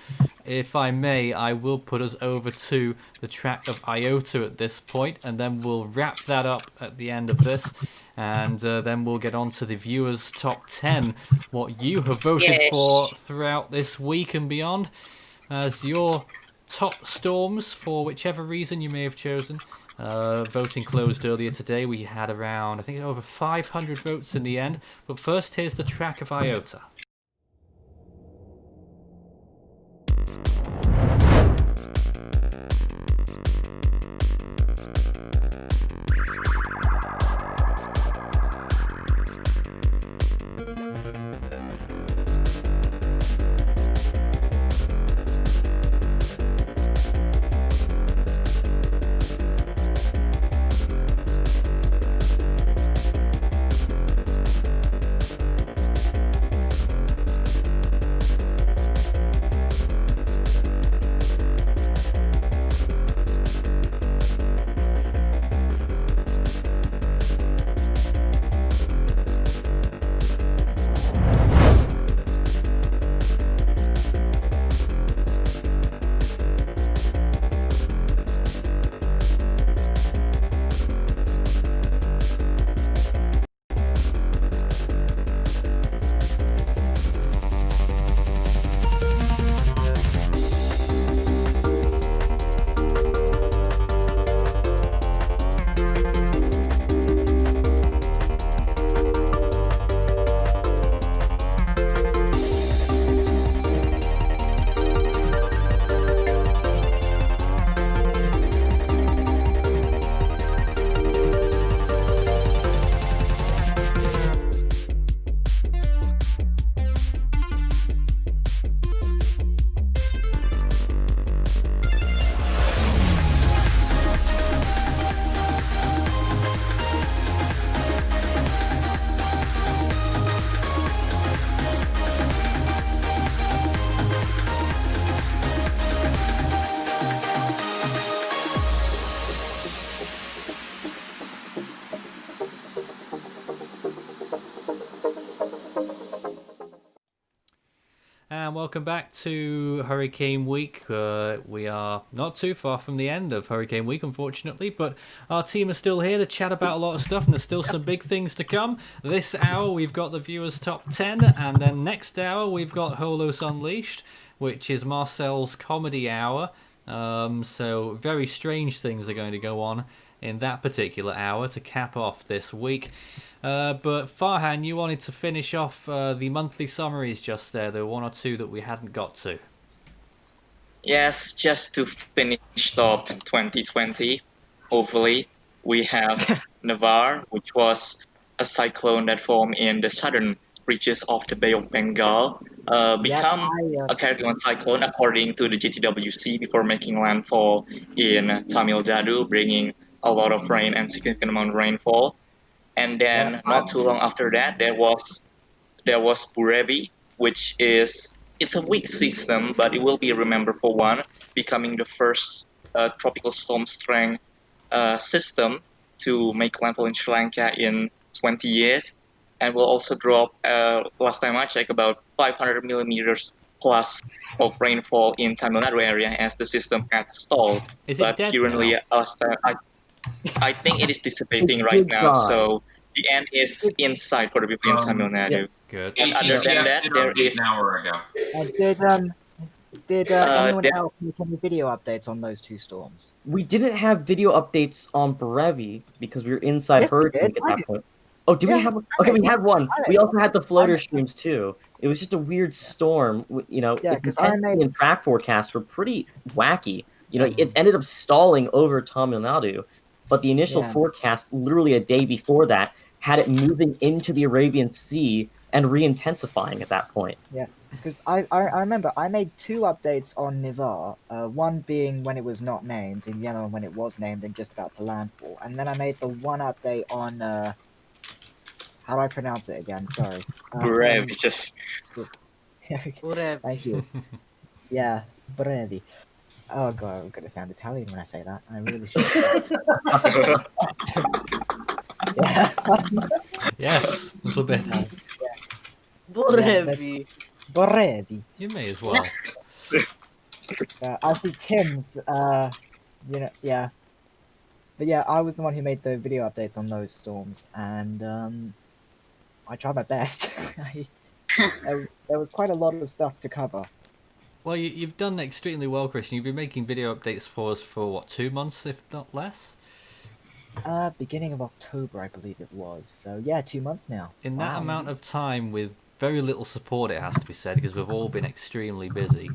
if I may, I will put us over to the track of Iota at this point, and then we'll wrap that up at the end of this, and then we'll get on to the viewers top 10, what you have voted Yes. for throughout this week and beyond as your top storms for whichever reason you may have chosen. Voting closed earlier today. We had around, I think, over 500 votes in the end. But first, here's the track of Iota. And welcome back to Hurricane Week. We are not too far from the end of Hurricane Week, unfortunately, but our team is still here to chat about a lot of stuff, and there's still some big things to come. This hour, we've got the Viewers Top 10, and then next hour, we've got Holos Unleashed, which is Marcel's comedy hour. So very strange things are going to go on in that particular hour to cap off this week. But Farhan, you wanted to finish off the monthly summaries just there. There were one or two that we hadn't got to. Yes, just to finish up 2020, hopefully, we have Navarre, which was a cyclone that formed in the southern reaches of the Bay of Bengal, become a Category 1 cyclone according to the GTWC before making landfall in Tamil Nadu, bringing a lot of rain and significant amount of rainfall. And then not too long after that, there was Burevi, which is it's a weak system, but it will be remembered for one, becoming the first tropical storm strength system to make landfall in Sri Lanka in 20 years, and will also drop last time I checked about 500 millimeters plus of rainfall in Tamil Nadu area as the system had stalled. Is it dead currently, now? I think it is dissipating right now, so the end is in sight for the people in Tamil Nadu. Good. And other than that, there is an hour ago. Did anyone else make any video updates on those two storms? We didn't have video updates on Brevi because we were inside Yes, we Hurricane did. at that point. Oh, did we have? Okay, we had one. We also had the floater streams too. It was just a weird storm. You know, Yeah, its 'cause I intensity made- and track forecasts were pretty wacky. You know, it ended up stalling over Tamil Nadu, but the initial Yeah. forecast, literally a day before that, had it moving into the Arabian Sea and re-intensifying at that point. Yeah, because I remember I made two updates on Nivar, one being when it was not named, and the other one when it was named and just about to landfall. And then I made the one update on, how do I pronounce it again? Sorry. Burevi, just Thank you. Yeah, Brevi. Oh god, I'm gonna sound Italian when I say that. I really should. Yeah. Yes, a little bit. Brevi. Brevi. You may as well. I think Tim's, you know, yeah. But yeah, I was the one who made the video updates on those storms, and I tried my best. There was quite a lot of stuff to cover. Well, you've done extremely well, Christian. You've been making video updates for us for, what, 2 months, if not less? Beginning of October, I believe it was. So yeah, 2 months now. In that Wow. amount of time, with very little support, it has to be said, because we've all been extremely busy.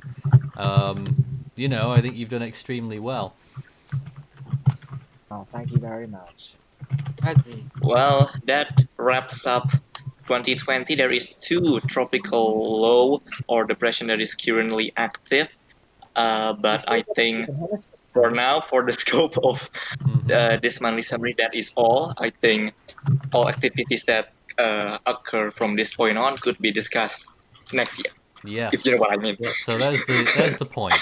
You know, I think you've done extremely well. Oh, thank you very much. well, that wraps up 2020. There is 2 tropical low or depression that is currently active, but I think for now, for the scope of this monthly summary, that is all. I think all activities that occur from this point on could be discussed next year. Yes. If you know what I mean. So there's the point.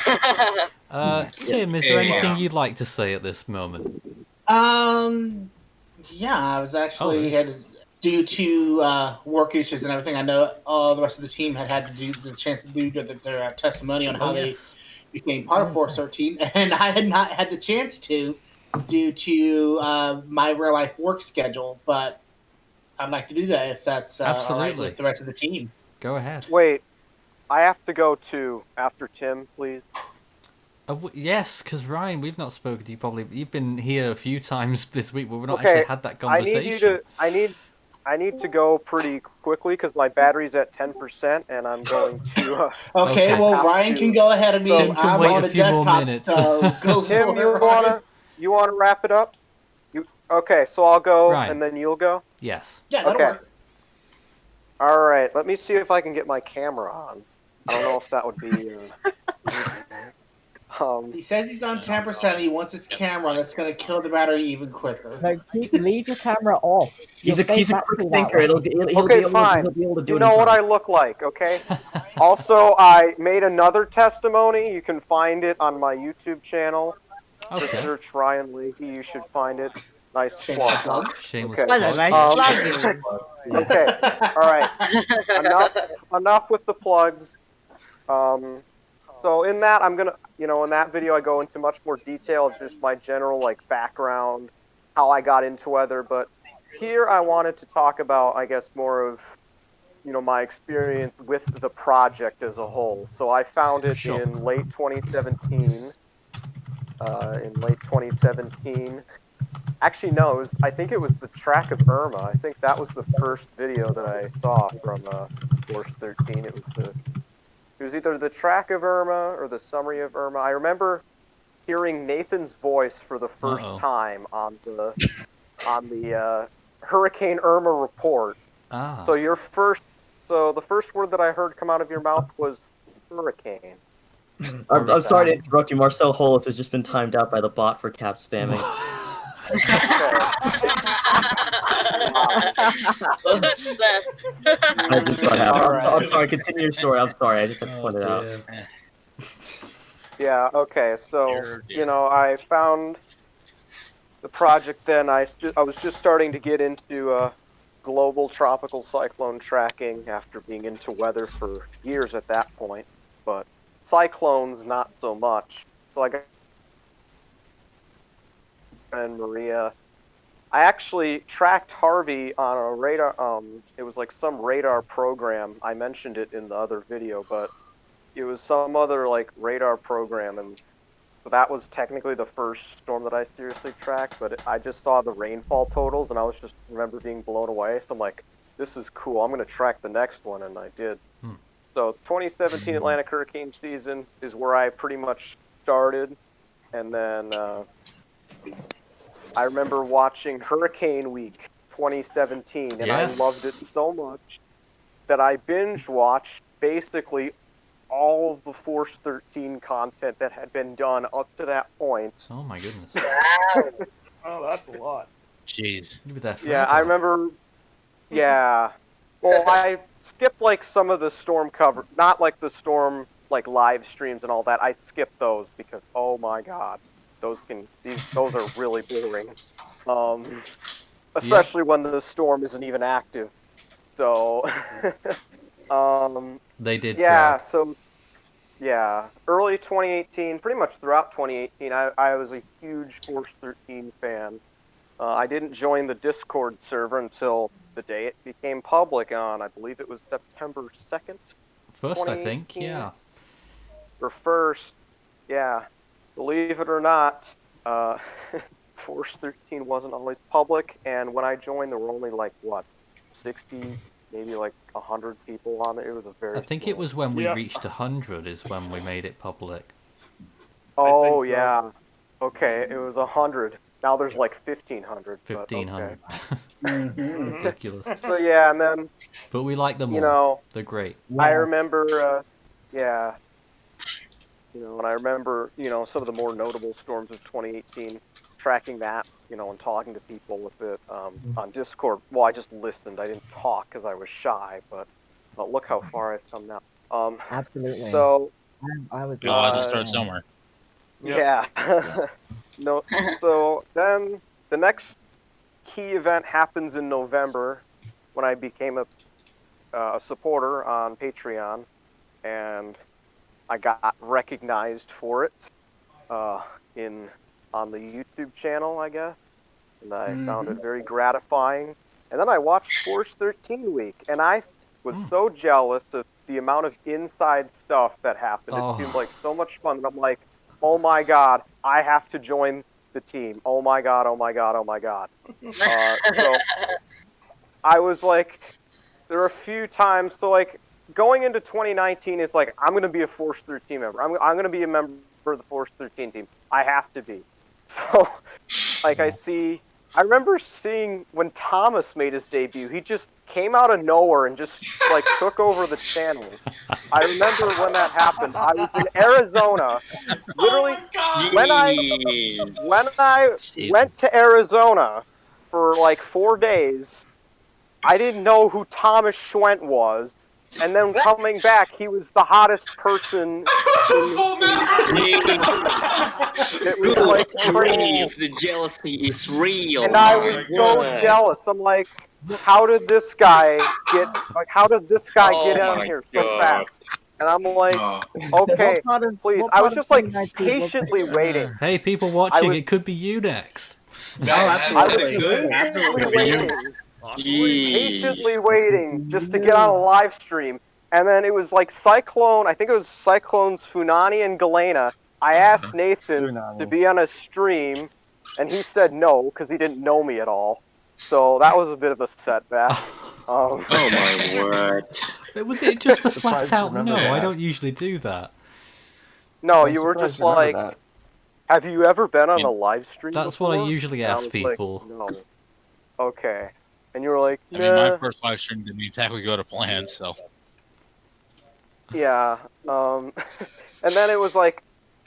Tim, is there anything you'd like to say at this moment? Yeah, I was actually Oh. due to work issues and everything. I know all the rest of the team had to do the chance to do their testimony on how Oh, they yes. became part of Force 13, and I had not had the chance to due to my real life work schedule. But I'd like to do that if that's all right Absolutely. with the rest of the team. Go ahead. Wait, I have to go too after Tim, please. Yes, because Ryan, we've not spoken to you probably. You've been here a few times this week, but we've not Okay, actually had that conversation. I need to go pretty quickly because my battery's at 10%, and I'm going to. Okay, well have Ryan to- can go ahead of me. Tim can I'm wait on a the few more desktop, minutes. so go Tim, for it, Ryan. you wanna wrap it up? Okay, so I'll go Ryan. and then you'll go. Yes. Yeah, that'll Okay. work. All right, let me see if I can get my camera on. I don't know if that would be. He says he's on 10%. He wants his camera on. That's going to kill the battery even quicker. No, leave your camera off. He's You'll a quick save battery that thinker. way. He'll Okay, be able, fine. He'll be able to do You it know in what time. I look like, okay? Also, I made another testimony. You can find it on my YouTube channel. Just Okay. search Ryan Leahy. You should find it. Nice plug. Shameless Okay. What a plug. nice plug. Okay. All right. Enough with the plugs. So in that, I'm gonna, in that video, I go into much more detail of just my general like background, how I got into weather. But here, I wanted to talk about, I guess, more of, my experience with the project as a whole. So I found it in late 2017. Actually, no, I think it was the track of Irma. I think that was the first video that I saw from Force 13. It was either the track of Irma or the summary of Irma. I remember hearing Nathan's voice for the first time on the Hurricane Irma report. Ah. So the first word that I heard come out of your mouth was hurricane. I'm sorry to interrupt you. Marcel Holos has just been timed out by the bot for cap spamming. I'm sorry, continue your story. I'm sorry, I just had to point it out. Yeah, okay, so, I found the project then. I was just starting to get into global tropical cyclone tracking after being into weather for years at that point, but cyclones not so much. So I got and Maria. I actually tracked Harvey on a radar, it was like some radar program. I mentioned it in the other video, but it was some other like radar program, and so that was technically the first storm that I seriously tracked, but I just saw the rainfall totals and I was just remember being blown away. So I'm like, this is cool. I'm going to track the next one, and I did. So 2017 Atlantic hurricane season is where I pretty much started, and then I remember watching Hurricane Week 2017, and I loved it so much that I binge watched basically all of the Force 13 content that had been done up to that point. Oh my goodness. Oh, that's a lot. Jeez. Yeah, I remember. Yeah. Well, I skipped like some of the storm cover, not like the storm like live streams and all that. I skipped those because oh my god, those are really boring. Especially when the storm isn't even active. So. They did. Yeah. So. Yeah, early 2018, pretty much throughout 2018, I was a huge Force 13 fan. I didn't join the Discord server until the day it became public on, I believe it was September 2nd. First, I think, yeah. Or first, yeah. Believe it or not, Force 13 wasn't always public, and when I joined, there were only like, 60, maybe like 100 people on it. It was a very I think it was when we reached 100 is when we made it public. Oh, so. Yeah. Okay, it was 100. Now there's like 1,500. 1,500. Okay. Ridiculous. So yeah, and then... But we like them all. They're great. I remember, yeah. And I remember, some of the more notable storms of 2018, tracking that, and talking to people with it on Discord. Well, I just listened. I didn't talk because I was shy, but look how far I've come now. Absolutely. So I was. Oh, I have to start somewhere. Yeah. No. So then the next key event happens in November when I became a supporter on Patreon, and I got recognized for it on the YouTube channel, I guess, and I found it very gratifying. And then I watched Force 13 Week, and I was so jealous of the amount of inside stuff that happened. It seemed like so much fun, and I'm like, oh my god, I have to join the team. Oh my god, oh my god, oh my god. So I was like, there are a few times, so like, going into 2019, it's like, I'm going to be a Force 13 member. I'm going to be a member of the Force 13 team. I have to be. So, like, I remember seeing when Thomas made his debut, he just came out of nowhere and just, like, took over the channel. I remember when that happened. I was in Arizona. Literally, when I went to Arizona for, like, 4 days, I didn't know who Thomas Schwent was. And then coming back, he was the hottest person. It was like crazy. The jealousy is real. And I was so jealous. I'm like, how did this guy get? Like, how did this guy get out here so fast? And I'm like, okay, please. I was just like patiently waiting. Hey, people watching, was- it could be you next. Patiently waiting just to get on a live stream. And then it was like Cyclone, I think it was Cyclone's Funani and Galena. I asked Nathan to be on a stream, and he said no, because he didn't know me at all. So that was a bit of a setback. Oh my word. Was it just a flat Surprised you out remember no? that. I don't usually do that. No, I'm you were surprised just you remember like, that. have you ever been on a live stream That's what I before? usually And I ask was like, people. no. Okay. And you were like, I mean, my nah. first live stream didn't exactly go to plan, so. Yeah. And then it was like,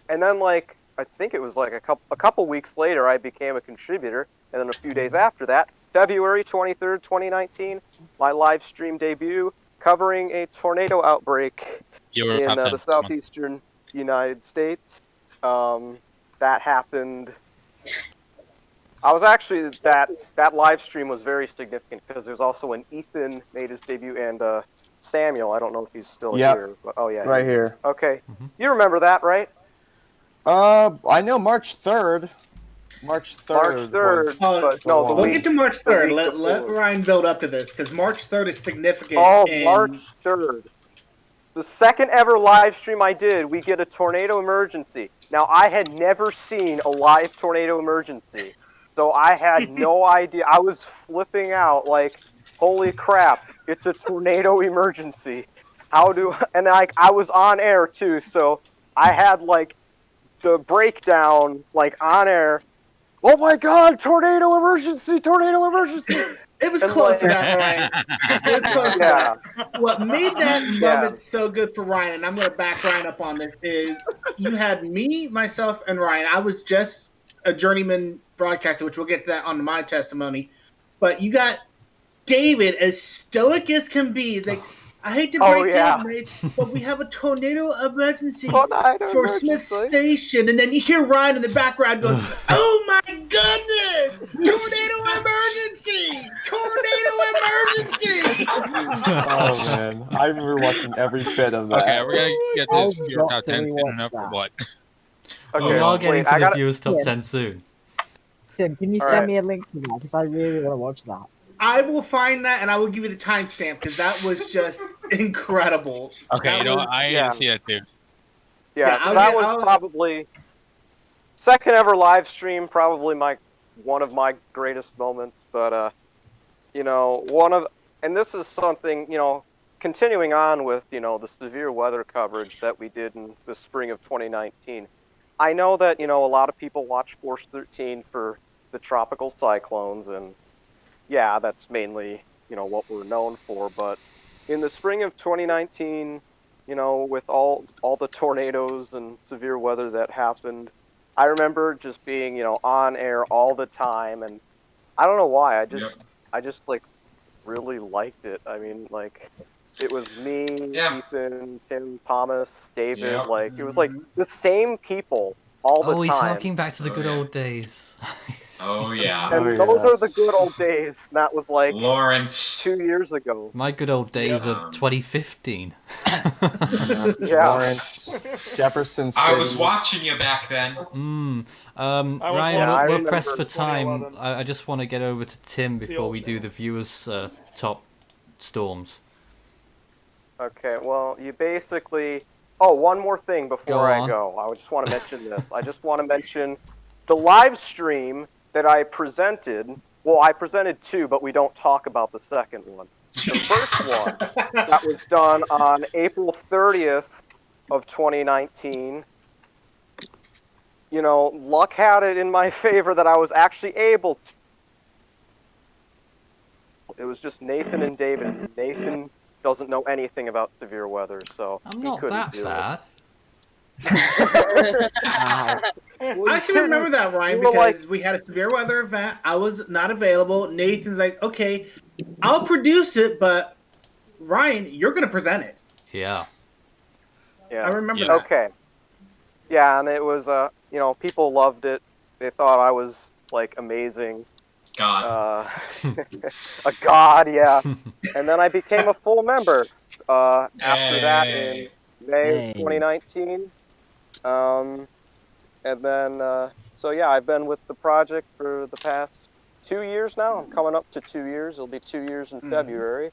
I think it was like a couple weeks later, I became a contributor, and then a few days after that, February 23rd, 2019, my live stream debut covering a tornado outbreak You were in top 10. the southeastern United States. That happened. I was actually that live stream was very significant because there's also when Ethan made his debut and Samuel. I don't know if he's still Yep. here, but oh yeah, Right he is. here. Okay, you remember that, right? I know March 3rd. March 3rd. March 3rd, was but no, the one. We'll week. get to March the 3rd. week Let before. Ryan build up to this, because March 3rd is significant. Oh, in- March 3rd. The second ever live stream I did, we get a tornado emergency. Now, I had never seen a live tornado emergency, so I had no idea. I was flipping out like, holy crap, it's a tornado emergency. And I was on air too, so I had like the breakdown like on air. Oh my god, tornado emergency, tornado emergency. It was And close to like- that, Ryan. It was close to Yeah. that. What made that Yeah. moment so good for Ryan, and I'm going to back Ryan up on this, is you had me, myself, and Ryan. I was just a journeyman broadcaster, which we'll get to that on my testimony. But you got David as stoic as can be. He's like, I hate to Oh, break yeah. it, mate, but we have a tornado emergency Tornado for Smith Station. And then you hear Ryan in the background going, oh my goodness! Tornado emergency! Tornado emergency! Oh man, I remember watching every bit of that. Okay, we're gonna get I this your got top to 10 soon rewatch enough, or that. what? Okay, We are getting wait, to I the gotta- viewers' top Yeah. 10 soon. Tim, can you All send right. me a link to that? Because I really want to watch that. I will find that and I will give you the timestamp because that was just incredible. Okay, That you know was- what? I need yeah. to see that too. Yeah, Yeah, so I'll that get- was I'll- probably second ever live stream, probably one of my greatest moments. But and this is something, continuing on with the severe weather coverage that we did in the spring of 2019. I know that a lot of people watch Force 13 for the tropical cyclones, and yeah, that's mainly what we're known for. But in the spring of 2019. With all the tornadoes and severe weather that happened, I remember just being, on air all the time, and I don't know why. I just like really liked it. I mean, like it was me, Ethan, Tim, Thomas, David. Yeah. Like it was like the same people all the Oh, he's time. talking back to the good old days. Oh yeah. And those are the good old days. That was like Lawrence. 2 years ago. My good old days of 2015. Yeah. Lawrence, Jefferson City. I was watching you back then. Ryan, I we're pressed remember for time. 2011. I just want to get over to Tim before old we do the viewers' top storms. Okay, well, you basically... Oh, one more thing Go before I on. go. I just want to mention this. I just want to mention the live stream that I presented. Well, I presented two, but we don't talk about the second one. The first one that was done on April 30th of 2019. Luck had it in my favor that I was actually able to. It was just Nathan and David. Nathan doesn't know anything about severe weather, so I'm he not couldn't that do bad. I actually remember that, Ryan, You were because we had a severe weather event. I was not available. Nathan's like, okay, I'll produce it, but Ryan, you're going to present it. Yeah. Yeah. I remember that. Okay. Yeah, and it was, people loved it. They thought I was, like, amazing. God. A god, yeah. And then I became a full member after that in Hey. May of 2019. And then, so yeah, I've been with the project for the past 2 years now. I'm coming up to 2 years. It'll be 2 years in February.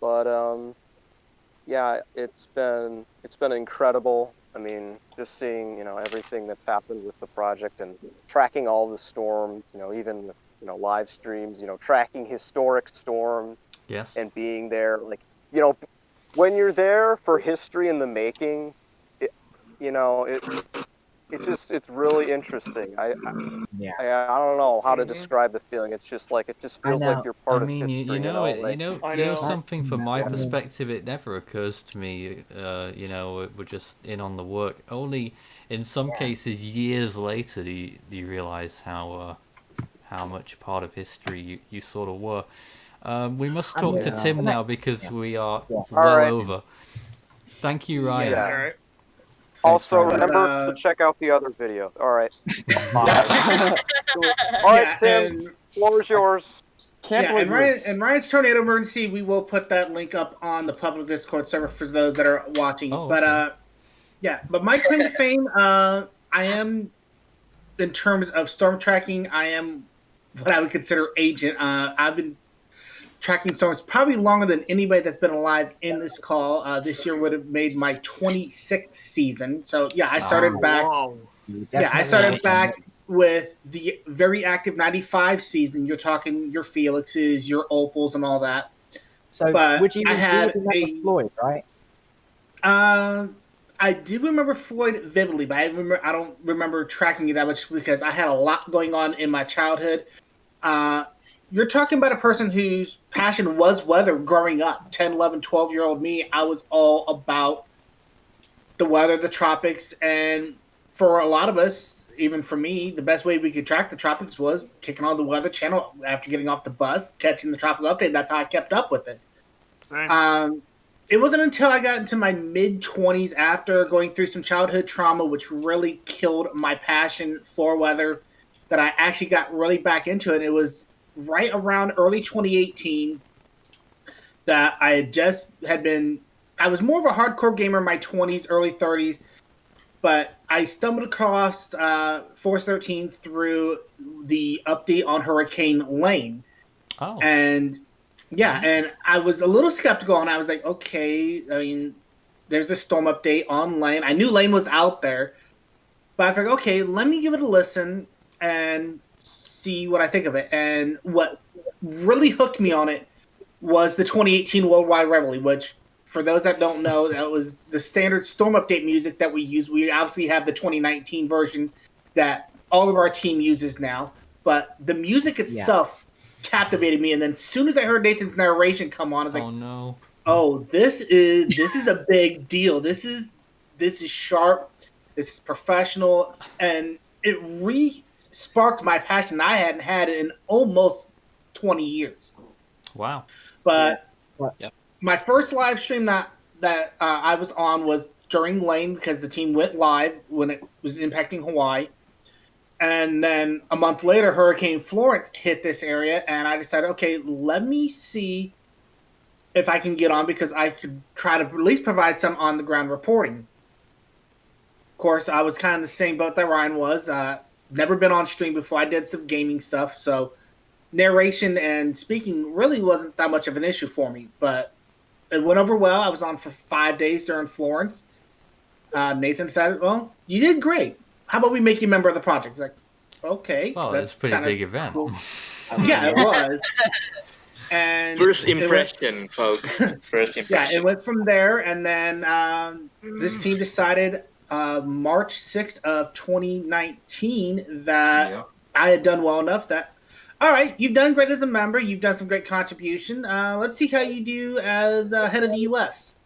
But yeah, it's been incredible. I mean, just seeing everything that's happened with the project and tracking all the storms. Even live streams. Tracking historic storms. Yes. And being there, like when you're there for history in the making, it's really interesting. I don't know how to describe the feeling. It's just like it just feels like you're part of history. You know something from my Yeah. perspective, it never occurs to me. We're just in on the work. Only in some cases, years later, do you realize how much part of history you sort of were. We must talk to Tim now because we are well over. Thank you, Ryan. Yeah. All right. Also, remember to check out the other video. All right. Bye. All right, Tim. Floor is yours. And Ryan's Tornado Emergency, we will put that link up on the public Discord server for those that are watching. But my claim to fame, I am, in terms of storm tracking, I am what I would consider agent. I've been tracking storms probably longer than anybody that's been alive in this call. This year would have made my 26th season. So yeah, I started back. Yeah, I started back with the very active 95 season. You're talking your Felixes, your Opals, and all that. So but would you I had Floyd, right? I do remember Floyd vividly, but I don't remember tracking it that much because I had a lot going on in my childhood. You're talking about a person whose passion was weather growing up. 10, 11, 12-year-old me, I was all about the weather, the tropics. And for a lot of us, even for me, the best way we could track the tropics was kicking on the Weather Channel after getting off the bus, catching the tropical update. That's how I kept up with it. Same. It wasn't until I got into my mid-20s after going through some childhood trauma, which really killed my passion for weather, that I actually got really back into it. It was right around early 2018 that I was more of a hardcore gamer in my 20s, early 30s, but I stumbled across Force 13 through the update on Hurricane Lane. Oh. And yeah, and I was a little skeptical, and I was like, okay, I mean, there's a storm update on Lane. I knew Lane was out there, but I figured, okay, let me give it a listen and see what I think of it. And what really hooked me on it was the 2018 Worldwide Reveille, which, for those that don't know, that was the standard storm update music that we use. We obviously have the 2019 version that all of our team uses now, but the music itself captivated me. And then as soon as I heard Nathan's narration come on, I was like, oh no, oh, this is a big deal. This is sharp. This is professional, and it sparked my passion I hadn't had in almost 20 years. Wow. But my first live stream that I was on was during Lane, because the team went live when it was impacting Hawaii. And then a month later, Hurricane Florence hit this area, and I decided, okay, let me see if I can get on, because I could try to at least provide some on-the-ground reporting. Of course, I was kind of the same boat that Ryan was. Never been on stream before. I did some gaming stuff, so narration and speaking really wasn't that much of an issue for me. But it went over well. I was on for 5 days during Florence. Nathan decided, well, you did great. How about we make you a member of the project? It's like, okay. Well, it's a pretty big event. Cool. Yeah, it was. And first impression, folks. First impression. Yeah, it went from there, and then this team decided March 6th of 2019 that I had done well enough that, all right, you've done great as a member. You've done some great contribution. Let's see how you do as head of the U.S.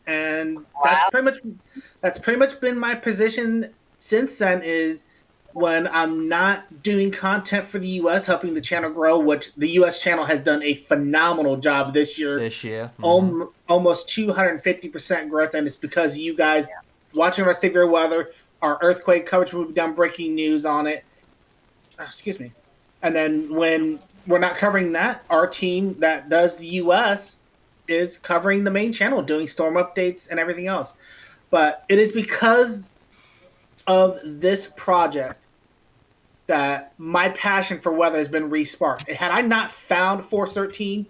And that's pretty much been my position since then, is when I'm not doing content for the U.S., helping the channel grow, which the U.S. channel has done a phenomenal job this year. Almost 250% growth, and it's because you guys watching our Severe Weather, our earthquake coverage, we've done breaking news on it. Excuse me. And then when we're not covering that, our team that does the U.S. is covering the main channel, doing storm updates and everything else. But it is because of this project that my passion for weather has been re-sparked. Had I not found Force 13,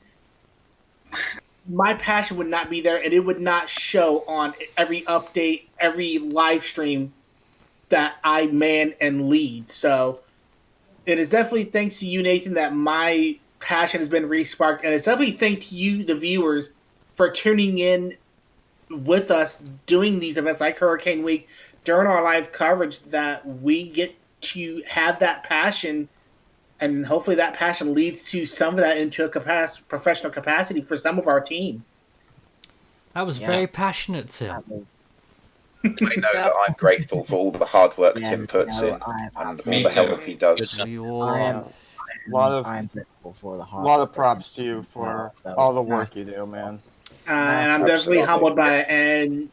my passion would not be there, and it would not show on every update, every live stream that I man and lead. So it is definitely thanks to you, Nathan, that my passion has been re-sparked, and it's definitely thanks to you, the viewers, for tuning in with us doing these events like Hurricane Week during our live coverage, that we get to have that passion, and hopefully that passion leads to some of that into a professional capacity for some of our team. That was very passionate, Tim. I know that I'm grateful for all the hard work Tim puts in and all the help he does. I'm grateful for the hard lot of work props to you for all the work you do, man. And I'm definitely humbled by it. And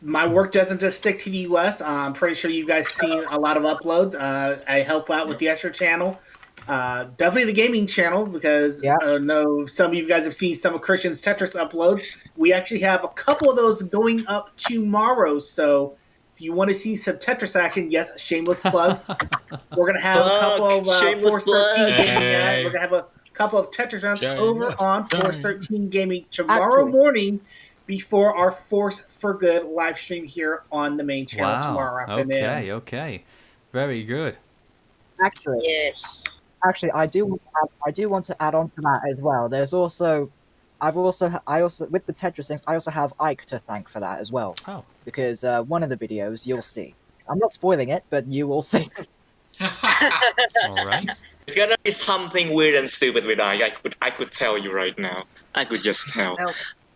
my work doesn't just stick to the U.S. I'm pretty sure you guys seen a lot of uploads. I help out with the extra channel. Definitely the gaming channel, because I know some of you guys have seen some of Christian's Tetris uploads. We actually have a couple of those going up tomorrow. So if you want to see some Tetris action, yes, shameless plug. We're going to have a couple of Force 13 gaming. We're going to have a couple of Tetris rounds over on Force 13 gaming tomorrow morning before our Force for Good live stream here on the main channel tomorrow afternoon. Okay. Very good. Actually, yes. Actually, I do want to add on to that as well. There's also, I also with the Tetris things, I also have Ike to thank for that as well. Oh. Because one of the videos you'll see. I'm not spoiling it, but you will see. All right. It's gonna be something weird and stupid with Ike. I could tell you right now. I could just tell.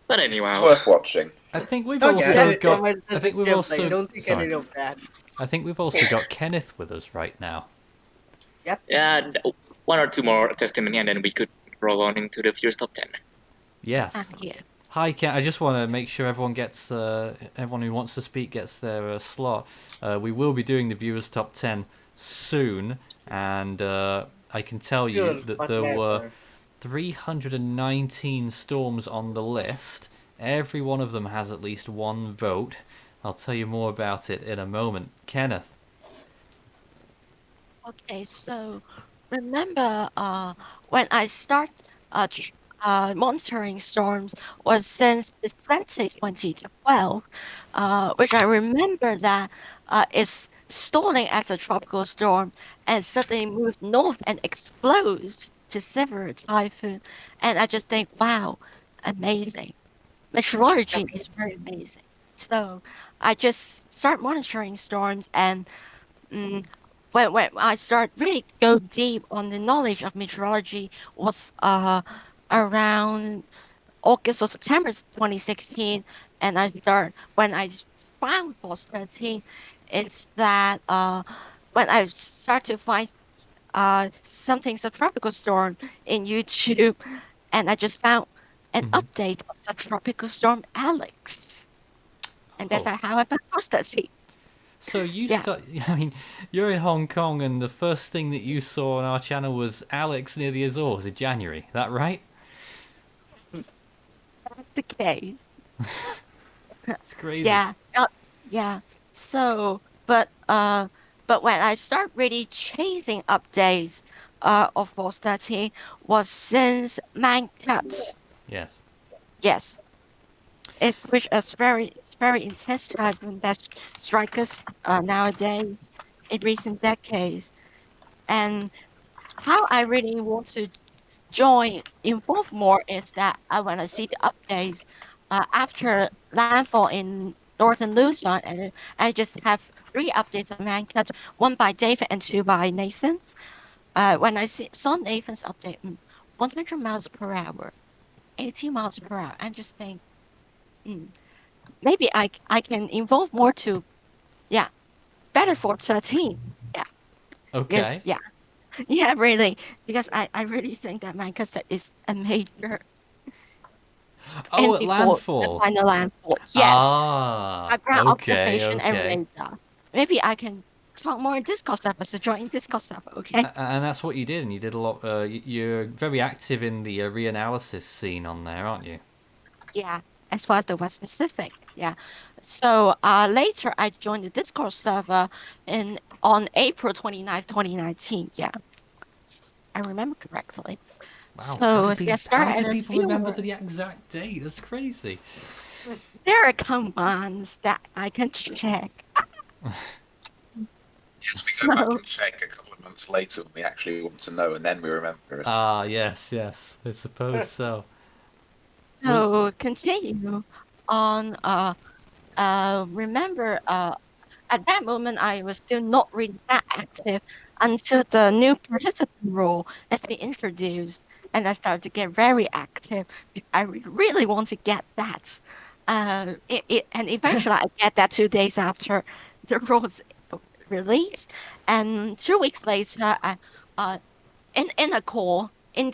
But anyway, it's worth watching. I think we've also got. I think we've also. Don't think any of that. I think we've also got Kenneth with us right now. Yep. Yeah, one or two more testimony, and then we could roll on into the Viewers Top 10. Yes. Hi, Ken. I just want to make sure everyone gets, everyone who wants to speak gets their slot. We will be doing the Viewers Top 10 soon, and I can tell you that there were 319 storms on the list. Every one of them has at least one vote. I'll tell you more about it in a moment. Kenneth. Okay, so remember when I start monitoring storms was since December 2012, which I remember that is stalling as a tropical storm and suddenly moved north and explodes to severe typhoon. And I just think, wow, amazing. Meteorology is very amazing. So I just start monitoring storms, and when I start really go deep on the knowledge of meteorology was around August or September 2016, and when I found Force 13, it's that when I start to find something subtropical storm in YouTube, and I just found an update of the tropical storm Alex, and that's how I found Force 13. So I mean, you're in Hong Kong, and the first thing that you saw on our channel was Alex near the Azores in January. Is that right? That's the case. That's crazy. Yeah. So, but when I start really chasing updates of Force 13 was since Mancut. Yes. Which is very intense typhoon that strike us nowadays in recent decades. And how I really want to involve more is that I want to see the updates after landfall in northern Luzon, and I just have 3 updates on Mancut, 1 by David and 2 by Nathan. When I saw Nathan's update, 100 miles per hour, 80 miles per hour, I just think, maybe I can involve more to, better for 13. Yeah. Okay. Yes, yeah, really, because I really think that Manchester is a major. Oh, at landfall. The final landfall. Yes. Ah. Ground Okay. observation and radar. Maybe I can talk more in Discord server, so join Discord server, okay? And that's what you did, and you did a lot. You're very active in the reanalysis scene on there, aren't you? Yeah, as far as the West Pacific. Yeah. So later I joined the Discord server on April 29th, 2019. Yeah, I remember correctly. Wow. So yeah, How started do a people few remember more. the exact date? That's crazy. There are commands that I can check. Yes, we go back and check a couple of months later when we actually want to know, and then we remember it. Ah, yes, I suppose so. So continue on. Remember. At that moment, I was still not really that active until the new participant role has been introduced, and I started to get very active because I really want to get that. And eventually, I get that 2 days after the role's released, and 2 weeks later, in a call in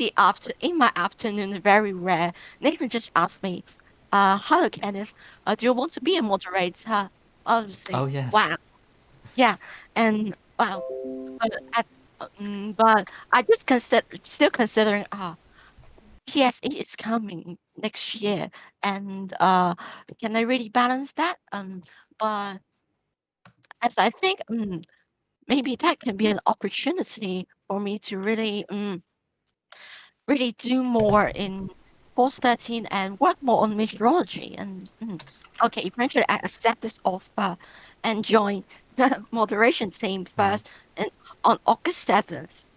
my afternoon, very rare, Nathan just asked me, "Hello, Kenneth. Do you want to be a moderator?" I was saying, Oh, yes. "Wow, yeah," and wow, but I just still considering TSE is coming next year, and can I really balance that? But as I think, maybe that can be an opportunity for me to really do more in post 13 and work more on meteorology. And okay, eventually I accept this offer and join the moderation team first and on August 7th.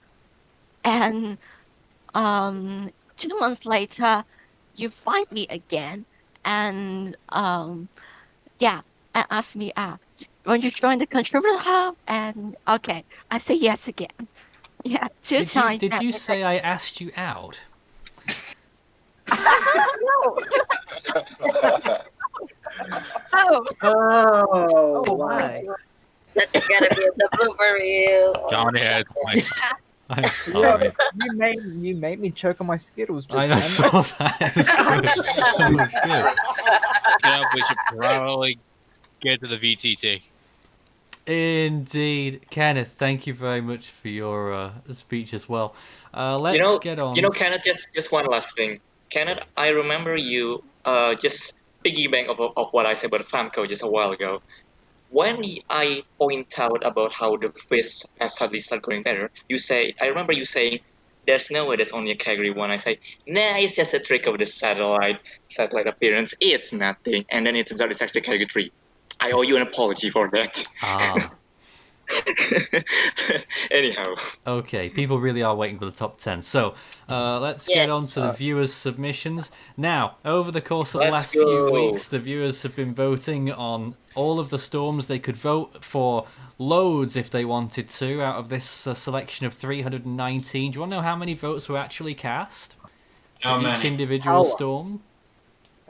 And 2 months later, you find me again and yeah, and ask me, when you join the contributor hub, and okay, I say yes again. Yeah, two times. Did you say I asked you out? No. Oh. Oh, Oh why? That's gotta be the blooper reel. John had twice. I'm sorry. You made me choke on my Skittles just I know, then. saw that. It was good. That was good. Yeah, we should probably get to the VTT. Indeed. Kenneth, thank you very much for your speech as well. Let's get on. Kenneth, just one last thing. Kenneth, I remember you just piggyback of what I said about Famco just a while ago. When I point out about how the quiz has suddenly started going better, I remember you saying, "There's no way there's only a category 1." I say, "Nah, it's just a trick of the satellite appearance. It's nothing." And then it turns out it's actually category 3. I owe you an apology for that. Ah. Anyhow. Okay, people really are waiting for the top 10. So let's get on to the viewers' submissions. Now, over the course of the last few weeks, the viewers have been voting on all of the storms. They could vote for loads if they wanted to out of this selection of 319. Do you want to know how many votes were actually cast for each individual storm?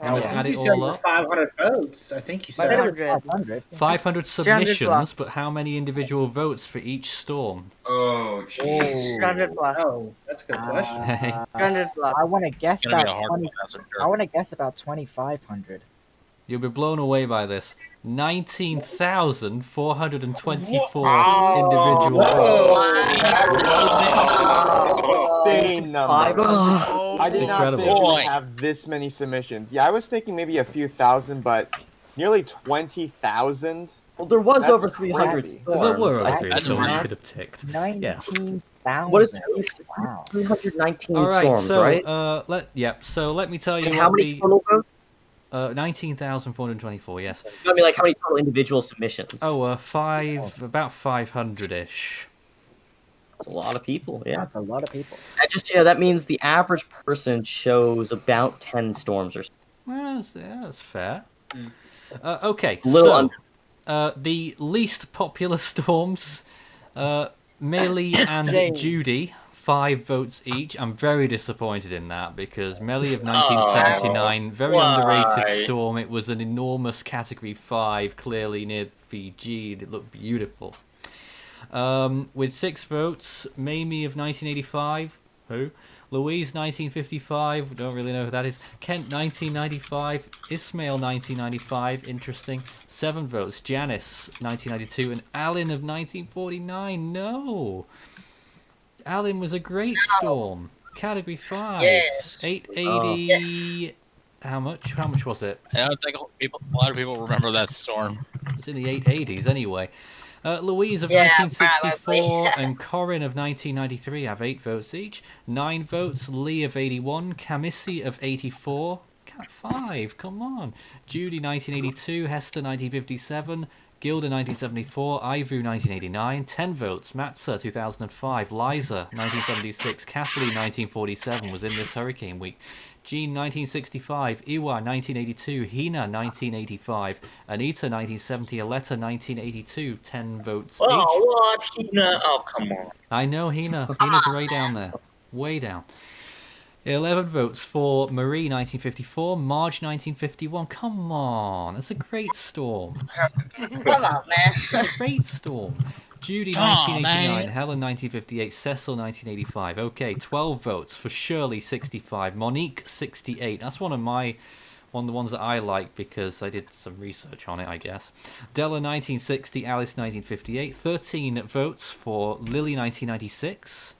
Add it all up. 500 votes. I think you said 500. 500 submissions, but how many individual votes for each storm? Oh, jeez. 300 plus. Oh, that's a good question. 300 plus. I want to guess Gonna be about a hard 20, one, that's for sure. I want to guess about 2,500. You'll be blown away by this. 19,424 individual votes. Insane number. I did not think we would have this many submissions. Yeah, I was thinking maybe a few thousand, but nearly 20,000. Well, there was That's over 300 crazy. storms. There were over I 300, so you could have ticked. 19,000. What is Wow. 319 All right, storms, so, right? So let me tell you And what how many the... total votes? 19,424, yes. I mean, like, how many total individual submissions? Oh, about 500-ish. That's a lot of people, yeah. That's a lot of people. That means the average person chose about 10 storms or so. Well, that's fair. Okay, Little so the least popular storms, Melee and Judy, 5 votes each. I'm very disappointed in that because Melee of 1979, very underrated storm. It was an enormous category 5, clearly near Fiji. It looked beautiful. With 6 votes, Mamie of 1985, who? Louise 1955, don't really know who that is. Kent 1995, Ismail 1995, interesting. 7 votes, Janice 1992, and Alan of 1949. No, Alan was a great storm. Category 5, Yes. 880. How much? How much was it? I don't think a lot of people remember that storm. It was in the 880s anyway. Louise of Yeah, 1964 and Corin of 1993 have 8 votes each. 9 votes. Lee of 81. Camissi of 84. Cat 5, come on. Judy 1982. Hester 1957. Gilda 1974. Ivu 1989. 10 votes. Matza 2005. Liza 1976. Kathleen 1947 was in this hurricane week. Jean 1965, Iwa 1982, Hina 1985, Anita 1970, Aletta 1982, 10 votes each. Oh, what? Hina? Oh, come on. I know Hina. Hina's way down there. Way down. 11 votes for Marie 1954, Marge 1951. Come on, that's a great storm. Come on, man. It's a great storm. Judy Come on, 1989, man. Helen 1958, Cecil 1985. Okay, 12 votes for Shirley 65, Monique 68. That's one of the ones that I like because I did some research on it, I guess. Della 1960, Alice 1958. 13 votes for Lily 1996.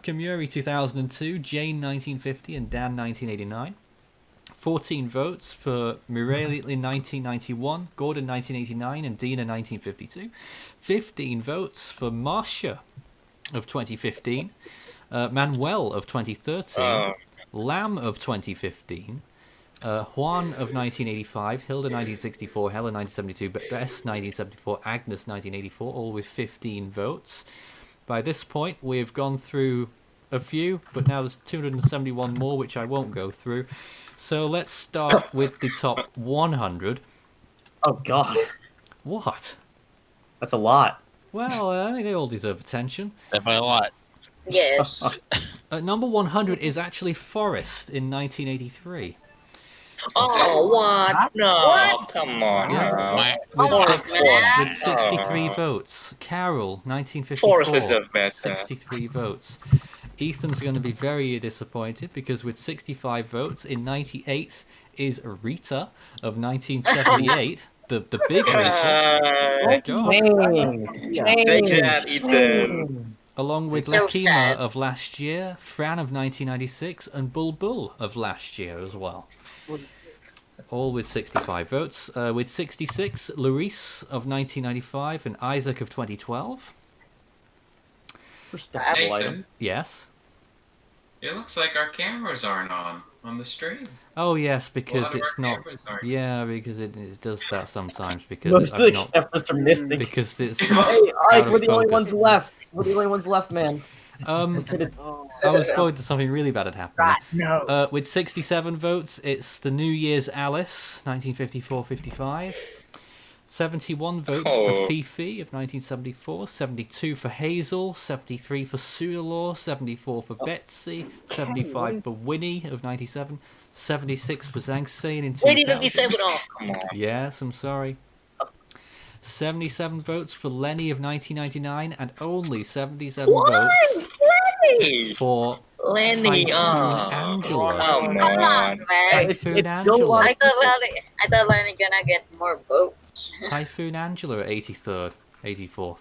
Kamuri 2002, Jane 1950, and Dan 1989. 14 votes for Mireille in 1991, Gordon 1989, and Dina 1952. 15 votes for Marcia of 2015, Manuel of 2013, Lamb of 2015, Juan of 1985, Hilda 1964, Helen 1972, Bess 1974, Agnes 1984, all with 15 votes. By this point, we've gone through a few, but now there's 271 more, which I won't go through. So let's start with the top 100. Oh, God. What? That's a lot. Well, I think they all deserve attention. Definitely a lot. Yes. Number 100 is actually Forest in 1983. Oh, what? No, What? come on. Yeah. With 63 votes. Carol, 1954. Forest is the best. 63 votes. Ethan's going to be very disappointed because with 65 votes, in 98th is Rita of 1978. the big Rita. Take that, Ethan. Along with So Lakima sad. of last year, Fran of 1996, and Bulbul of last year as well. All with 65 votes. With 66, Luis of 1995 and Isaac of 2012. Respectable item. Yes. It looks like our cameras aren't on the stream. Oh yes, A because lot of it's our not. cameras aren't. Yeah, because it does that sometimes. Because Most I've of the not. cameras are missing. Because it's. Hey, out Ike, of we're the only focus. ones left. We're the only ones left, man. I was worried that something really bad had happened. Right, no. With 67 votes, it's the New Year's Alice, 1954-55. 71 votes for Fifi of 1974, 72 for Hazel, 73 for Sulalaw, 74 for Betsy, 75 for Winnie of 97, 76 for Zangsein in 2000. 97, oh, come on. Yes, I'm sorry. 77 votes for Lenny of 1999, and only 77 votes Lenny! for Lenny, Typhoon Angela. Come Come on, on. man. Typhoon Angela. I thought Lenny gonna get more votes. Typhoon Angela at 83rd, 84th.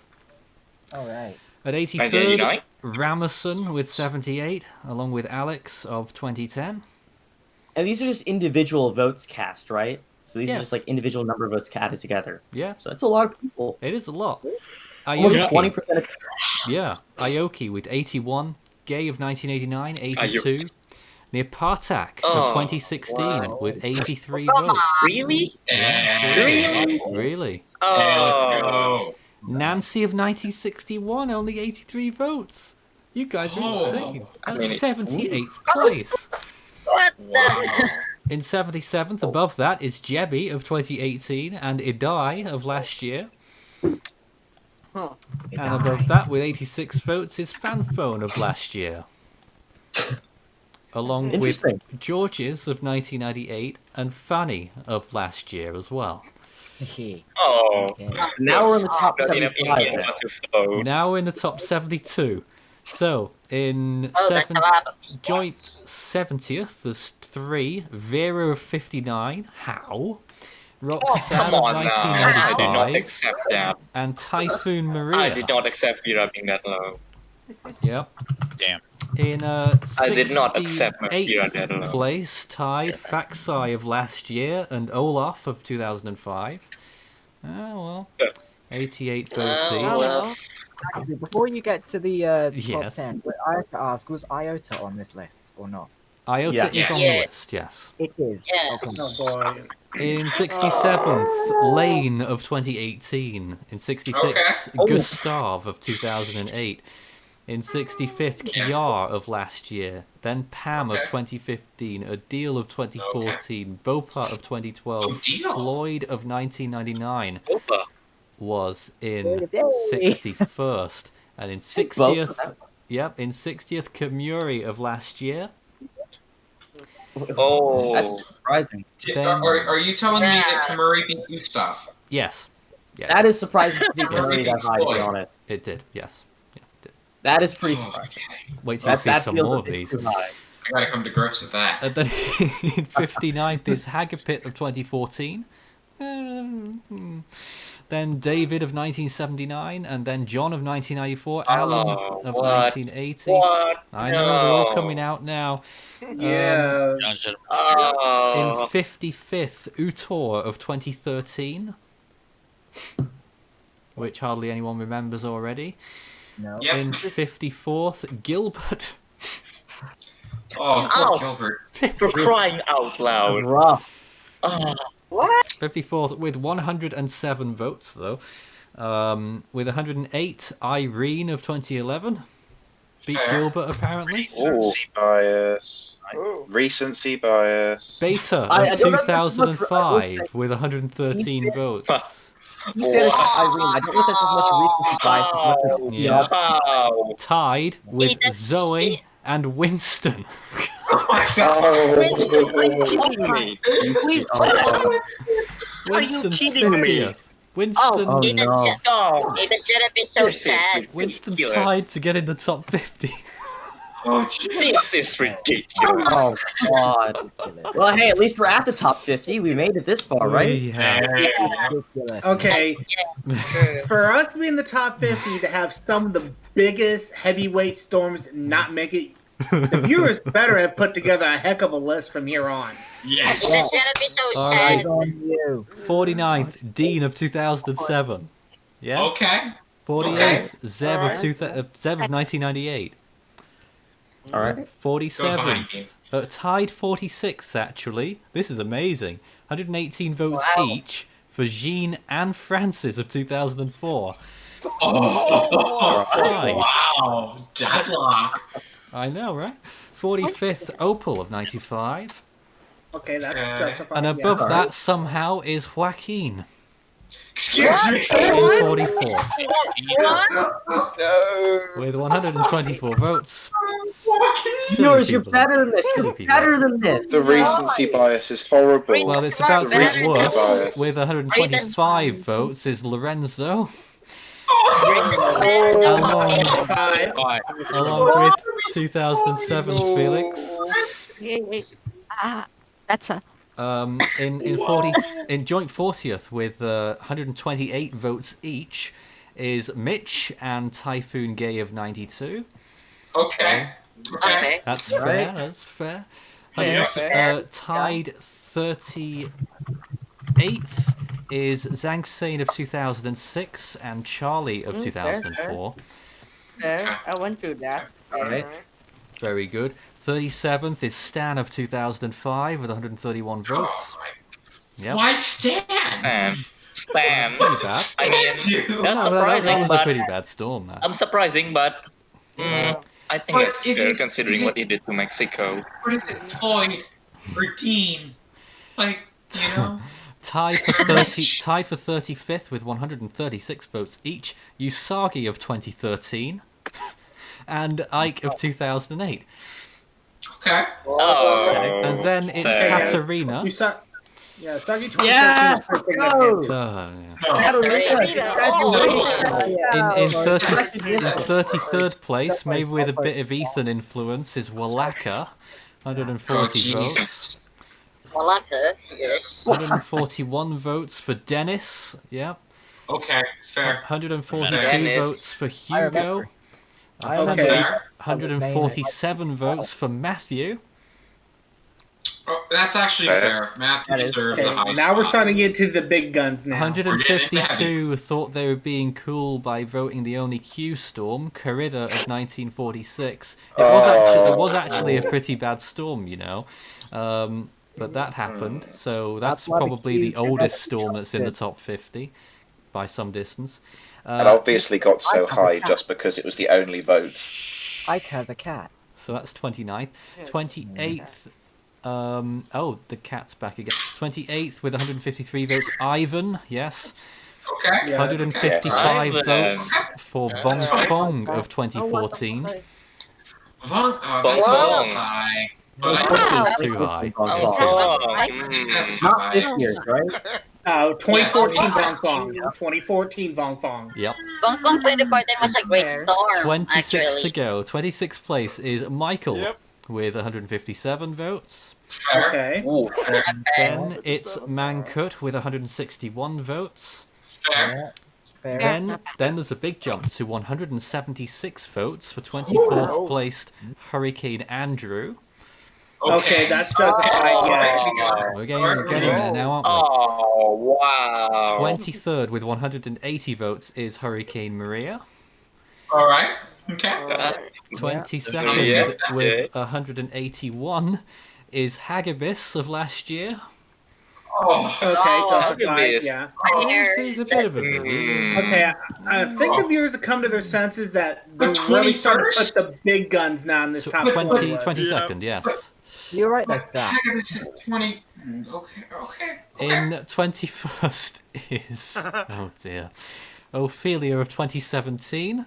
All right. At 83rd, 1989? Ramerson with 78, along with Alex of 2010. And these are just individual votes cast, right? So these are Yes. just like individual number of votes added together. Yeah. So that's a lot of people. It is a lot. Almost Aoki. 20%. Yeah. Aoki with 81. Gay of 1989, 82. Neopartak of Oh, 2016 wow. with 83 Come votes. on. Really? Yeah, Really? Really? Oh. Nancy of 1961, only 83 votes. You guys are insane. That's 78th place. What the? In 77th, above that, is Jebby of 2018 and Idai of last year. And above that, with 86 votes, is Fanphone of last year. Along with Interesting. George's of 1998 and Fanny of last year as well. Oh. Now we're in the top Not enough 75. Indian not to vote. Now we're in the top 72. So, in Oh, that's a lot of joint 70th, there's 3. Vera of 59. How? Roxanne Come of on now. I did not 1995. accept that. And Typhoon I Maria. did not accept Vera being that low. Yep. Damn. In I did not accept my fear on that 68th alone. place, tied Faxai of last year and Olaf of 2005. Oh well, 88 votes each. Well, actually, before you get to the top Yes. 10, I have to ask, was Iota on this list or not? Iota is on the list, yes. It is. Yeah. Okay. Oh boy. In 67th, Lane of 2018. In 66th, Okay. Gustav of 2008. In 65th, Kiar of last year. Then Pam of 2015. Adil of 2014. Bopa of 2012. Adil. Floyd of 1999 Opa. was in Yay. 61st. And in 60th, in 60th, Kamuri of last year. Oh. That's surprising. Then- Are you telling me that Kamuri beat Gustav? Yes. Yeah, That is surprising to see Yes. Kamuri that high, to be honest. it did, yes. Yeah, it did. That is pretty Oh, surprising. Wait till you see some feels more a of bit these. too high. I gotta come to grips with that. And then in 59th is Hagapit of 2014. Then David of 1979, and then John of 1994, Alan of 1980. What? I know, they're all No. coming out now. Yeah. Oh. In 55th, Utor of 2013, which hardly anyone remembers already. No. Yep. In 54th, Gilbert. Oh, Ow. poor Gilbert. For crying out loud. Rough. Oh. 54th with 107 votes, though. With 108, Irene of 2011. Beat Fair. Gilbert, apparently. Recency bias. Recency bias. Beta I of don't know if that's much- 2005 with 113 votes. You finished Irene. I don't know if that's as much recency bias as much as Yeah. Wow. Tied with that's- Zoe and Winston. Oh my god. kidding me? Winston's kidding me? 50th. Winston, Oh, It no. is, Oh. it is gonna be so This is sad. Winston's ridiculous. tied to get in the top 50. Oh, jeez. This is ridiculous. Oh, God. Well, hey, at least we're at the top 50. We made it this far, right? We have. Ridiculous. Okay. For us to be in the top 50 to have some of the biggest heavyweight storms not make it, the viewers better have put together a heck of a list from here on. Yeah. It is gonna be so All sad. right. On you. 49th, Dean of 2007. Yes. Okay. 48th, Zeb Alright. Zeb of 1998. All right. Goes 47th, behind tied 46th actually. This is amazing. 118 votes Wow. each for Jean and Francis of 2004. Oh, Tied. wow. Deadlock. I know, right? 45th, Opal of 95. Okay, that's Okay. justified. And yeah. above that somehow is Joaquin Excuse me. in 44th No. with 124 votes. Silly Viewers, you're people. better than this. Silly You're people. better than this. The recency bias is horrible. Well, it's about to get Recency worse. bias. With 125 votes is Lorenzo, Five. along with 2007's Felix. Better. In joint 40th with 128 votes each is Mitch and Typhoon Gay of 92. Okay. Okay. That's Right. fair. That's fair. Tied 38th is Zhang Sane of 2006 and Charlie of 2004. There, I went through that. Alright. Very good. 37th is Stan of 2005 with 131 votes. Yep. Why Stan? Stan. Pretty bad. I mean, Dude. that's No, that surprising, was a but pretty bad storm. That. I'm surprising, but I think But that's is fair it- considering is it- what he did to Mexico. What is it, Floyd or Dean? Like, you know? Tied for 35th with 136 votes each, Usagi of 2013 and Ike of 2008. Okay. Oh. And then it's Fair. Katarina. You saw, yeah, Soggy 2013 Yes! was first thing Go! that In 33rd place, maybe with a bit of Ethan influence, is Walaka, 140 Oh, votes. Jesus. Malacca, yes. 141 votes for Dennis. Yep. Okay, fair. 142 Dennis. votes for Hugo. Okay. 147 votes for Matthew. Oh, that's actually fair. Matthew deserves a high Now we're spot. starting into the big guns now. 152 thought they were being cool by voting the only Q storm, Corrida of 1946. It was actually a pretty bad storm, you know. But that happened, so that's why the probably the Q oldest storm that's in the top 50 by some distance. And obviously got so high just because it was the only vote. Ike has a cat. So that's 29th. 28th. Oh, the cat's back again. 28th with 153 votes. Ivan, yes. Okay. 155 Yes. votes for Von Fong of 2014. That's a little high. But I think It's too high. Not this year's, right? 2014 Vong Fong. 2014 Vong Fong. Yep. Gong Gong 2014 was a great storm. 26 actually. to go. 26th place is Michael with 157 votes. Okay. Then it's Mankut with 161 votes. Fair. Then there's a big jump to 176 votes for 24th placed Hurricane Andrew. Okay, that's justified. Yeah. We're getting there now, aren't we? Oh, wow. 23rd with 180 votes is Hurricane Maria. All right. Okay. 22nd with 181 is Hagibis of last year. Oh, Okay, justified. Yeah. This is a bit of a biggie. Okay, I think the viewers have come to their senses that they're really starting to put the big guns now in this top 20 list. 22nd, yes. You're right, that's that. 20. Okay. In 21st is, oh dear, Ophelia of 2017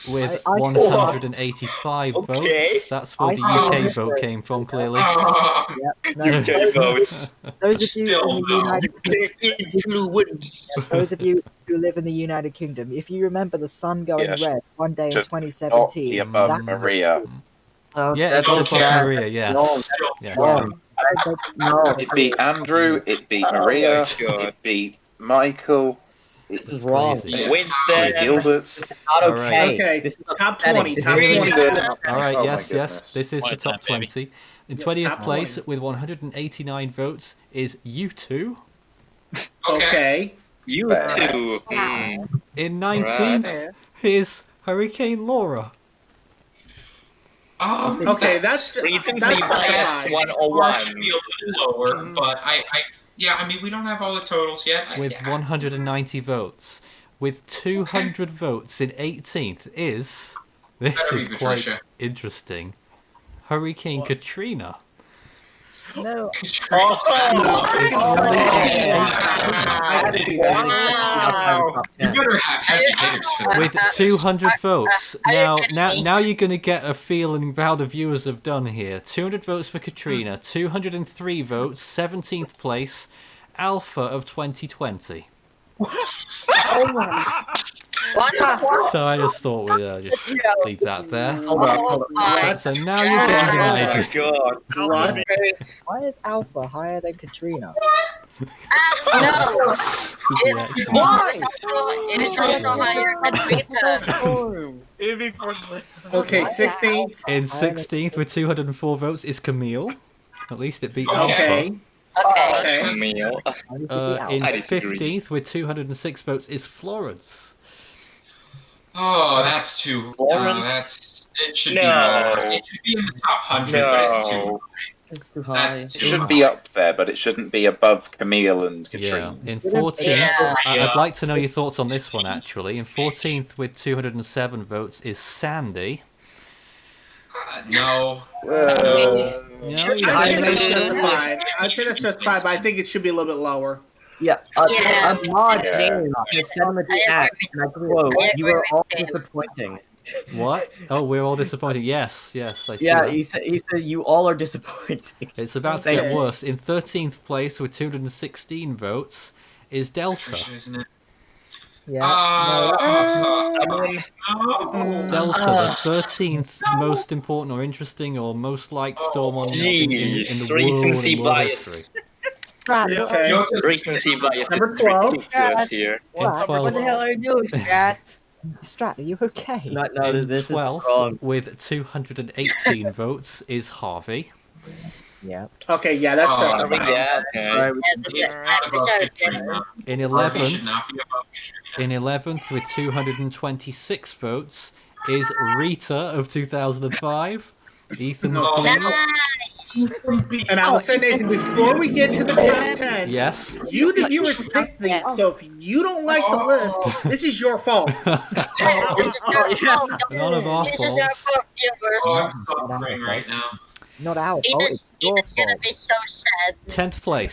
with I 185 votes. That's where the UK vote came from, clearly. Yep, no, UK votes. Those of you in the United Influence. Those of you who live in the United Kingdom, if you remember the sun going Yes. red one day in Just 2017, not above that was Maria. Yeah, it's Okay. above Maria, yes. Yes. no. It beat Andrew, it beat Maria, it beat Michael. This is wrong. Crazy. Winston. Gilbert. Not All right. okay. Okay, This is top pathetic. 20. Top 20. All right, Oh my yes. goodness. This is the top 20. In 20th top place 20. with 189 votes is U2. Okay. You too. In 19th is Hurricane Laura. Okay, that's Recency that's bias justified. 101. Should be a little lower, but I mean, we don't have all the totals yet. With 190 votes. With 200 votes in 18th is... This Better be is quite Patricia. interesting. Hurricane Katrina. No. You better have heavy hitters for that. With 200 votes. Now you're going to get a feeling of how the viewers have done here. 200 votes for Katrina. 203 votes. 17th place. Alpha of 2020. So I just thought we'd just leave that there. So now you're getting an idea. God. Why is Alpha higher than Katrina? No. This is the action. Why? It is also higher than Rita. Okay, 16. In 16th with 204 votes is Camille. At least it beat Okay. Okay. Alpha. In I disagree. 15th with 206 votes is Florence. Oh, that's too. It should be No. lower. It should be in the top 100, but it's too. Too high. That's It too should high. be up there, but it shouldn't be above Camille and Yeah. Katrina. In 14th, Yeah. I'd like to know your thoughts on this one actually. In 14th with 207 votes is Sandy. No. Well, No, I think that's justified. I think that's justified, but I think it should be a little bit lower. Yeah, Yeah. Ahmad Yeah. James has said in the chat, and I quote, "You are all disappointing." What? Oh, we're all disappointed. Yes, I see Yeah, that. he said you all are disappointing. It's about to get worse. In 13th place with 216 votes is Delta. Isn't it? Yeah. Delta, the 13th most important or interesting or most liked storm on in the world Recency in world bias. history. Okay. Recency bias Number is 12. ridiculous here. In 12th, What the hell are you doing, Strat? Strat, are you okay? No, In this is 12th, wrong. with 218 votes, is Harvey. Yeah. Okay, yeah, that's Oh, justified. yeah, okay. In 11th, with 226 votes, is Rita of 2005. Ethan's please. And I will say, Nathan, before we get to the top 10, Yes. you, the viewers, picked these, so if you don't like the list, this is your fault. None of our faults. Oh, I'm suffering right now. Not our fault, it's your fault. gonna be so sad. 10th place,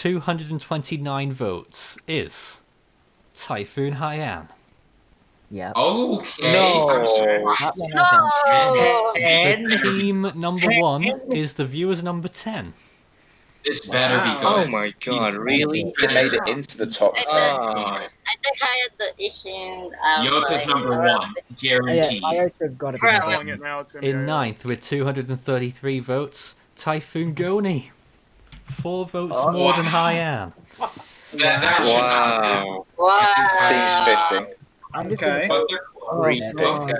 229 votes, is Typhoon Haiyan. Yeah. Okay. No. I'm sorry. The team number 1 is the viewers number 10. This better be good. Oh my god, really? It made it into the top 10. I think I had the issue. Yota's number 1, guaranteed. Iota's got to be Calling it now. It's gonna be In 9th, with 233 votes, Typhoon Goni. 4 votes more than Haiyan. That should not be. Wow. Seems fitting. I'm just Okay. gonna... Okay.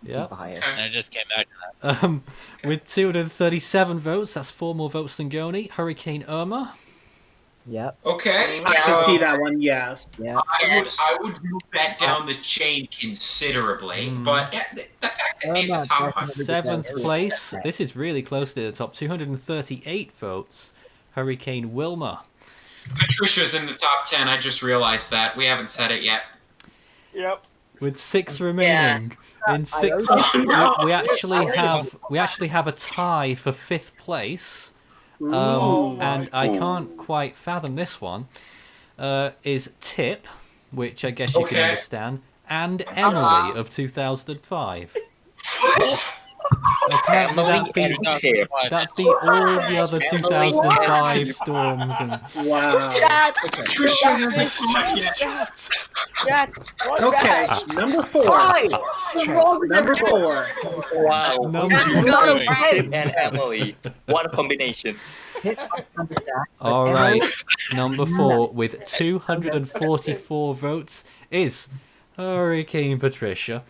Yeah. I just came back to that. With 237 votes, that's 4 more votes than Goni. Hurricane Irma. Yep. Okay. I can see that one, yes. Yeah. I would move that down the chain considerably, but the fact that it made the top 100. 7th place, this is really close to the top. 238 votes. Hurricane Wilma. Patricia's in the top 10. I just realized that. We haven't said it yet. Yep. With 6 remaining. In 6th, we actually have a tie for 5th place. And I can't quite fathom this one. Is Tip, which I guess you can understand, and Emily of 2005. Apparently that beat all the other 2005 storms and Wow. Okay, number 4. Number 4. Wow. Number Tip and Emily. What a combination. All right, number 4 with 244 votes is Hurricane Patricia.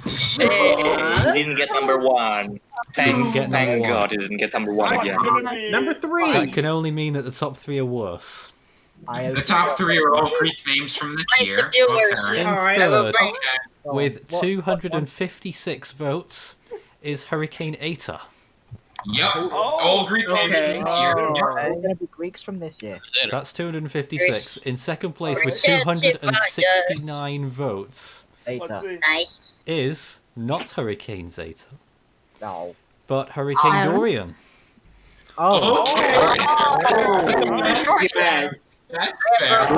Hey, didn't get number 1. Didn't get number Thank 1. God, he didn't get number 1 again. Number 3. That can only mean that the top 3 are worse. The top 3 are all Greek names from this year. In Alright, 3rd, with 256 votes, is Hurricane Iota. Yep. All Greek names from this year. They're going to be Greeks from this year. So that's 256. In 2nd place with 269 votes Nice. is not Hurricane Zeta, No. but Hurricane Dorian. That's fair.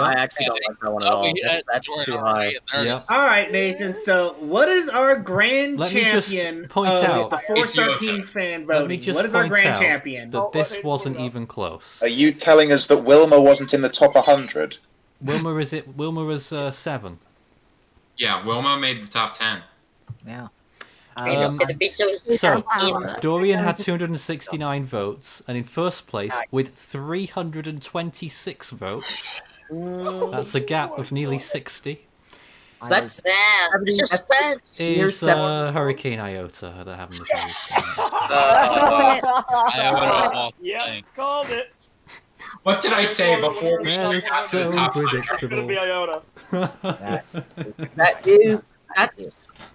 I actually don't like that one at all. That's too high. Yep. All right, Nathan. So, what is our grand Let me just champion point of out- the Force 13 fan voting? Let me just What is our point grand out champion? that this wasn't even close. Are you telling us that Wilma wasn't in the top 100? Wilma is 7. Yeah, Wilma made the top 10. Yeah. It's gonna be so So, sad. Dorian had 269 votes, and in 1st place with 326 votes. That's a gap of nearly 60. So that's Damn, the suspense. Is Hurricane Iota that having the Yep, called it. What did I say before we That is got to so the top 100? It's gonna predictable. be Iota. That's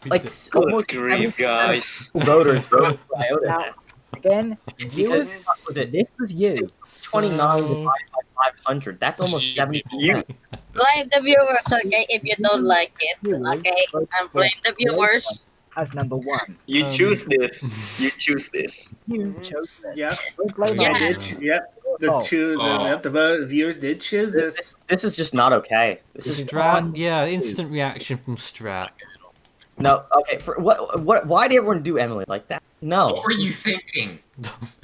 like almost grief, guys. voters voted for Iota. Again, Because viewers, was it this was you. 29 divided by 500? That's almost 70%. Blame the viewers, okay? If you don't like it, okay? And blame the viewers. As number 1. You choose this. You choose this. You chose this. Yep. Don't blame I us. did. Yep. The viewers did choose this. This is just not okay. This is Strat, yeah, instant reaction from Strat. no okay. For what? Why did everyone do Emily like that? No. What were you thinking?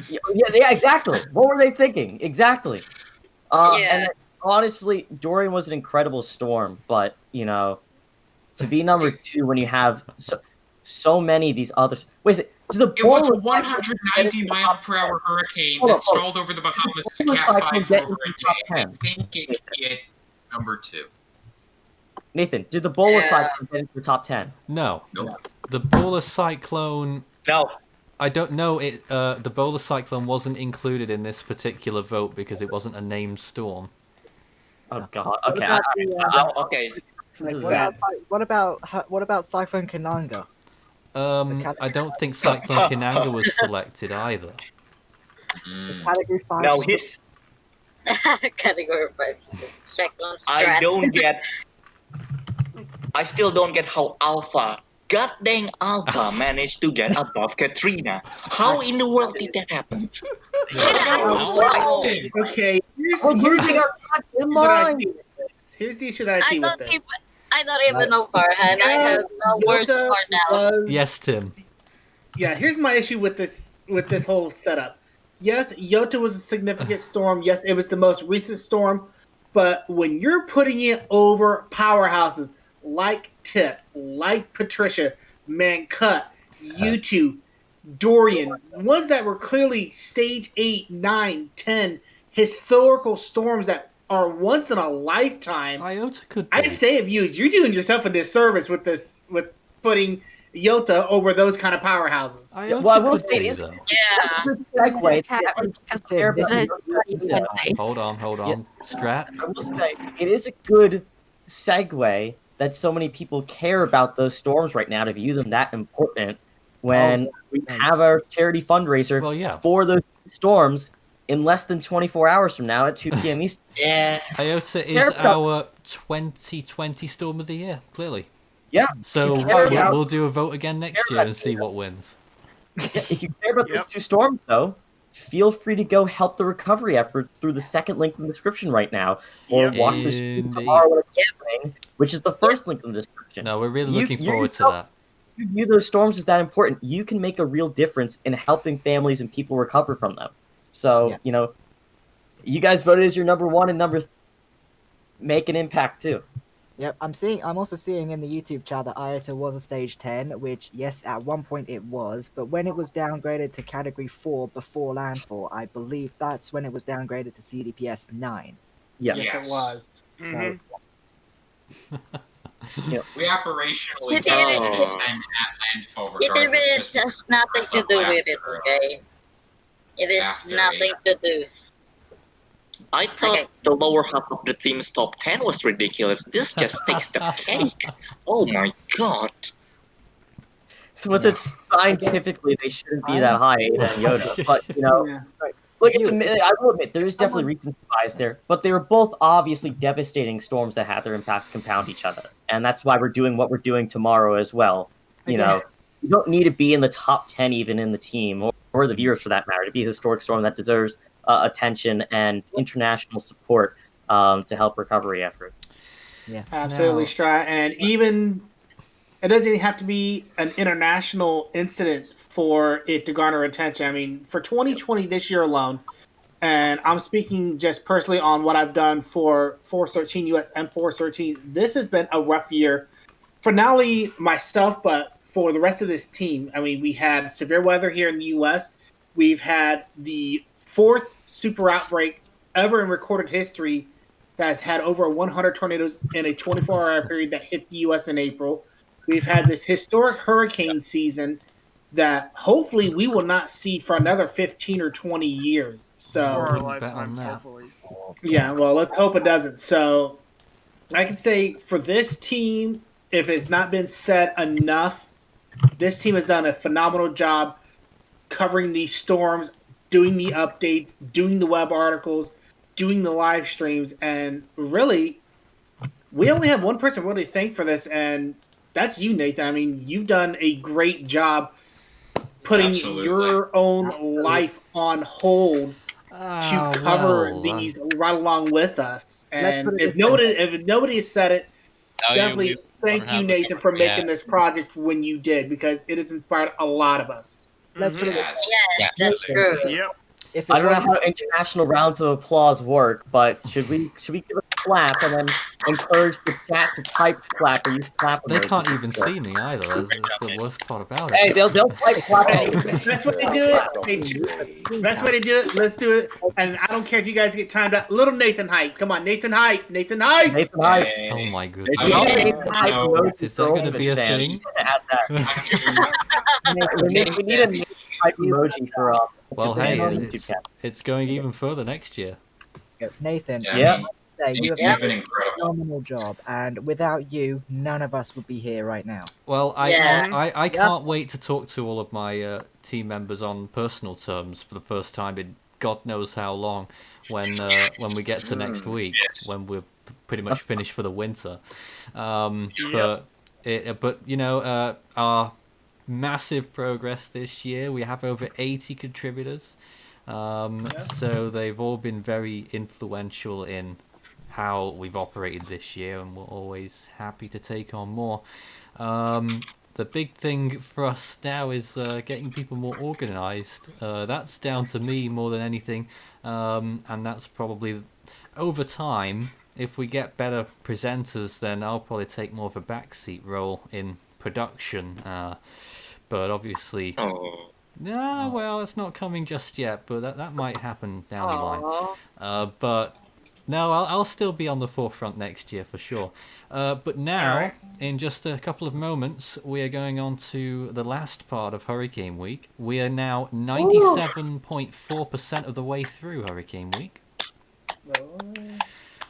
Yeah, exactly. What were they thinking? Exactly. Yeah. And then, honestly, Dorian was an incredible storm, but to be number 2 when you have so many of these others. Wait, it was a 190 mile per hour hurricane that stalled over the Bahamas as Cat 5 for over a day. I think it hit number 2. Nathan, did the Bola Cyclone get into the top 10? No. Nope. The Bola Cyclone. No. I don't know. The Bola Cyclone wasn't included in this particular vote because it wasn't a named storm. Oh God. Okay. Okay. What about Cyclone Kananga? I don't think Cyclone Kananga was selected either. Category 5. No, he's. Category 5. Cyclone I Strat. don't get. I still don't get how Alpha, god dang Alpha, managed to get above Katrina. How in the world did that happen? Okay, here's the issue that I see with this. I don't even know Farhan. I have no words for now. Yes, Tim. Yeah, here's my issue with this whole setup. Yes, Iota was a significant storm. Yes, it was the most recent storm. But when you're putting it over powerhouses like Tip, like Patricia, Mancut, U2, Dorian, ones that were clearly stage 8, 9, 10 historical storms that are once in a lifetime. Iota could be. I'd say, Views, you're doing yourself a disservice with putting Iota over those kind of powerhouses. Iota Well, I will could say be, it is though. segue. Hold on. Strat. I will say it is a good segue that so many people care about those storms right now to view them that important when we have our charity fundraiser for those storms in less than 24 hours from now at 2 p.m. Eastern. Yeah. Iota is our 2020 Storm of the Year, clearly. Yeah. So we'll do a vote again next year and see what wins. Yeah, if you care about those two storms, though, feel free to go help the recovery efforts through the second link in the description right now, or watch the stream tomorrow when it's happening, which is the first link in the description. No, we're really looking forward to that. If you view those storms as that important, you can make a real difference in helping families and people recover from them. So, you guys voted as your number 1 and number 3. Make an impact, too. Yep, I'm also seeing in the YouTube chat that Iota was a stage 10, which, yes, at one point it was, but when it was downgraded to category 4 before landfall, I believe that's when it was downgraded to CDPS 9. Yes, it was. So, We operationally It get is- it at landfall It regardless. has nothing to do with it, okay? It is After nothing to do. I thought the lower half of the team's top 10 was ridiculous. This just takes the cake. Oh my god. So it's scientifically they shouldn't be that high, Ada and Yoda. But look, I will admit there is definitely recency bias there. But they were both obviously devastating storms that had their impacts compound each other, and that's why we're doing what we're doing tomorrow as well. You don't need to be in the top 10 even in the team or the viewers for that matter to be a historic storm that deserves attention and international support to help recovery effort. Yeah, absolutely, Strat. And even it doesn't even have to be an international incident for it to garner attention. I mean, for 2020 this year alone, and I'm speaking just personally on what I've done for Force 13 US and Force 13, this has been a rough year for not only myself, but for the rest of this team. I mean, we had severe weather here in the US. We've had the 4th super outbreak ever in recorded history that has had over 100 tornadoes in a 24-hour period that hit the U.S. in April. We've had this historic hurricane season that hopefully we will not see for another 15 or 20 years. So, our lifetimes, hopefully. Yeah, well, let's hope it doesn't. So, I can say for this team, if it's not been said enough, this team has done a phenomenal job covering these storms, doing the updates, doing the web articles, doing the live streams, and really, we only have one person really to thank for this, and that's you, Nathan. I mean, you've done a great job putting your own life on hold to cover these right along with us. And if nobody has said it, definitely thank you, Nathan, for making this project when you did, because it has inspired a lot of us. Let's put it Yes, that's true. Yep. I don't know how international rounds of applause work, but should we give a clap and then encourage the chat to type clap or use clap. They emojis. can't even see me either. That's the worst part about it. Hey, they'll type clap. Best way to do it. Hey, best way to do it. Let's do it. And I don't care if you guys get timed out. Little Nathan hype. Come on, Nathan hype. Nathan hype. Nathan hype. Oh my goodness. Is that for going to be a fans. thing? You can add that. we need a Nathan hype emoji for Well, for hey, fans on the YouTube channel. it's going even further next year. Nathan, Yeah. I Yeah. have to say, you have Yeah. done a phenomenal job, and without you, none of us would be here right now. Well, I Yeah. can't wait to talk to all of my team members on personal terms for the first time in God knows how long. When we get to next week, when we're pretty much finished for the winter. But you know, our massive progress this year. We have over 80 contributors. So they've all been very influential in how we've operated this year, and we're always happy to take on more. The big thing for us now is getting people more organized. That's down to me more than anything, and that's probably over time. If we get better presenters, then I'll probably take more of a backseat role in production. But obviously, no, well, it's not coming just yet. But that might happen down the line. But no, I'll still be on the forefront next year for sure. But now, in just a couple of moments, we are going on to the last part of Hurricane Week. We are now 97.4% of the way through Hurricane Week.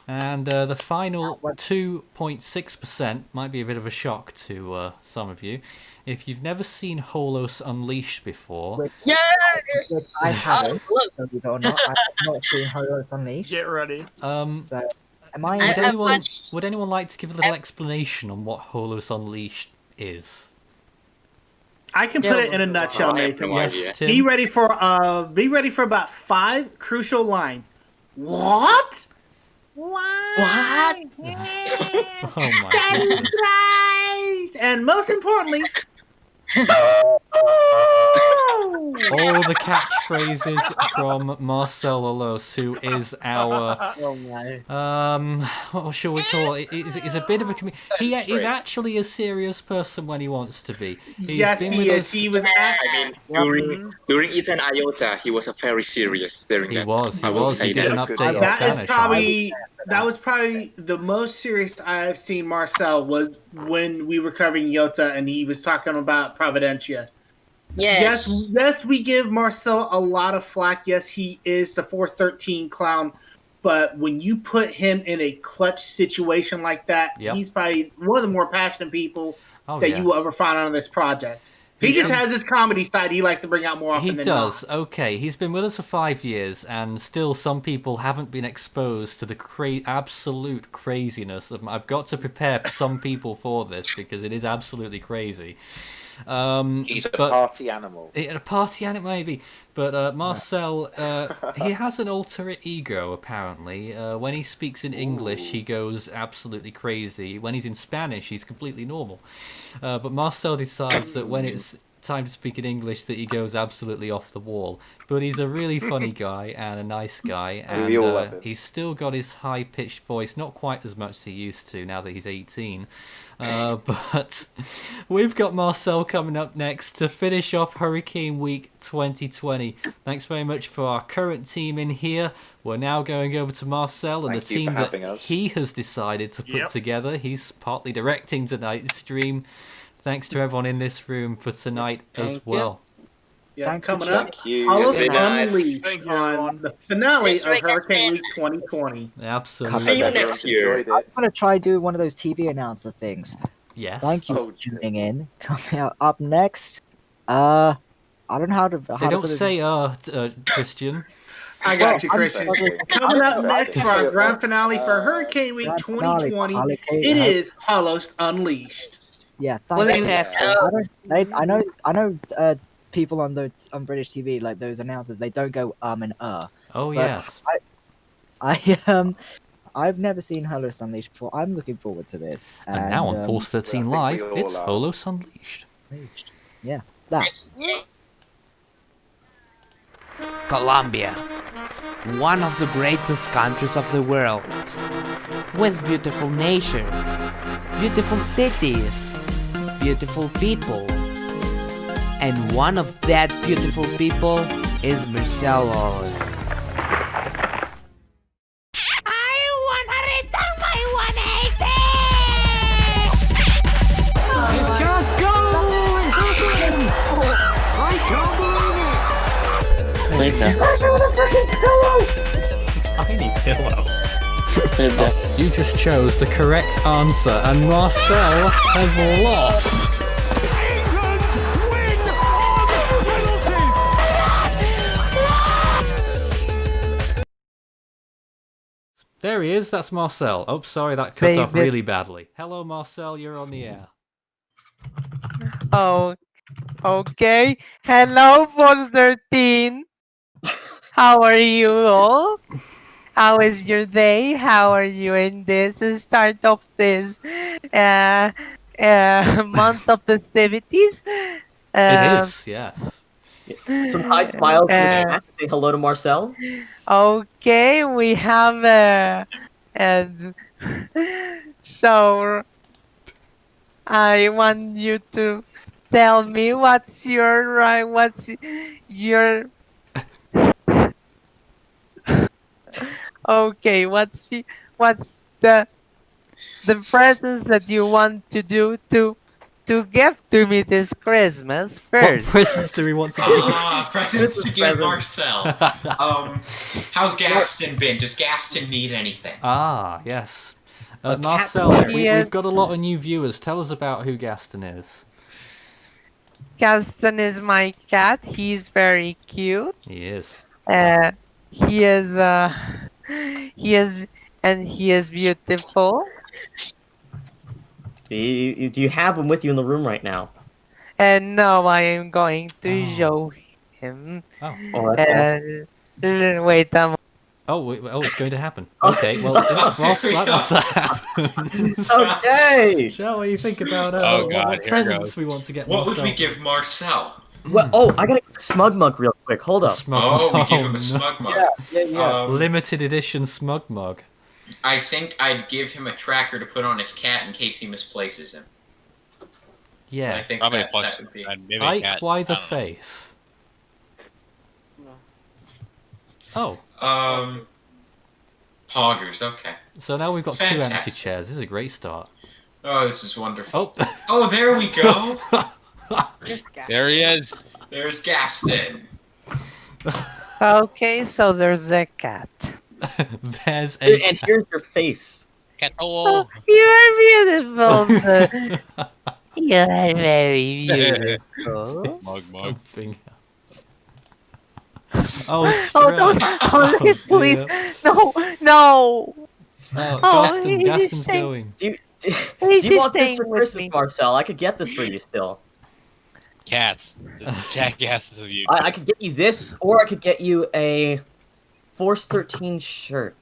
And the final 2.6% might be a bit of a shock to some of you. If you've never seen Holos Unleashed before... Yes! I haven't, believe it or not. I have not seen Holos Unleashed. Get ready. So, am I... Would anyone like to give a little explanation on what Holos Unleashed is? I can put it in a nutshell, Nathan. Yes, Tim? Be ready for about 5 crucial lines. What? What? Oh my goodness. Surprise! And most importantly, All the catchphrases from Marcel Holos, who is our what shall we call it? He's a bit of a he's actually a serious person when he wants to be. Yes, he is. He was. During it and Iota, he was a very serious. During He that. was. I He will was. say He did an that. update in That is Spanish. that was probably the most serious I've seen Marcel was when we were covering Iota and he was talking about Providencia. Yes. Yes, we give Marcel a lot of flack. Yes, he is the Force 13 clown. But when you put him in a clutch situation like that, Yep. he's probably one of the more passionate people Oh, that yes. you will ever find on this project. He just has this comedy side he likes to bring out more often He than does. not. Okay, he's been with us for 5 years, and still some people haven't been exposed to the absolute craziness of. I've got to prepare some people for this because it is absolutely crazy. He's a party animal. A party animal, maybe. But Marcel, he has an alter ego, apparently. When he speaks in English, he goes absolutely crazy. When he's in Spanish, he's completely normal. But Marcel decides that when it's time to speak in English, that he goes absolutely off the wall. But he's a really funny guy and a nice guy. We all love And him. he's still got his high-pitched voice, not quite as much as he used to now that he's 18. But we've got Marcel coming up next to finish off Hurricane Week 2020. Thanks very much for our current team in here. We're now going over to Marcel and Thank the you team for that having us. he has decided to put together. He's partly directing tonight's stream. Thanks to everyone in this room for tonight as well. Yeah, Thanks coming for up, Thank you. Holos Very nice. Unleashed on the finale of Hurricane Week 2020. Absolutely. See you next year. I'm going to try do one of those TV announcer things. Yes. Thank you Oh, for tuning in. Coming out up next. I don't know how to. They don't say Christian. I got you, I'm Christian. sorry. Coming up next for our grand finale for Hurricane Week Grand finale 2020, for Hurricane- it is Holos Unleashed. Yeah, Well, thanks. exactly. I know. People on British TV, like those announcers, they don't go and Oh But yes. I've never seen Holos Unleashed before. I'm looking forward to this. And now on Force 13 Live, we all it's are. Holos Unleashed. Yeah, that. Colombia. one of the greatest countries of the world, with beautiful nature, beautiful cities, beautiful people. And one of that beautiful people is Marcelo's. Just go! It's open! I can't believe it! You guys are with a freaking pillow! Tiny pillow. You just chose the correct answer, and Marcel has lost. There he is, that's Marcel. Oh, sorry, that cut off really badly. Hello, Marcel, you're on the air. Oh, okay. Hello, Boss 13. How are you all? How is your day? How are you in this start of this month of festivities? It is, yes. Some high smiles in the chat. Say hello to Marcel. Okay, we have so I want you to tell me what's your okay, what's the presents that you want to do to give to me this Christmas first? What presents do we want to give? Presents to give Marcel. How's Gaston been? Does Gaston need anything? Ah, yes. Marcel, we've got a lot of new viewers. Tell us about who Gaston is. Gaston is my cat. He's very cute. He is. He is beautiful. Do you have him with you in the room right now? And now I am going to show him. Wait a moment. It's going to happen. Okay, well, whilst that happens, okay. Shall we think about what presents we want to get What Marcel? would we give Marcel? Well, I gotta get the smug mug real quick. Hold up. We give him a smug mug. Yeah. Limited edition smug mug. I think I'd give him a tracker to put on his cat in case he misplaces him. Yeah. I think Probably that would be. Ike, why the face? Oh. Poggers, okay. So now we've got 2 empty Fantastic. chairs. This is a great start. Oh, this is wonderful. Oh. Oh, there we go. There he is. There's Gaston. Okay, so there's a cat. There's a And here's your face. Oh, you are beautiful. You are very beautiful. Mug. Oh, don't, please. No. Gaston's going. Do you want this for Christmas, Marcel? I could get this for you still. Cats. The jackasses of you. I could get you this, or I could get you a Force 13 shirt.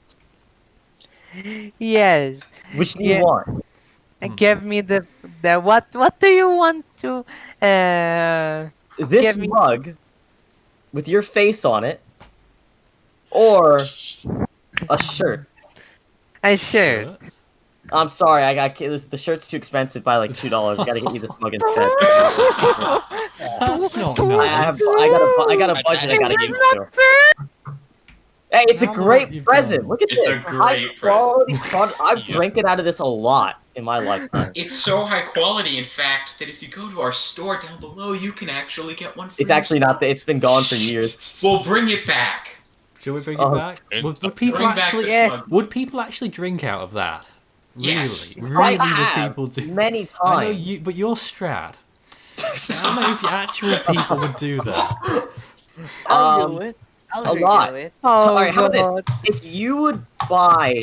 Yes. Which do you want? Give me the what do you want to This give me? mug with your face on it, or a shirt. A shirt. I'm sorry, the shirt's too expensive by like $2. I gotta get you this mug instead. That's not nice. I got a budget I gotta give you to. Hey, it's a great present. Look at this. It's a great quality product. I've drank it out of this a lot in my lifetime. It's so high quality, in fact, that if you go to our store down below, you can actually get one for It's actually not. It's been gone for years. We'll bring it back. Should we bring it back? Would people actually drink out of that? Yes. Really I would have people do? many I know times. but you're Strad. I don't know if actual people would do that. I'll do it. A lot. Oh, Alright, how about God. this? If you would buy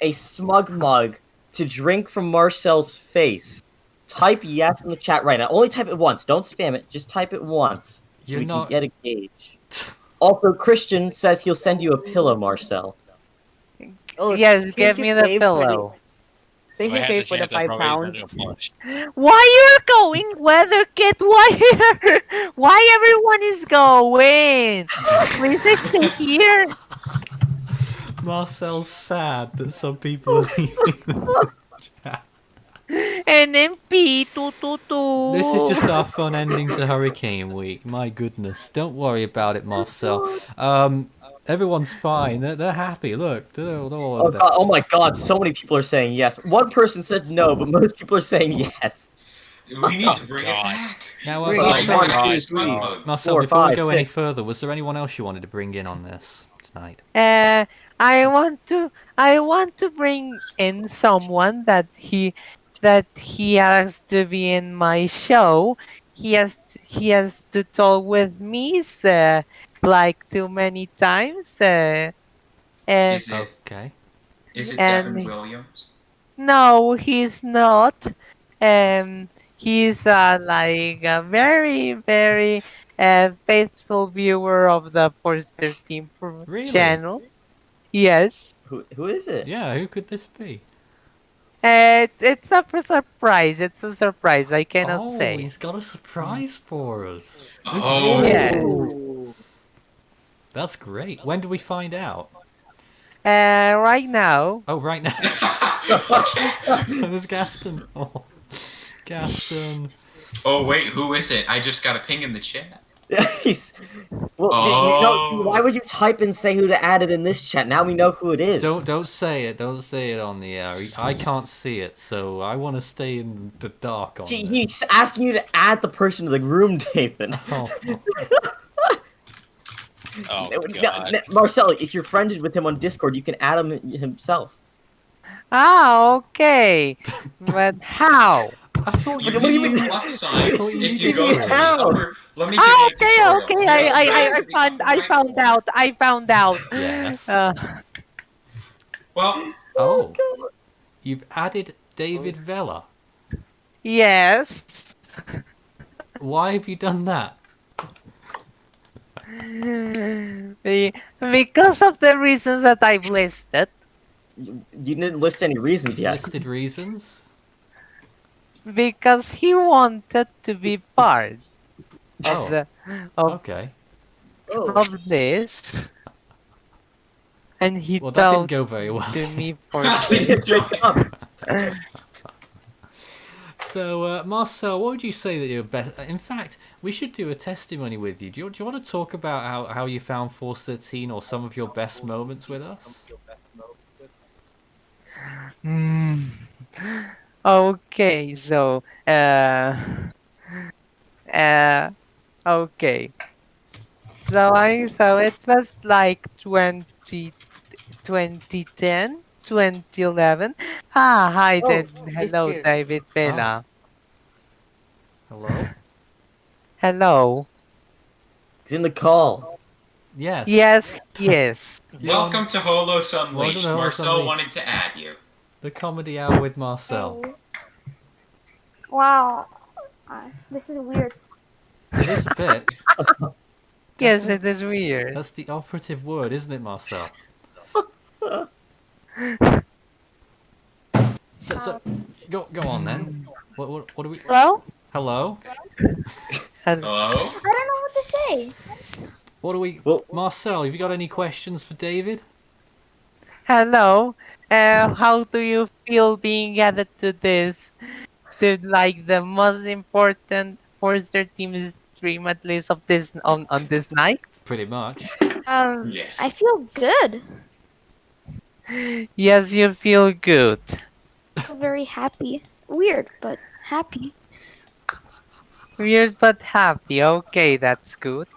a smug mug to drink from Marcel's face, type yes in the chat right now. Only type it once. Don't spam it. Just type it once so You're we not- can get a gauge. Also, Christian says he'll send you a pillow, Marcel. Oh, Yes, thank give you, me the Dave, for pillow. Thank you, Kay, for the £5. Why you're going, Weather Kid? Why everyone is going? Please stay here. Marcel's sad that some people are leaving the chat. NMP, tu. This is just our fun ending to Hurricane Week. My goodness. Don't worry about it, Marcel. Everyone's fine. They're happy. Look, they're all Oh, over there. God, oh my God! So many people are saying yes. One person said no, but most people are saying yes. We need to bring it back. Now, Bring it Marcel, back. 1, 2, 3, Marcel, 4, before we 5, go any 6. further, was there anyone else you wanted to bring in on this tonight? I want to bring in someone that he has to be in my show. He has to talk with me like too many times. Is it? Okay. Is it and Devin Williams? No, he's not. He's like a very, very faithful viewer of the Forster Team Really? channel. Yes. Who is it? Yeah, who could this be? It's a surprise. It's a surprise. I cannot Oh, say. he's got a surprise for us. This Oh. is Yeah. That's great. When do we find out? Right now. Oh, right now. There's Gaston. Oh, Gaston. Oh wait, who is it? I just got a ping in the chat. He's. Well, why would you type and say who to add it in this chat? Now we know who it is. Don't say it. Don't say it on the air. I can't see it, so I want to stay in the dark on this. He's asking you to add the person to the room, Nathan. Oh, Marcel, if you're friended with him on Discord, you can add him himself. Ah, okay. But how? You need the plus sign if you go to the upper. Let me give Ah, you a tutorial. okay. I found out. Yes. Well. Oh. You've added David Vella. Yes. Why have you done that? Because of the reasons that I've listed. You didn't list any reasons yet. Listed reasons? Because he wanted to be part Oh. of this. And he Well, that didn't told go very well. to me for So, Marcel, what would you say that you're best? In fact, we should do a testimony with you. Do you want to talk about how you found Force 13 or some of your best moments with us? Okay, so okay. So it was like 2010, 2011. Ah, hi then. Hello, David Vela. Hello? Hello. He's in the call. Yes. Yes. Welcome to Holos Unleashed. Holos Marcel Unleashed. wanted to add you. The comedy hour with Marcel. Wow. This is weird. It is a bit. Yes, it is weird. That's the operative word, isn't it, Marcel? So go on then. What do we? Hello? Hello. Hello. I don't know what to say. What do we? Marcel, have you got any questions for David? Hello. How do you feel being added to this? To like the most important Forster Team stream, at least of this on this night? Pretty much. Yes. I feel good. Yes, you feel good. I feel very happy. Weird, but happy. Weird but happy. Okay, that's good.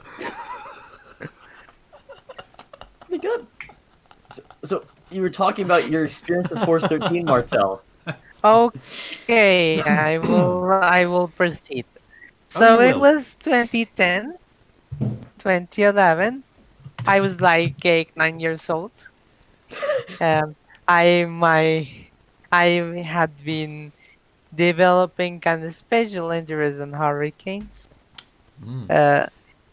Pretty good. So you were talking about your experience with Force 13, Marcel. Okay, I will proceed. So you it will. was 2010, 2011. I was like 9 years old. I had been developing kind of special interest in hurricanes.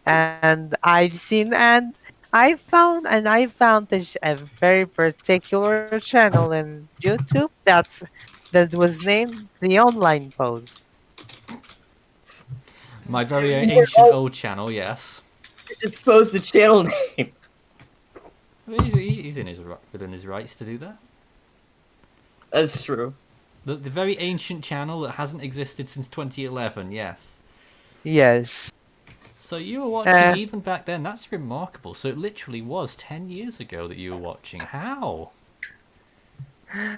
And I've seen and I found a very particular channel in YouTube that was named The Online Post. My very ancient old channel, yes. It's exposed the channel name. He's within his rights to do that. That's true. The very ancient channel that hasn't existed since 2011. Yes. Yes. So you were watching even back then. That's remarkable. So it literally was 10 years ago that you were watching. How?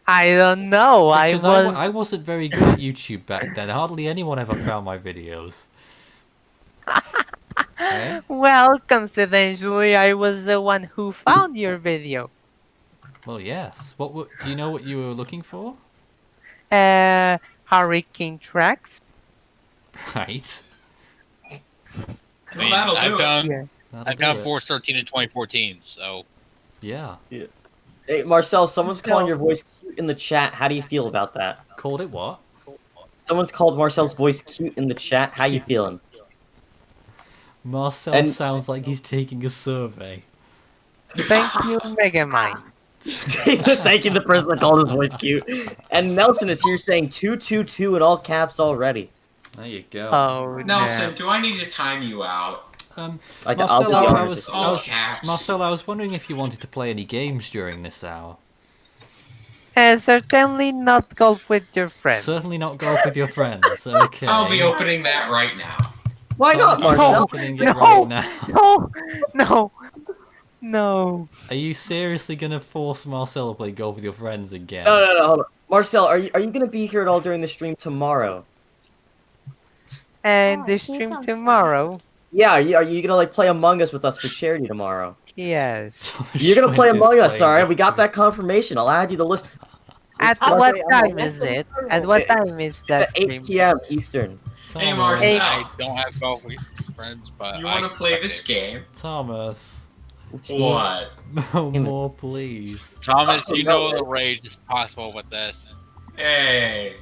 I don't know. Because I wasn't very good at YouTube back then. Hardly anyone ever found my videos. Eh? Well, coincidentally, I was the one who found your video. Well, yes. Do you know what you were looking for? Hurricane tracks. Right. I mean, that'll I do it. found Yeah. I That'll found do it. Force 13 in 2014. So Yeah. Hey, Marcel, someone's calling your voice cute in the chat. How do you feel about that? Called it what? Someone's called Marcel's voice cute in the chat. How you feeling? Marcel sounds like he's taking a survey. Thank you, Megamind. Thank you, the person that called his voice cute. And Nelson is here saying 222 in all caps already. There you go. Oh, Nelson, do I need to time you out? Marcel, I Marcel, was wondering if you wanted to play any games during this hour. Certainly not golf with your friends. Certainly not golf with your friends. Okay. I'll be opening that right now. Why not, Marcel? Marcel? Opening it No, right now. No. Are you seriously gonna force Marcel to play golf with your friends again? No, hold on. Marcel, are you gonna be here at all during the stream tomorrow? And the stream tomorrow. Yeah, are you gonna play Among Us with us for charity tomorrow? Yes. You're gonna play Among Us, alright? We got that confirmation. I'll add you to the list. At what time is it? At what time is that It's at 8 p.m. Eastern. Hey, Marcel. I don't have golf with friends, but You want to play this game? Thomas. What? No more, please. Thomas, you know the rage is possible with this. Hey.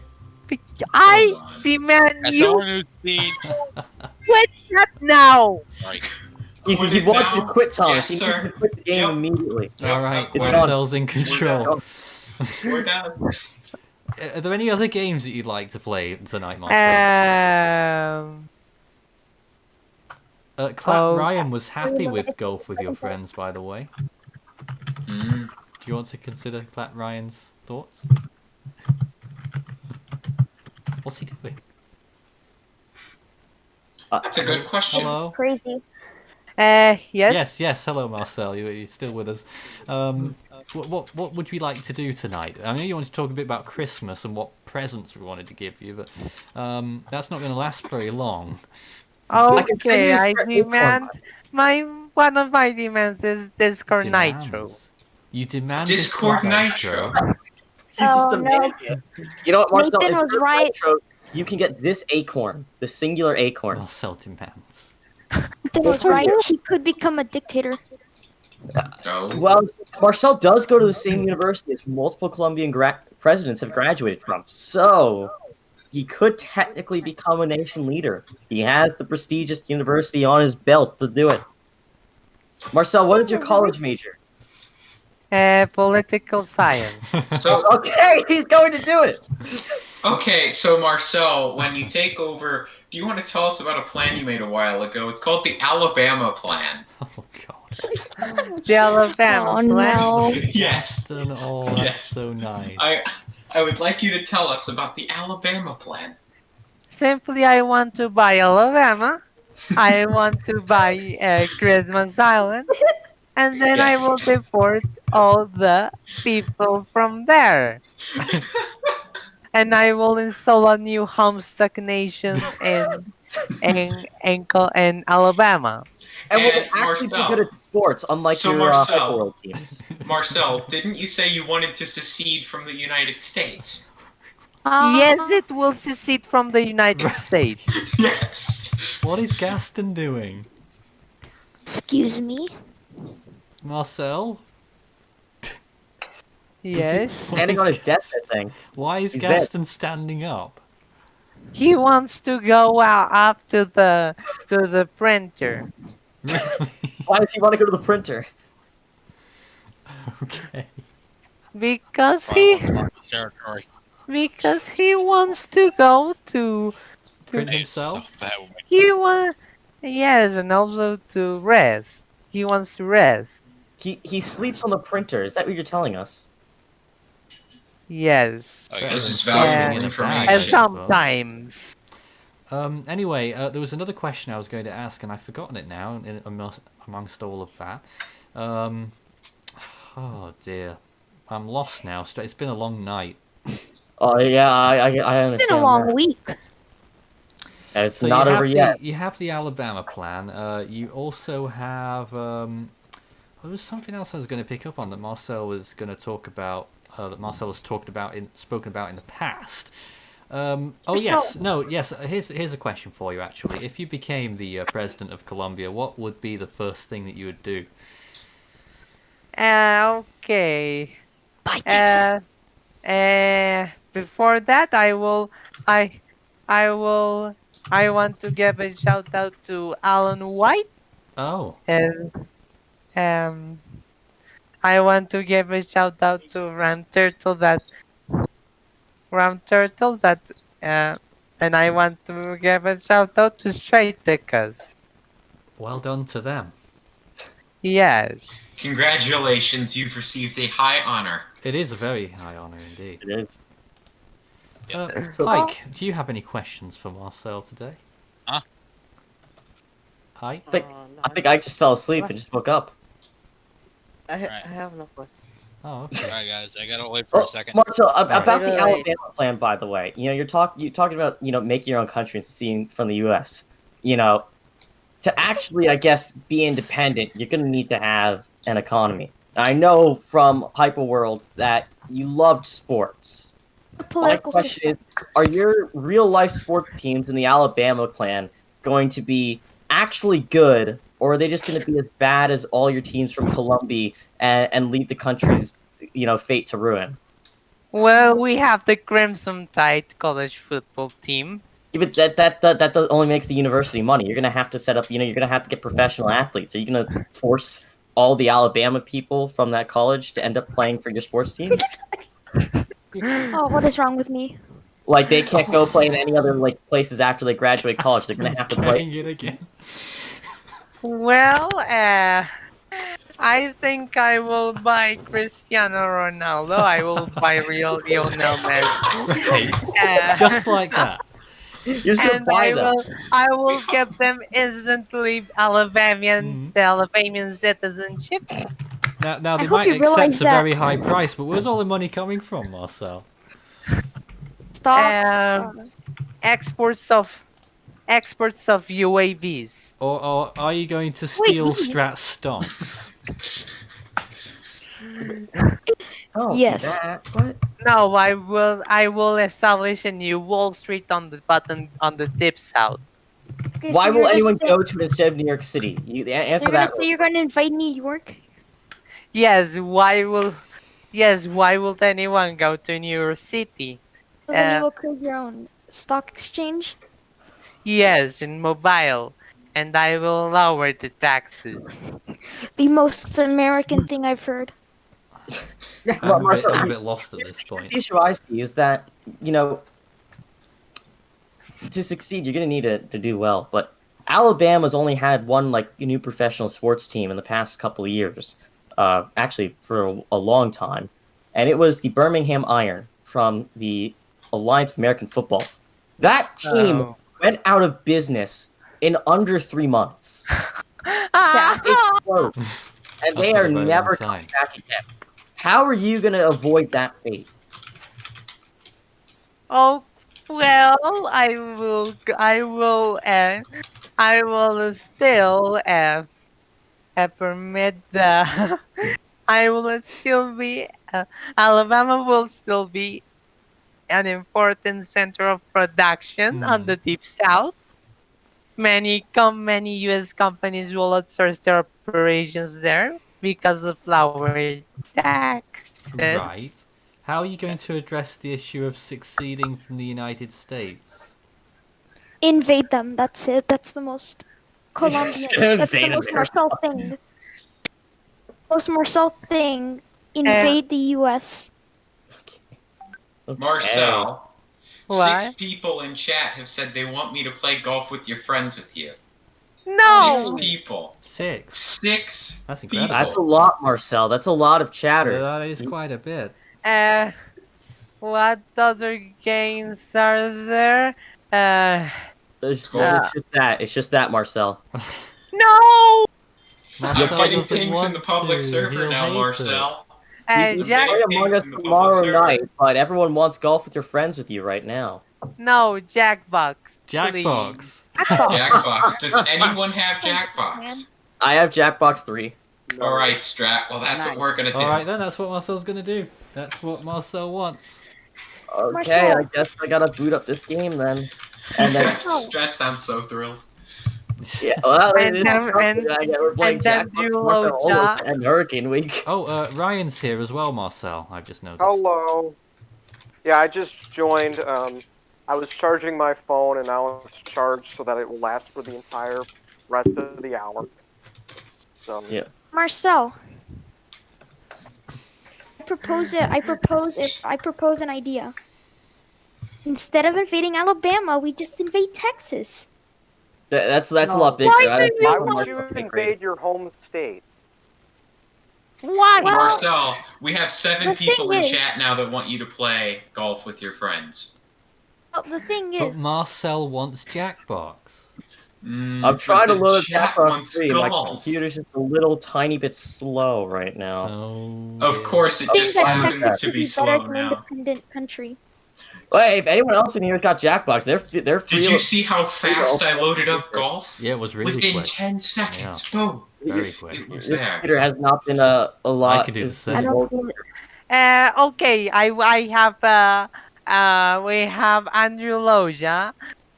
I demand As you someone who's seen, quit that now. right? He wants you to quit, Thomas. Yes, he sir. needs to quit the game immediately. Alright, It's Marcel's done. in control. We're done. Are there any other games that you'd like to play tonight, Marcel? Ryan was happy with golf with your friends, by the way. Do you want to consider Clap Ryan's thoughts? What's he doing? That's a good question. Hello? Crazy. Yes. Yes. Hello, Marcel. You're still with us. What would we like to do tonight? I know you want to talk a bit about Christmas and what presents we wanted to give you, but that's not going to last very long. Okay, I demand one of my demands is Discord Nitro. You demand Discord Nitro? He's just a man. You know what, Marcel? Nathan If was you're right. Nitro, you can get this acorn, the singular acorn. Marcel demands. That was right. He could become a dictator. Well, Marcel does go to the same university as multiple Colombian presidents have graduated from, so he could technically become a nation leader. He has the prestigious university on his belt to do it. Marcel, what is your college major? Political science. So okay, he's going to do it. Okay, so Marcel, when you take over, do you want to tell us about a plan you made a while ago? It's called the Alabama Plan. Oh God. The Alabama plan. Yes. Oh, that's so nice. I would like you to tell us about the Alabama Plan. Simply, I want to buy Alabama. I want to buy Christmas Island. And then I will deport all the people from there. And I will install a new Homestuck Nation in Alabama. And we'll actually be good at sports, unlike your Hyperworld teams. Marcel, didn't you say you wanted to secede from the United States? Yes, it will secede from the United States. Yes. What is Gaston doing? Excuse me? Marcel? Yes. Standing on his desk, I think. Why is He's Gaston standing up? He wants to go out up to the printer. Why does he want to go to the printer? Okay. Because Territory. he wants to go to Print himself? he want yes, and also to rest. He wants to rest. He sleeps on the printer. Is that what you're telling us? Yes. This is valuable information. And sometimes. Anyway, there was another question I was going to ask, and I've forgotten it now amongst all of that. Oh dear, I'm lost now. It's been a long night. Oh yeah, I understand. It's been a long week. And it's So not over yet. You have the Alabama plan. You also have. There was something else I was going to pick up on that Marcel was going to talk about. That Marcel has spoken about in the past. Yes. Here's a question for you. Actually, if you became the president of Colombia, what would be the first thing that you would do? Okay. Bye, Texas. Before that, I want to give a shout out to Alan White. Oh. And I want to give a shout out to Ram Turtle and I want to give a shout out to Straight Tickers. Well done to them. Yes. Congratulations, you've received a high honor. It is a very high honor indeed. It is. Mike, do you have any questions for Marcel today? Huh? Hi. I think I just fell asleep and just woke up. I have no question. Oh, okay. Alright, guys, I gotta wait for a second. Marcel, about the Wait. Alabama plan, by the way, you're talking about making your own country and seceding from the U.S. To actually, I guess, be independent, you're gonna need to have an economy. I know from Hyperworld that you loved sports. My question is, are your real-life sports teams in the Alabama clan going to be actually good, or are they just going to be as bad as all your teams from Colombia and lead the country's, fate to ruin? Well, we have the Crimson Tide college football team. Yeah, but that only makes the university money. You're gonna have to set up. You're gonna have to get professional athletes. Are you gonna force all the Alabama people from that college to end up playing for your sports teams? Oh, what is wrong with me? Like they can't go play in any other places after they graduate college. They're gonna have to play. it again. Well, I think I will buy Cristiano Ronaldo. I will buy real Lionel Messi. Just like that. You're just gonna buy them. I will give them instantly the Alabamian citizenship. Now they might accept a very high price, but where's all the money coming from, Marcel? Stop. Exports of UAVs. Or are you going to steal Strat stonks? Yes. No, I will establish a new Wall Street on the deep south. Okay, Why so will you're anyone just go to it instead of New York City? Answer You're gonna that. say you're going to invade New York? Yes. Why will anyone go to New York City? So then you will create your own stock exchange? Yes, in mobile, and I will lower the taxes. The most American thing I've heard. I'm a bit lost at this point. The issue I see is that to succeed, you're going to need to do well. But Alabama's only had one new professional sports team in the past couple of years, actually for a long time, and it was the Birmingham Iron from the Alliance of American Football. That team went out of business in under 3 months. It's closed, and they are never coming back again. How are you going to avoid that fate? Oh, well, I will still permit the. I will still be. Alabama will still be an important center of production on the deep south. Many U.S. companies will outsource their operations there because of lower taxes. Right. How are you going to address the issue of succeeding from the United States? Invade them. That's it. That's the most Colombian. That's the most Marcel thing. Most Marcel thing. Invade the U.S. Marcel, What? 6 people in chat have said they want me to play golf with your friends with you. No. 6 people. 6. 6. That's incredible. That's a lot, Marcel. That's a lot of chatters. That is quite a bit. What other games are there? It's just that. It's just that, Marcel. No. I'm getting pings in the public server now, Marcel. You Jack. play Among Us tomorrow night, but everyone wants golf with their friends with you right now. No, Jackbox. Jackbox. Jackbox. Does anyone have Jackbox? I have Jackbox 3. All right, Strat. Well, that's what we're gonna do. All right then, that's what Marcel's gonna do. That's what Marcel wants. Okay, Marcel. I guess I gotta boot up this game then. And then Strat sounds so thrilled. yeah, well, And it is then- something. We're playing and then Jackbox Duo Holos Jack. and Hurricane Week. Oh, Ryan's here as well, Marcel. I've just noticed. Hello. Yeah, I just joined. I was charging my phone, and now it's charged so that it will last for the entire rest of the hour. So yeah. Marcel. I propose an idea. Instead of invading Alabama, we just invade Texas. That's a lot bigger. Why would you invade your home state? Why? Marcel, we have 7 the people thing in is- chat now that want you to play golf with your friends. Well, the thing But is, Marcel wants Jackbox. I'm trying to the load chat Jackbox wants 3. My golf. computer's just a little tiny bit slow right now. Oh. Of course, it I think just that happens Texas to would be be better slow as an now. independent country. Hey, if anyone else in here's got Jackbox, they're free. Did you see how fast I loaded up golf? Yeah, it was really Within quick. 10 seconds. Boom. Very quick. It was This there. computer has not been a lot. I could do the it's- same. I don't see Okay, I have we have Andrew Loja.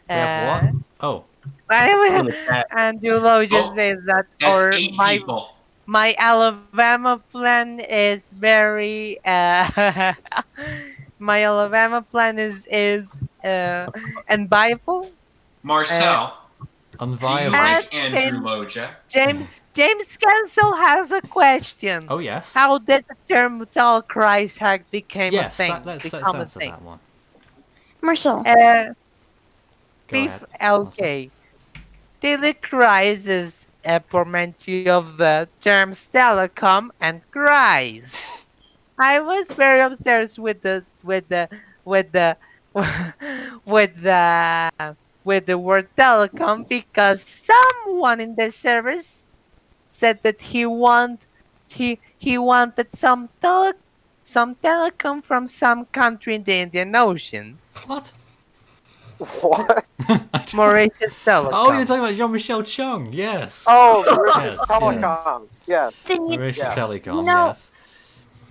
We have what? Oh. in the chat. Andrew Loja Oh, says that, That's or 8 my people. my Alabama plan is very my Alabama plan is unviable. Marcel, do you Unviable. like And- Andrew Loja? James Cancel has a question. Oh yes. How did the term Telecrise hack became Yes. a thing? Let's become a answer thing. that one. Marcel. Go Beef, ahead. okay. Telecrise is a portmanteau of the terms telecom and cries. I was very obsessed with the with the word telecom because someone in the service said that he wanted some telecom from some country in the Indian Ocean. What? What? Mauritius Telecom. Oh, you're talking about Jean-Michel Chung. Yes. Oh, Yes, Telecom. Yes. Mauritius Telecom. You know- Yes.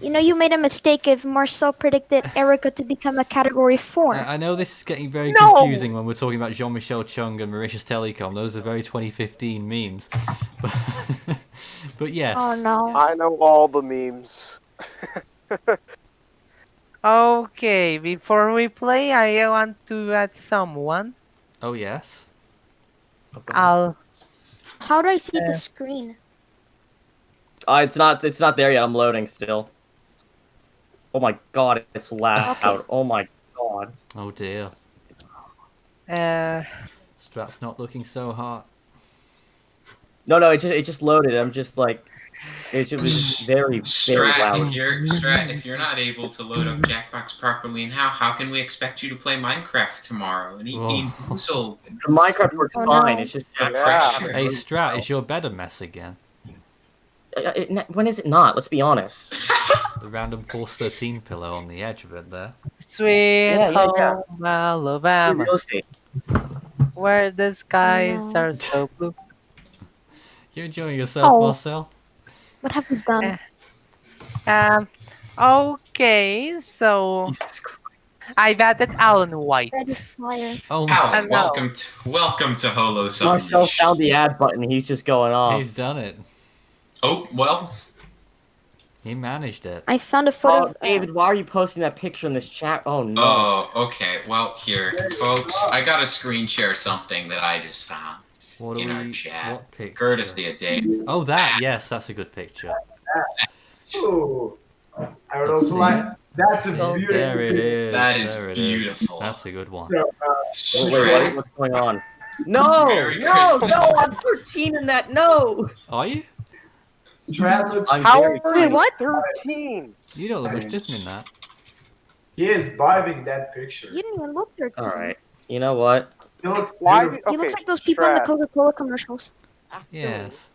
You know, you made a mistake if Marcel predicted Erica to become a Category 4. I know this is getting very No! confusing when we're talking about Jean-Michel Chung and Mauritius Telecom. Those are very 2015 memes. But yes. Oh no. I know all the memes. Okay, before we play, I want to add someone. Oh yes. I'll. How do I see the screen? It's not there yet. I'm loading still. Oh my god, it's loud. Okay. Oh my god. Oh dear. Uh, Strat's not looking so hot. No, it just loaded. I'm just like, it was just very Strat, loud. if you're not able to load up Jackbox properly now, how can we expect you to play Minecraft tomorrow and eat Boozled? The Minecraft works Oh, fine. no. It's just Pressure. Hey Strat, is your bed a mess again? when is it not? Let's be honest. The random Force 13 pillow on the edge of it there. sweet Yeah. home Alabama, Real estate. where the skies no. are so blue. You enjoying yourself, Oh. Marcel? What have you done? Okay, so Jesus Christ. I've added Alan White. Ready fire. Oh, Alan, Hello. welcome to Holos Marcel Unleashed. found the ad button. He's just going off. he's done it. Oh, well, He managed it. I found a photo Oh, of David, why are you posting that picture in this chat? Oh no. oh, okay. Well, here, folks, I gotta screen share something that I just found What do in our we? chat. What picture? Courtesy of Dave. Oh, that. Yes, that's a good picture. Ooh. I don't know Let's if see. I, that's a beautiful There it picture. is. That is there it beautiful. That's a good one. So, Wait, what's going on? No, Merry no, Christmas. no, I'm 13 in that. No. Are you? Trad looks. I'm How very old Wait, what? 13. You don't look much different in that. He is vibing that picture. You didn't even look 13. All right. You know what? He looks Why? beautiful. He looks like those people in the Trad. Coca-Cola commercials. Yes.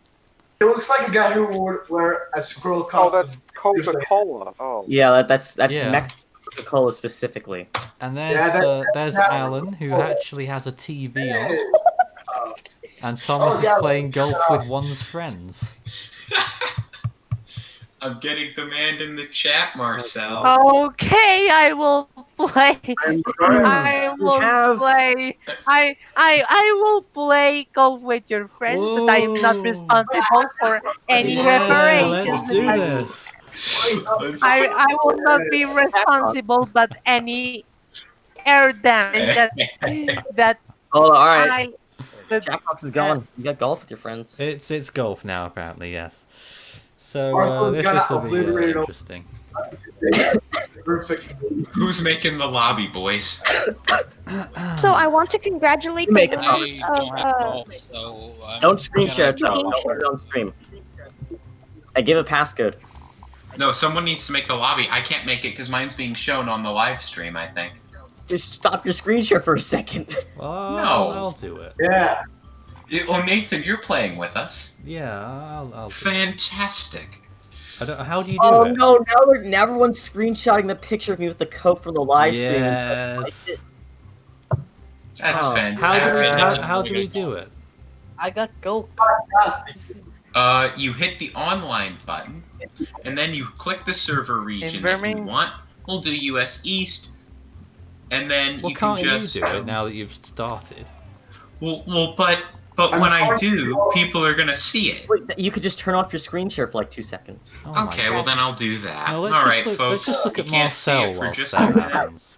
He looks like a guy who would wear a squirrel Oh, costume. that's Coca-Cola. Oh. Yeah, that's Yeah. Mexican Coca-Cola specifically. And Yeah, there's that- Alan, who actually has a TV on, Uh, and Thomas yeah, is playing golf with one's friends. I'm getting demand in the chat, Marcel. Okay, I will play. I will play. I will play golf with your friends, but I am not Whoa. responsible for any Yeah, reparations. let's do this. I will not be responsible, but any air damage that Oh, all right. I Jackbox is gone. You got golf with your friends. It's golf now, apparently. Yes. So Marcel's this gonna will be obliterate all- interesting. Perfect. Who's making the lobby, boys? So I want to congratulate the Make winner it I don't of know, so Don't screen share it, Two though. game Don't put it on stream. I give a passcode. No, someone needs to make the lobby. I can't make it because mine's being shown on the live stream, I think. Just stop your screen share for a second. Well, No. I'll do it. Yeah. Oh, Nathan, you're playing with us. Yeah, I'll do it. Fantastic. How do you do Oh it? no! Now everyone's screenshotting the picture of me with the coke from the live stream. Yes. That's Oh. fantastic. How do we do it? I got go. You hit the online button, and then you click the server region that you Birmingham? want. We'll do US East, and then Well, you can can't just. you do it now that you've started? But when I do, people are gonna see it. Wait, you could just turn off your screen share for like 2 seconds. Oh my Okay, well then I'll do that. No, All let's just right, look, folks. let's just look you at can't see Marcel it for whilst just that a minute. happens.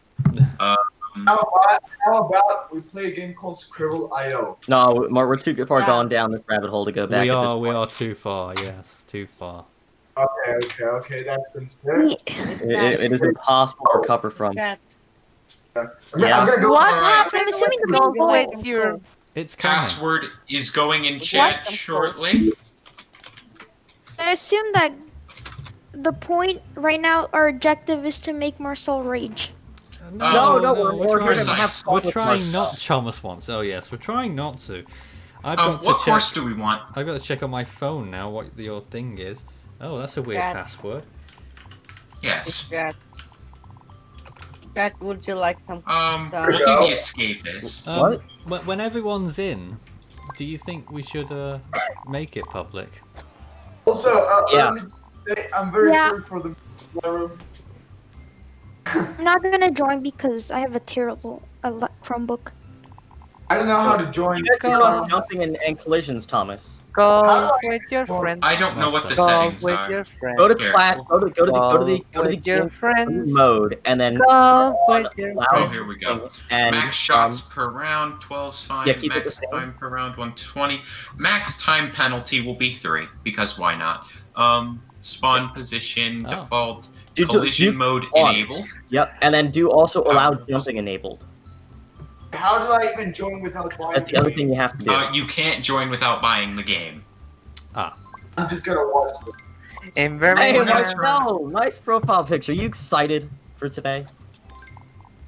How about we play a game called Scribble IO? No, we're too far gone down this rabbit hole to go back. We at this are point. too far. Yes, too far. Okay, that's considered. It is impossible to recover from. I'm Yeah. gonna go. What Alright. happened I'm assuming the to people with your? It's coming. Password is going in chat shortly. I assume that the point right now, our objective is to make Marcel rage. No, we're here to trying- have fun We're with trying Marcel. not Thomas wants. Oh yes, we're trying not to. I've got to What check. course do we want? I've got to check on my phone now what your thing is. Oh, that's a weird That- password. Yes. Cat, would you like some? We'll do the escapist. When everyone's in, do you think we should make it public? Also, Yeah. let me say, I'm very Yeah. sorry for the room. I'm not gonna join because I have a terrible Chromebook. I don't know how to join. You guys are jumping and collisions, Thomas. Go with your friends. I don't know what the Go settings with are. your friends. Go to class. Go to the with your game friends. mode, and then Go on with your Oh, loud here we go. and Max shots per round, 12's fine. yeah, keep it the Max same. time per round, 120. Max time penalty will be 3, because why not? Spawn position, Oh. default, Do- collision do- mode on. enabled. Yep, and then do also allow jumping enabled. How do I even join without buying? That's the other thing you have to do. You can't join without buying the game. I'm just gonna watch them. In Hey, Birmingham. Marcel, nice profile picture. You excited for today?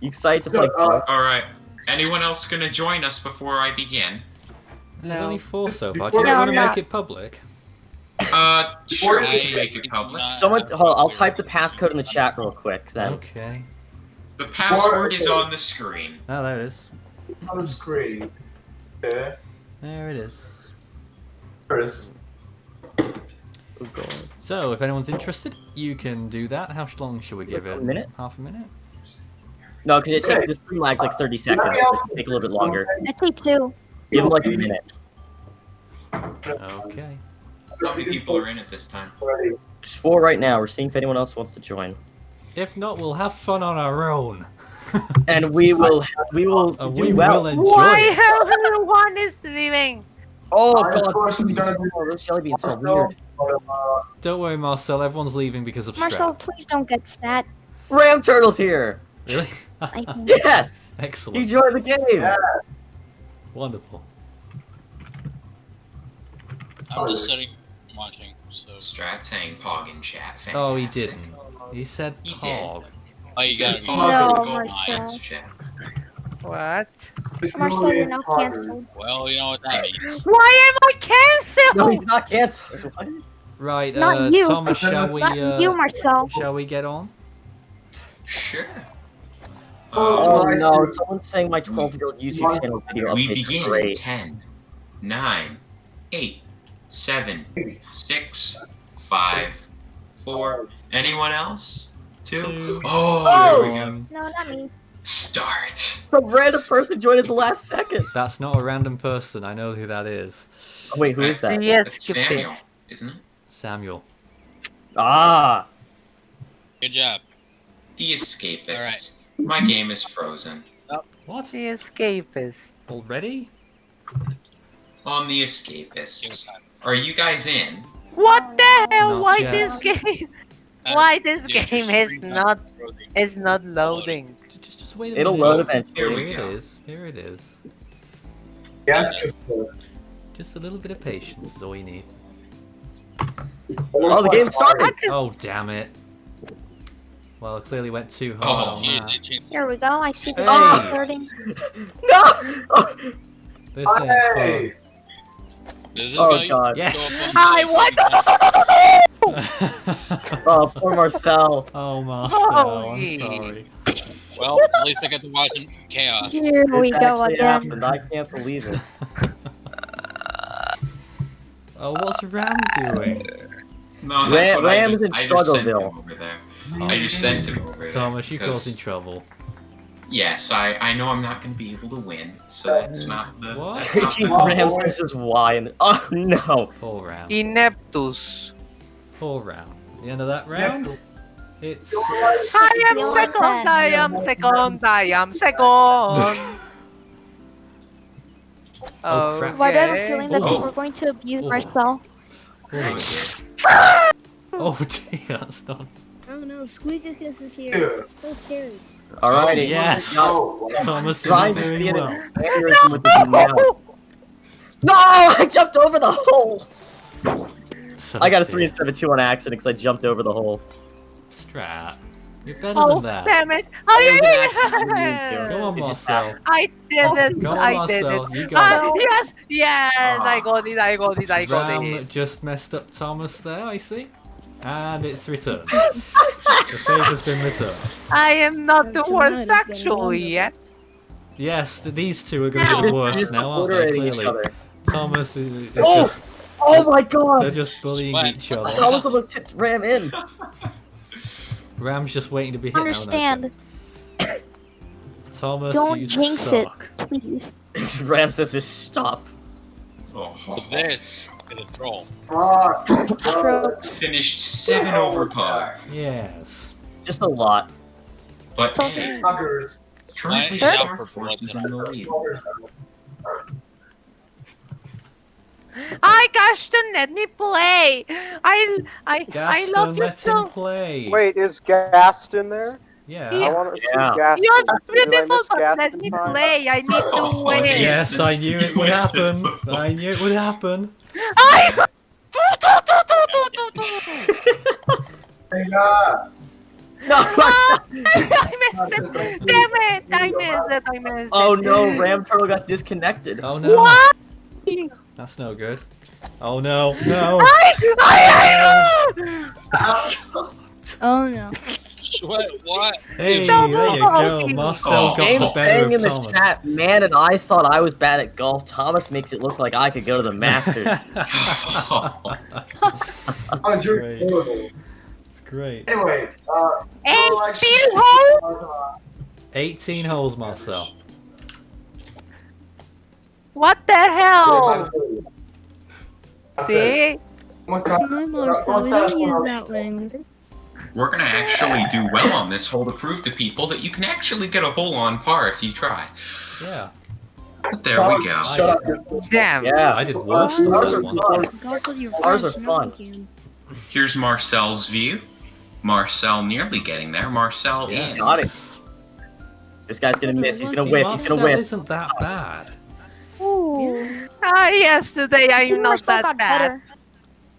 You excited to play? golf? Alright. Anyone else gonna join us before I begin? There's only 4 so far. before Do you No, want I'm to make not. it public? Sure, I can make it public. Someone, hold on, I'll type the passcode in the chat real quick. Then. Okay. The password is on the screen. Oh, there it is. On the screen. Okay. There it is. There it is. Oh god. So, if anyone's interested, you can do that. How long should we give it? A minute? Half a minute? No, because it takes the stream lag's like 30 seconds. It should take a little bit longer. I'd say 2. Give them like a minute. Okay. How many people are in it this time? There's 4 right now. We're seeing if anyone else wants to join. If not, we'll have fun on our own. And we will And do we well. will enjoy Why it. everyone is leaving? Oh Our god, course is gonna be those jelly beans smell Marcel, weird. Don't worry, Marcel. Everyone's leaving because of Marcel, strap. please don't get stat. Ram Turtle's here. Really? I think. Yes. He Excellent. joined the game. Yeah. Wonderful. I'm just sitting, watching. So. Strat saying Pog in chat. Fantastic. Oh, he didn't. He said He did. Pog. Oh, you got No, go Marcel. Chat. What? Marcel, you're now cancelled. Well, you know what that means. Why am I cancelled? No, he's not cancelled. What? Right, Not you. Thomas, shall we? Not you, Marcel. Shall we get on? Sure. Oh no, someone's saying my 12-year-old YouTube channel video We updates begin are in great. 10, 9, 8, 7, 6, 5, 4. Anyone else? 2. Oh, there we go. No, not me. Start. Some random person joined at the last second. That's not a random person. I know who that is. Oh, wait, who is that? That's Samuel, isn't it? Samuel. Ah. Good job. The Escapist. All right. My game is frozen. What? The escapist. Already? On the Escapist. Are you guys in? What the hell? Not Why yet. this game? Why this Yeah, game just is not loading? Just wait a It'll minute. load eventually. Here Here we it go. is. Here it is. Yes. Just a little bit of patience is all you need. Oh, the game started. Oh, damn it. Well, it clearly went too hard on that. Here we go. I see the Hey. game starting. No! This ain't fun. Does this Oh, guy God. Yes. I what? Oh, poor Marcel. Oh, Marcel, Oh, I'm yeah. sorry. Well, at least I got to watch chaos. Here we This go actually again. happened. I can't believe it. Oh, what's Ram doing? No, that's what Ram's in I just sent him Struggleville. over there. I just sent him over there. Thomas, you because- causing trouble. Yes, I know I'm not going to be able to win, so that's not the. What? That's not Picking the Rams, this is why. And oh no. Poor Ram. Ineptus. Poor Ram. The end of that round? It's... I am Feel second. like that. I am second. I am second. Oh, crap. Why do I have a feeling that Oh. people are going to abuse Marcel? Oh dear, that's not... Oh no, Squeakus is here. Yeah. It's so scary. Alrighty. Yes! No. Thomas Trying isn't to be doing in well. an aneurysm with the now. No! I jumped over the hole! I got a 3 instead of a 2 on accident because I jumped over the hole. Strat. You're better Oh than that. damn it! was an Oh accident. yeah! Go on, It just Marcel. I did it! Go on, I did Marcel. it! You got it. Yes! Yes! I got it! I got it! I got Ram it! just messed up Thomas there, I see. And it's returned. The favour's been returned. I am not the Tonight worst is gonna actually wonder. yet. Yes, these two are going to be the worst now, aren't they? Obliterating each Clearly. other. Thomas is Oh! just... Oh my god! They're just bullying What? each other. I almost almost tipped Ram in. Ram's just waiting to be hit now. Understand. Thomas, Don't you jinx suck. it, please. Ram says to stop. This is a troll. Finished 7 over par. Yes. Just a lot. But So- hey, Fuckers. currently Third? Star Force is in the lead. I Gaston, let me play. I Gaston, love you let him so. play. Wait, is Gaston there? Yeah. I want to see Yeah. Gaston. You're Did I beautiful, miss but Gaston let me time? play. I need to Oh, win. yeah. Yes, I knew it would happen. I knew it would happen. I. Hey, God. No! I missed it. Damn it! I missed it. I missed it. Oh no, Ram Turtle got disconnected. Oh no. What? That's no good. Oh no, no. Oh no. What? Hey, No, there you no. go. Marcel Oh. got James the better saying of in the Thomas. chat, man, and I thought I was bad at golf. Thomas makes it look like I could go to the Masters. Oh, you're Great. horrible. It's great. Anyway, 18 holes? 18 holes, Marcel. What the hell? See? See? No, Marcel, we don't use that language. We're going to actually do well on this hole to prove to people that you can actually get a hole on par if you try. Yeah. But there we go. Shut up. Damn. Yeah. I did worse than Ours that are one. fun. God told your Ours friends are no fun. one can. Here's Marcel's view. Marcel nearly getting there. Marcel in. Got it. This guy's gonna miss. He's gonna whiff. He's gonna Marcel whiff. isn't that bad. Ooh. I Yesterday I'm not still that got bad. better.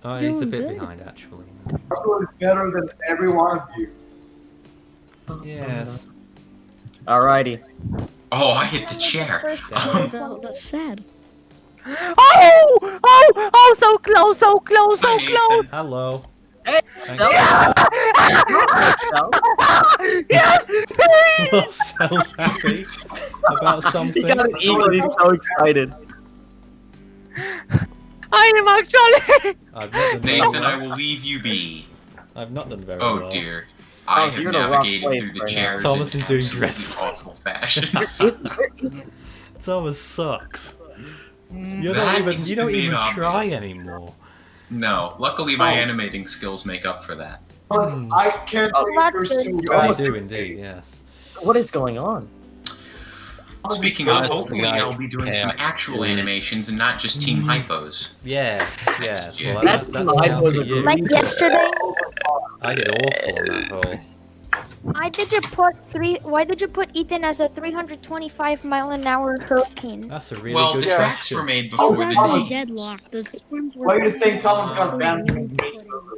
Oh, he's a Doing bit good. behind actually. Marcel is better than every one of you. Yes. Alrighty. Oh, I hit the chair. That's sad. Oh, so close, so close, so Hi, close. Nathan. Hello. Hey, Thank Yes, please. Marcel's happy about something. He got an eagle. He's so excited. I am actually. I've not done very Nathan, I well. will leave you be. I've not done very Oh well. dear. I so have you're in a rough navigated place through the right now. chairs Thomas in is doing absolutely dreadful. awful fashion. Thomas sucks. You That don't is even to be obvious. try anymore. No, luckily my animating skills make up for that. Plus, I can't believe you're so They bad. do indeed, yes. What is going on? Speaking of, Honestly, hopefully I I'll be doing some can't. actual animations and not just team hypos. Yes, yes. year. Well, That's that's my down to you. Like yesterday, I did awful on that hole. why did you put Ethan as a 325-mile-an-hour hurricane? That's a really Well, good the tracks question. were made It before was the actually name. deadlocked. The systems were Why do you think Thomas got banned from the base server?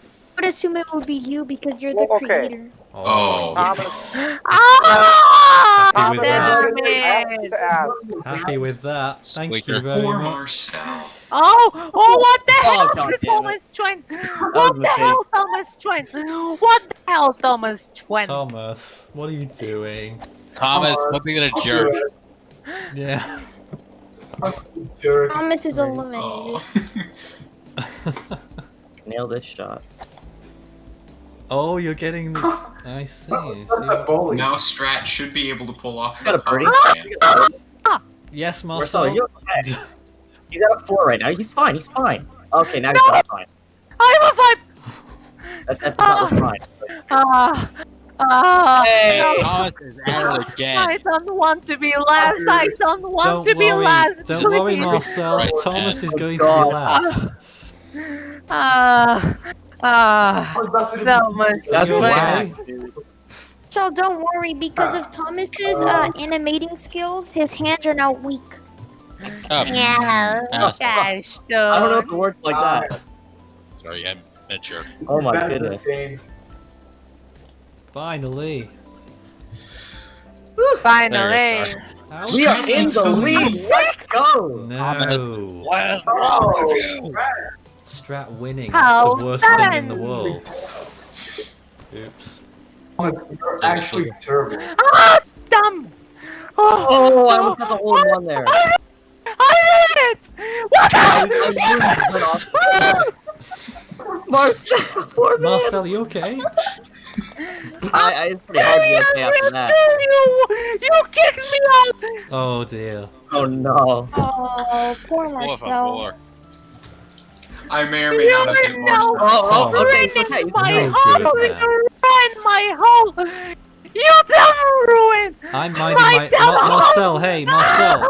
I would assume it would be you because you're the Well, okay. creator. Oh. Thomas, Ah, Happy with damn that. I have it. to ask. Happy with that. Thank you Squeaker. very Poor much. Marcel. Oh, what the Oh, hell, God damn it. Thomas Trent? was What a the hell, Thomas Trent? What the hell, Thomas Trent? Thomas, what are you doing? Thomas, what are you gonna jerk? Yeah. Jerk. Thomas is eliminated. Oh. Nail this shot. Oh, you're getting the... I see. I That's a see. bully. Now Strat should be able to pull off Got a the birdie. power jam. Yes, Marcel, Marcel. you okay? He's at a 4 right now. He's fine. He's fine. Okay, now he's not fine. I'm a five. That's not fine. Hey, No. Thomas is at it again. I don't want to be last. I don't want to be worry. last. Don't worry, please. Marcel. Right, Thomas man. is going to be God. last. Thomas. That's You're whack, right. dude. So don't worry, because of Thomas's animating skills, his hands are now weak. Yeah. Yes. Gosh, I don't know if it works like that. Sorry, I'm a jerk. Oh my goodness. Finally. Finally. Ouch. We are in the lead. Let's go. No. Let's Oh, Strat winning. How That's the worst thing in the fun. world. Oops. you're actually terrible. Ah, it's dumb. Oh, I almost got the hole in one there. I did it. What I Marcel, poor man. Marcel, you okay? It's pretty hard to be okay after that. You kicked me out. Oh dear. Oh no. Oh, poor Marcel. I may or may not have hit Marcel. Oh, okay, it's okay. My No hole. good, You man. ruined my hole. You done ruined. I'm minding my... Marcel, hey, Marcel.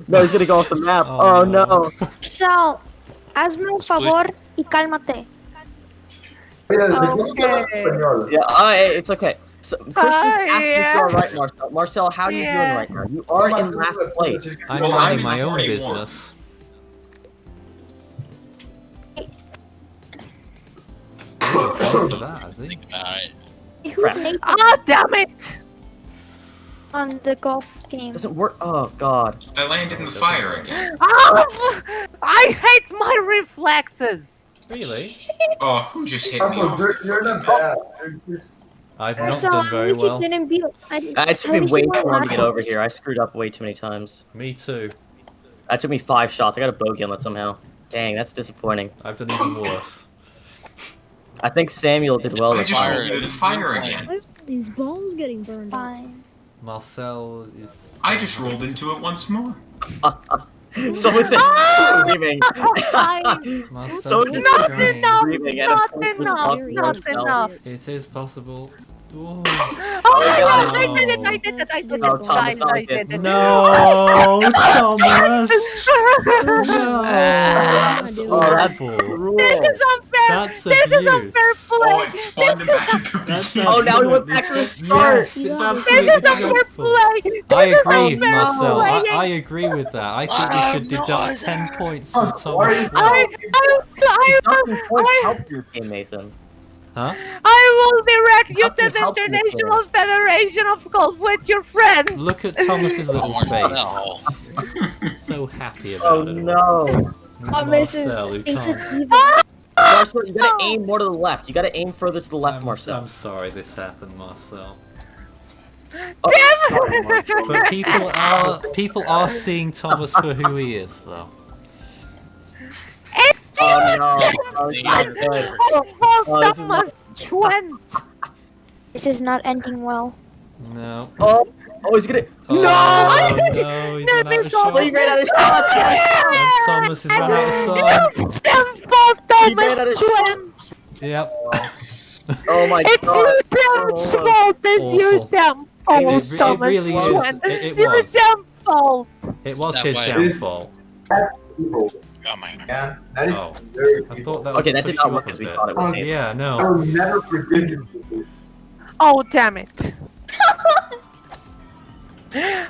No, he's gonna go off the map. Oh, Oh no. Marcel, hazme un favor y cálmate. Yeah, it's okay. So, Christian's asking if yeah. you're alright, Marcel. Marcel, how are you doing right now? You are in last place. I'm Well, minding I'm my own already business. Oh, he's gone for that, has he? Alright. Who's Nathan Ah, damn it. on the golf game? Doesn't work. Oh god. I landed in the fire again. Ah, I hate my reflexes. Really? Oh, who just hit me off? You're not bad. You're just- I've not Marcel, done at very least you well. didn't beat. It took me way too long to get over here. I screwed up way too many times. Me too. That took me 5 shots. I got a bogey on that somehow. Dang, that's disappointing. I've done even worse. I think Samuel did well I this just time. rolled into the fire again. Why are these balls getting burned up? Fine. Marcel is... I just rolled into it once more. Someone said screaming. Marcel Someone is Not trying. enough. Screaming at a Not pointless enough. off Not Marcel. enough. It is possible. Whoa. Oh my God. god, I did it, I did it, I did No, it, Thomas, I I did did. it. No, Thomas! No, that's Oh, that's awful. cruel. This is unfair. That's This is abuse. unfair play. That's Oh, now we went absolutely- back to the start. Yes, it's This absolutely is unfair dreadful. play. I This is agree, unfair Marcel. playing. I agree with that. I think we should deduct 10 points from Thomas Schwab. Help your team, Nathan. Huh? I will direct you How to can the help you, International Federation of Golf with your friends. Look at Thomas's little Marcel. face. So happy about it. No. Thomas is Marcel, who face of can't- evil. Marcel, you gotta aim more to the left. You gotta aim further to the left, Marcel. I'm sorry this happened, Marcel. Oh, sorry, Marcel. But people are seeing Thomas for who he is, though. Oh no. Oh, it's not good. Oh, this is not- This is not ending well. No. Oh, he's gonna. Oh, no, he's run out of shots. He ran out of shots. And Thomas has run out of time. He ran out of shots. Yep. Oh my It's god. your damn fault. It's your Awful. damn fault, It Thomas. really is. Schwen. It Your was. damn fault. It was That his way. downfall. Oh my god. Yeah, that is Oh. very I evil. thought that would Okay, that push did not you work up a as we bit. thought it would. Yeah, I no. will never forgive you for this. Oh, damn it.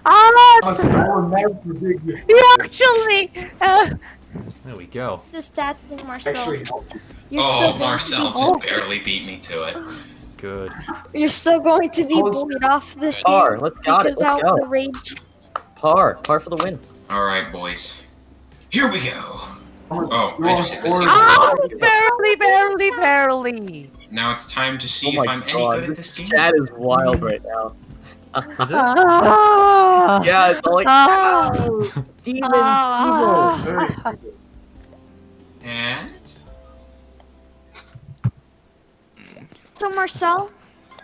Honestly, I will never forgive you. You actually, There we go. It's a sad thing, Marcel. Actually, You're still Oh, going Marcel to just barely beat me to it. Good. be, you're still going to be bullied off this Par, game. let's got it, because let's how go. the rage. Par for the win. Alright, boys. Here we go. Oh, I just hit the oh, secret. barely. Now it's time to see Oh if my I'm any god, good at this game. chat is wild right now. Is it? Ah, Yeah, it's all like, ah, ow, demon, ah. And So, Marcel,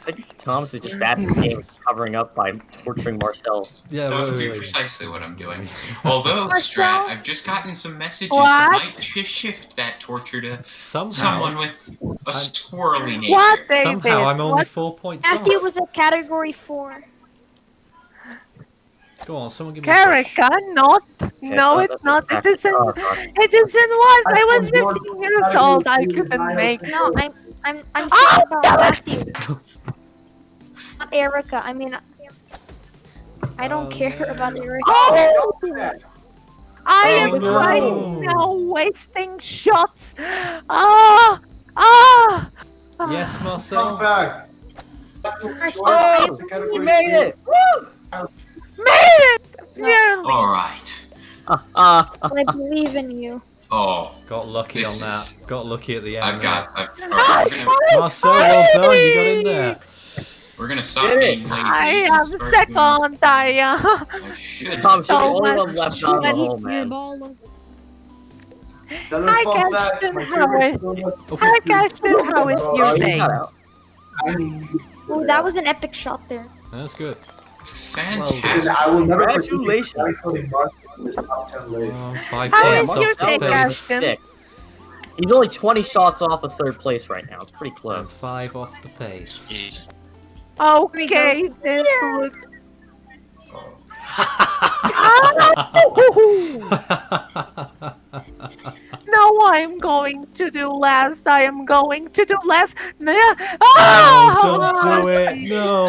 I think Thomas is just bad at the game, covering up by torturing Marcel. Yeah, that would be wait. precisely what I'm doing. Although, Marcel? Strat, I've just gotten some messages What? that might shift that torture to Somehow. someone with a squirrely nature. What, David? Somehow I'm only What? 4 points Matthew off. was a category 4. Go on, someone give me a push. Karika, not. No, it's not. It isn't. It isn't was. I was 15 years old. I couldn't make. No, I'm saying about Matthew. Not Erica. I mean, I don't care about Erica. Oh! I am Oh, no. right now wasting shots. Yes, Marcel. Come back. Oh, he made it! Woo! Made it! Nearly. Alright. I believe in you. Oh, Got lucky This on that. is- Got lucky at the end. alright, there. Marcel, well done. You got in there. we're gonna stop Did it. being lazy. I and am start second. doing- I Thomas, you're the Oh, only my one left out of the sweaty hole, man. Another Hi, fun fact, Gaston, my how favorite is- store- Hi, Gaston. How is Oh, your you day? got out. Ooh, that was an epic shot there. That's good. Fantastic. I will never forgive you Congratulations. for putting Mark in the top 10 list. 5 How Damn, is points your off day, the Marcel's pace. Gaston? sick. He's only 20 shots off of third place right now. It's pretty And close. 5 off the pace. Jeez. Okay, this looks. No, I'm going to do last. I am going to do last. No, don't do it. No.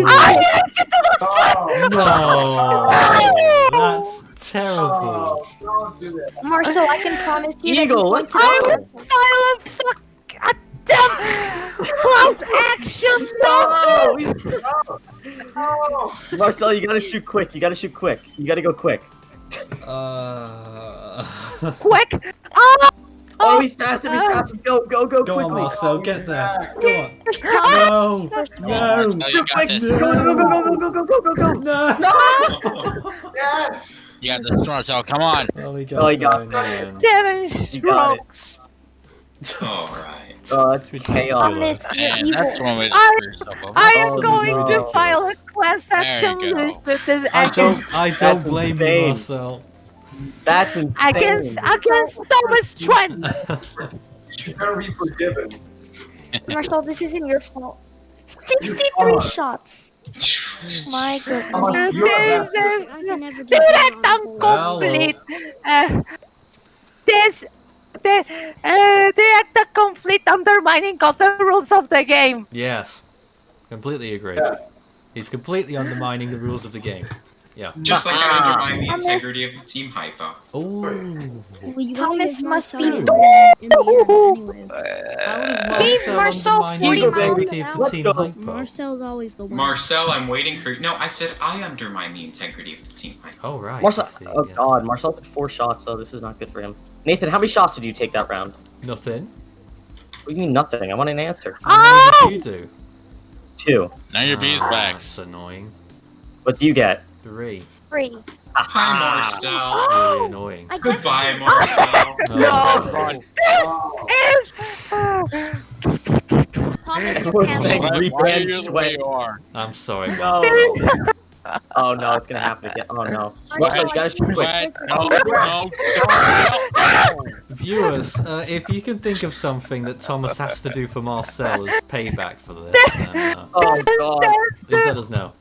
I hate you to the No. That's terrible. Oh, don't do that. Marcel, I can promise you Eagle, that let's he's I going will file a fuck a damn close action lawsuit. Oh, Marcel, you gotta shoot quick. You gotta shoot quick. You gotta go quick. Quick! Oh, he's fast him. He's fast him. Go, go, go Go on, quickly. Marcel, get there. Go on. First No. First No. Marcel, you got this. Go, go, go, go, go, go, go, go, go. No. yes. You got this, Marcel. Come on. Well, he Oh, he got there in the end. 7 You got it. strokes. Alright. Oh, it's chaos. Thomas, you're Man, evil. that's one way to I- screw yourself over. I am Oh, going no. to file a class There action you go. list with this I against don't That's blame you, insane. Marcel. That's insane. against Thomas Trent. You're gonna be forgiven. Marcel, this isn't your fault. 63 shots. My goodness. You're a This bastard. is direct and complete. This the complete undermining of the rules of the game. Yes. Completely agree. He's completely undermining the rules of the game. Yeah. Just like I undermine the integrity of the team hyper. Oh. Thomas must be. in the end anyways. Leave Marcel 40 miles. Marcel's always the one. Marcel, I'm waiting for you. No, I said I undermine the integrity of the team hyper. Oh, right. Marcel, oh god, Marcel took 4 shots, so this is not good for him. Nathan, how many shots did you take that round? Nothing. What do you mean nothing? I want an answer. How many did you do? 2. Now your bees back. That's annoying. What do you get? 3. 3. Hi, Marcel. Really annoying. Goodbye, Marcel. Everyone's saying rebrand Schway. I'm sorry, No. Marcel. Oh no, it's gonna happen again. Oh no. Marcel, you gotta shoot quick. Viewers, if you can think of something that Thomas has to do for Marcel as payback for this, then, Oh god. please let us know.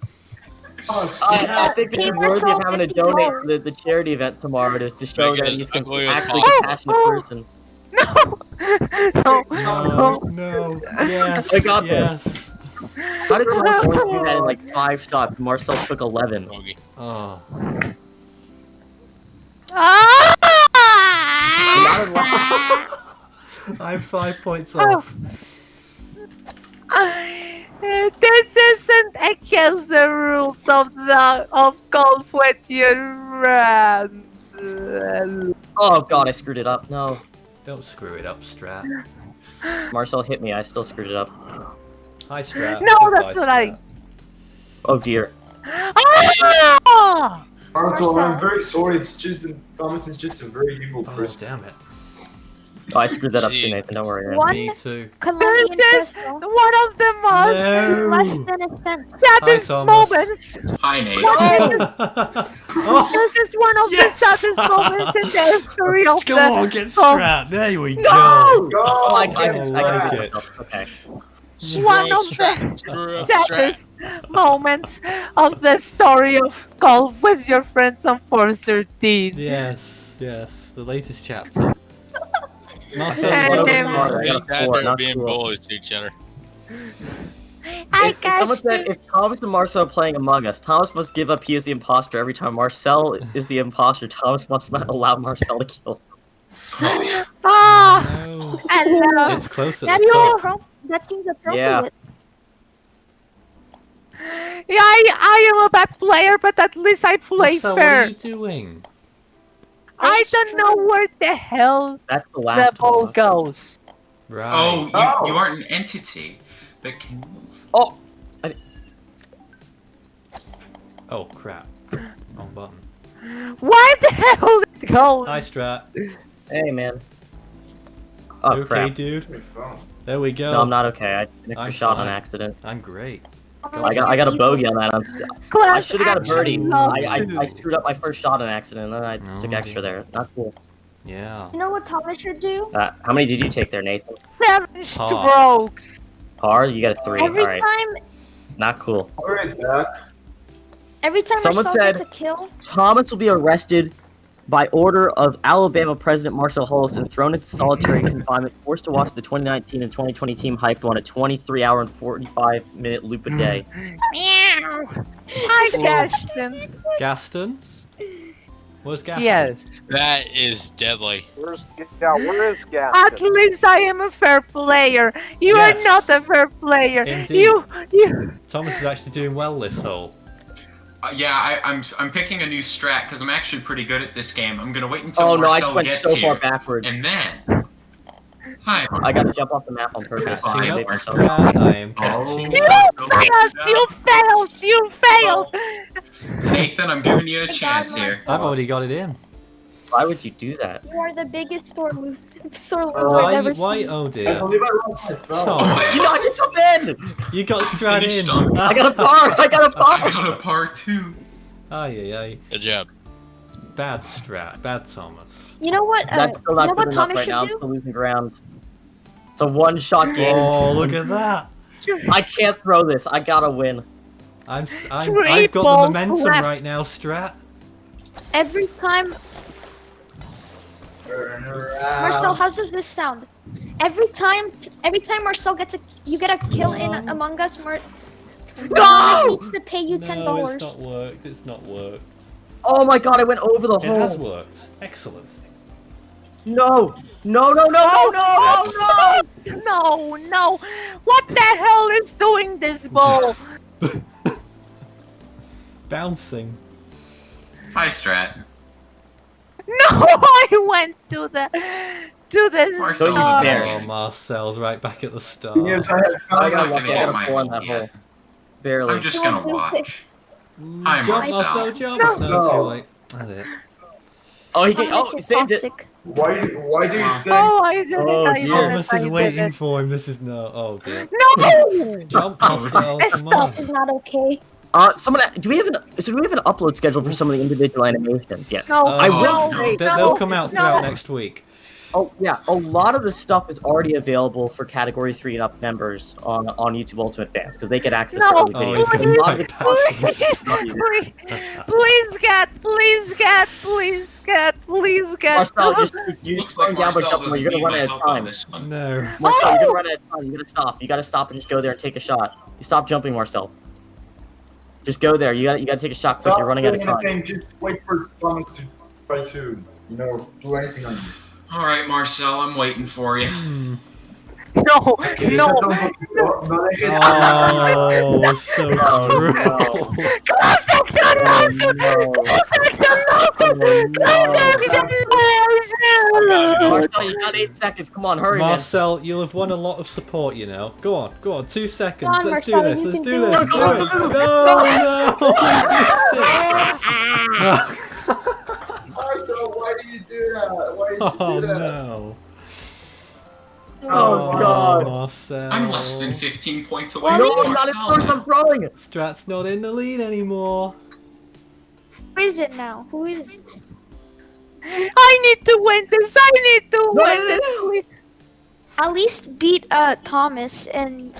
I think this is worthy of having to donate to the charity event tomorrow to show that he's actually a compassionate person. No. Yes. I got yes. How did Thomas only do that in like 5 shots? Marcel took 11. Oh. I'm 5 points off. This isn't against the rules of golf with your friends. Oh god, I screwed it up. No. Don't screw it up, Strat. Marcel hit me. I still screwed it up. Hi, Strat. No, Goodbye, that's what I. Oh dear. Ah! Marcel, I'm very sorry. It's just Thomas is just a very evil person. Damn it. Oh, I screwed that up too, Nathan. Don't worry. One Me too. Colombian This is peso. one of the most Less than a cent. saddest Thomas. moments. Hi, Nate. This is one of the saddest moments in the history of the. Come on, get Strat. There we go. No! Oh, I like got it. it. Okay. One of the saddest moments of the story of golf with your friends on 413. Yes, yes. The latest chapter. Marcel, They're being bullies to each other. I If someone said if Thomas and Marcel are playing Among Us, Thomas must give up he is the imposter every time Marcel is the imposter. Thomas must not allow Marcel to kill. Ah! No. Hello. It's close at That the top. that seems appropriate. Yeah. Yeah, I am a bad player, but at least I play Marcel, fair. what are you doing? I don't know where the hell That's the last ball one. goes. Right. Oh, you aren't an entity that can move. Oh! Oh, crap. Wrong button. Where the hell did it go? Hi, Strat. Hey, man. Oh, okay, crap. dude. There we go. No, I'm not okay. I took a I'm shot on fine. accident. I'm great. I got a bogey on that. I should have got a birdie. Actually, I screwed up my first shot on accident, and then I took extra there. Not cool. Yeah. You know what Thomas should do? How many did you take there, Nathan? 7 strokes. Par? You got a 3. Every Alright. time, Not cool. every time Someone Marcel said- gets a kill, Thomas will be arrested by order of Alabama President Marcel Holos and thrown into solitary confinement, forced to watch the 2019 and 2020 team hyped on a 23-hour and 45-minute loop a day. Meow. Hi, Gaston. Gaston? Where's Gaston? Yes. That is deadly. Where is Gaston? At least I am a fair player. You Yes. are not a fair player. Indeed. You. Thomas is actually doing well this hole. Yeah, I'm picking a new strat because I'm actually pretty good at this game. I'm gonna wait until Oh no, I Marcel just went gets so here, far backward. and then. Hi. I gotta jump off the map on purpose. Catching to up, save myself. Strat. I am Oh. You failed! Nathan, I'm giving you a chance here. I've already got it in. Why would you do that? you are the biggest sore loser Why? I've ever Why? seen. Oh dear. Oh, You know, I just jump in! You got Strat in. I got a par! I got a par! I got a par too. Ay, ay, ay. Good job. Bad Strat. Bad Thomas. You know what? That's still you not know good what enough Thomas right should now. I'm do? still losing ground. It's a one-shot game. Oh, look at that. I can't throw this. I gotta win. I've got Three the balls momentum left. right now, Strat. Every time Marcel, how does this sound? Every time Marcel you get a kill in Among Us, Thomas needs to pay you $10. No, it's not worked. It's not worked. Oh my god, I went over the It hole. has worked. Excellent. No! No, no, no, no, no, no! No, no! What the hell is doing this ball? Bouncing. Hi, Strat. No, I went to the Marcel, start. Oh, Marcel's right back at the start. Yes, I I got not lucky. gonna I get got my a 4 on hole that yet. hole. Barely. I'm just gonna watch. Hi, Jump, Marcel. Marcel, jump! No. No, too late. I did. Oh, he Thomas saved it. toxic. Why do you think? Oh, I did it! Oh, I did dear. it! Thomas I is did waiting it. for him. This is no. Oh dear. No! Jump, Marcel. Come on. This is not okay. Someone, do we have an upload schedule for some of the individual animations yet? No, I will. no, They'll come out throughout next week. Oh yeah, a lot of the stuff is already available for Category 3 and up members on YouTube Ultimate Fans because they get access to early Oh, videos. he's A gonna lot of fight the- Please get. Marcel, you're Looks just like going down by Marcel jumping. doesn't You're gonna need run my out of help on time. this one. No. Marcel, you're gonna run out of time. You gotta stop. You gotta stop and just go there and take a shot. You stop jumping, Marcel. Just go there. You gotta take a shot quick. You're running out of time. Anything, just wait for Thomas to try to, do anything on you. All right, Marcel, I'm waiting for you. No, Okay, no. so don't- no, it's- Oh, so cruel. Marcel, you got 8 seconds. Come on, hurry, man. Marcel, you'll have won a lot of support, you know. Go on, 2 seconds. Come on, Let's Marcel, do this. you Let's can do do this. it. Do it. No, no. Marcel, why do you do that? Why did you Oh do that? no. Oh, God. Marcel. I'm less than 15 points away. Well, No, at I'm not at Marcel first. now. I'm throwing it. Strat's not in the lead anymore. Who is it now? Who is? I need to win this. I need to win this. Please. At least beat Thomas, and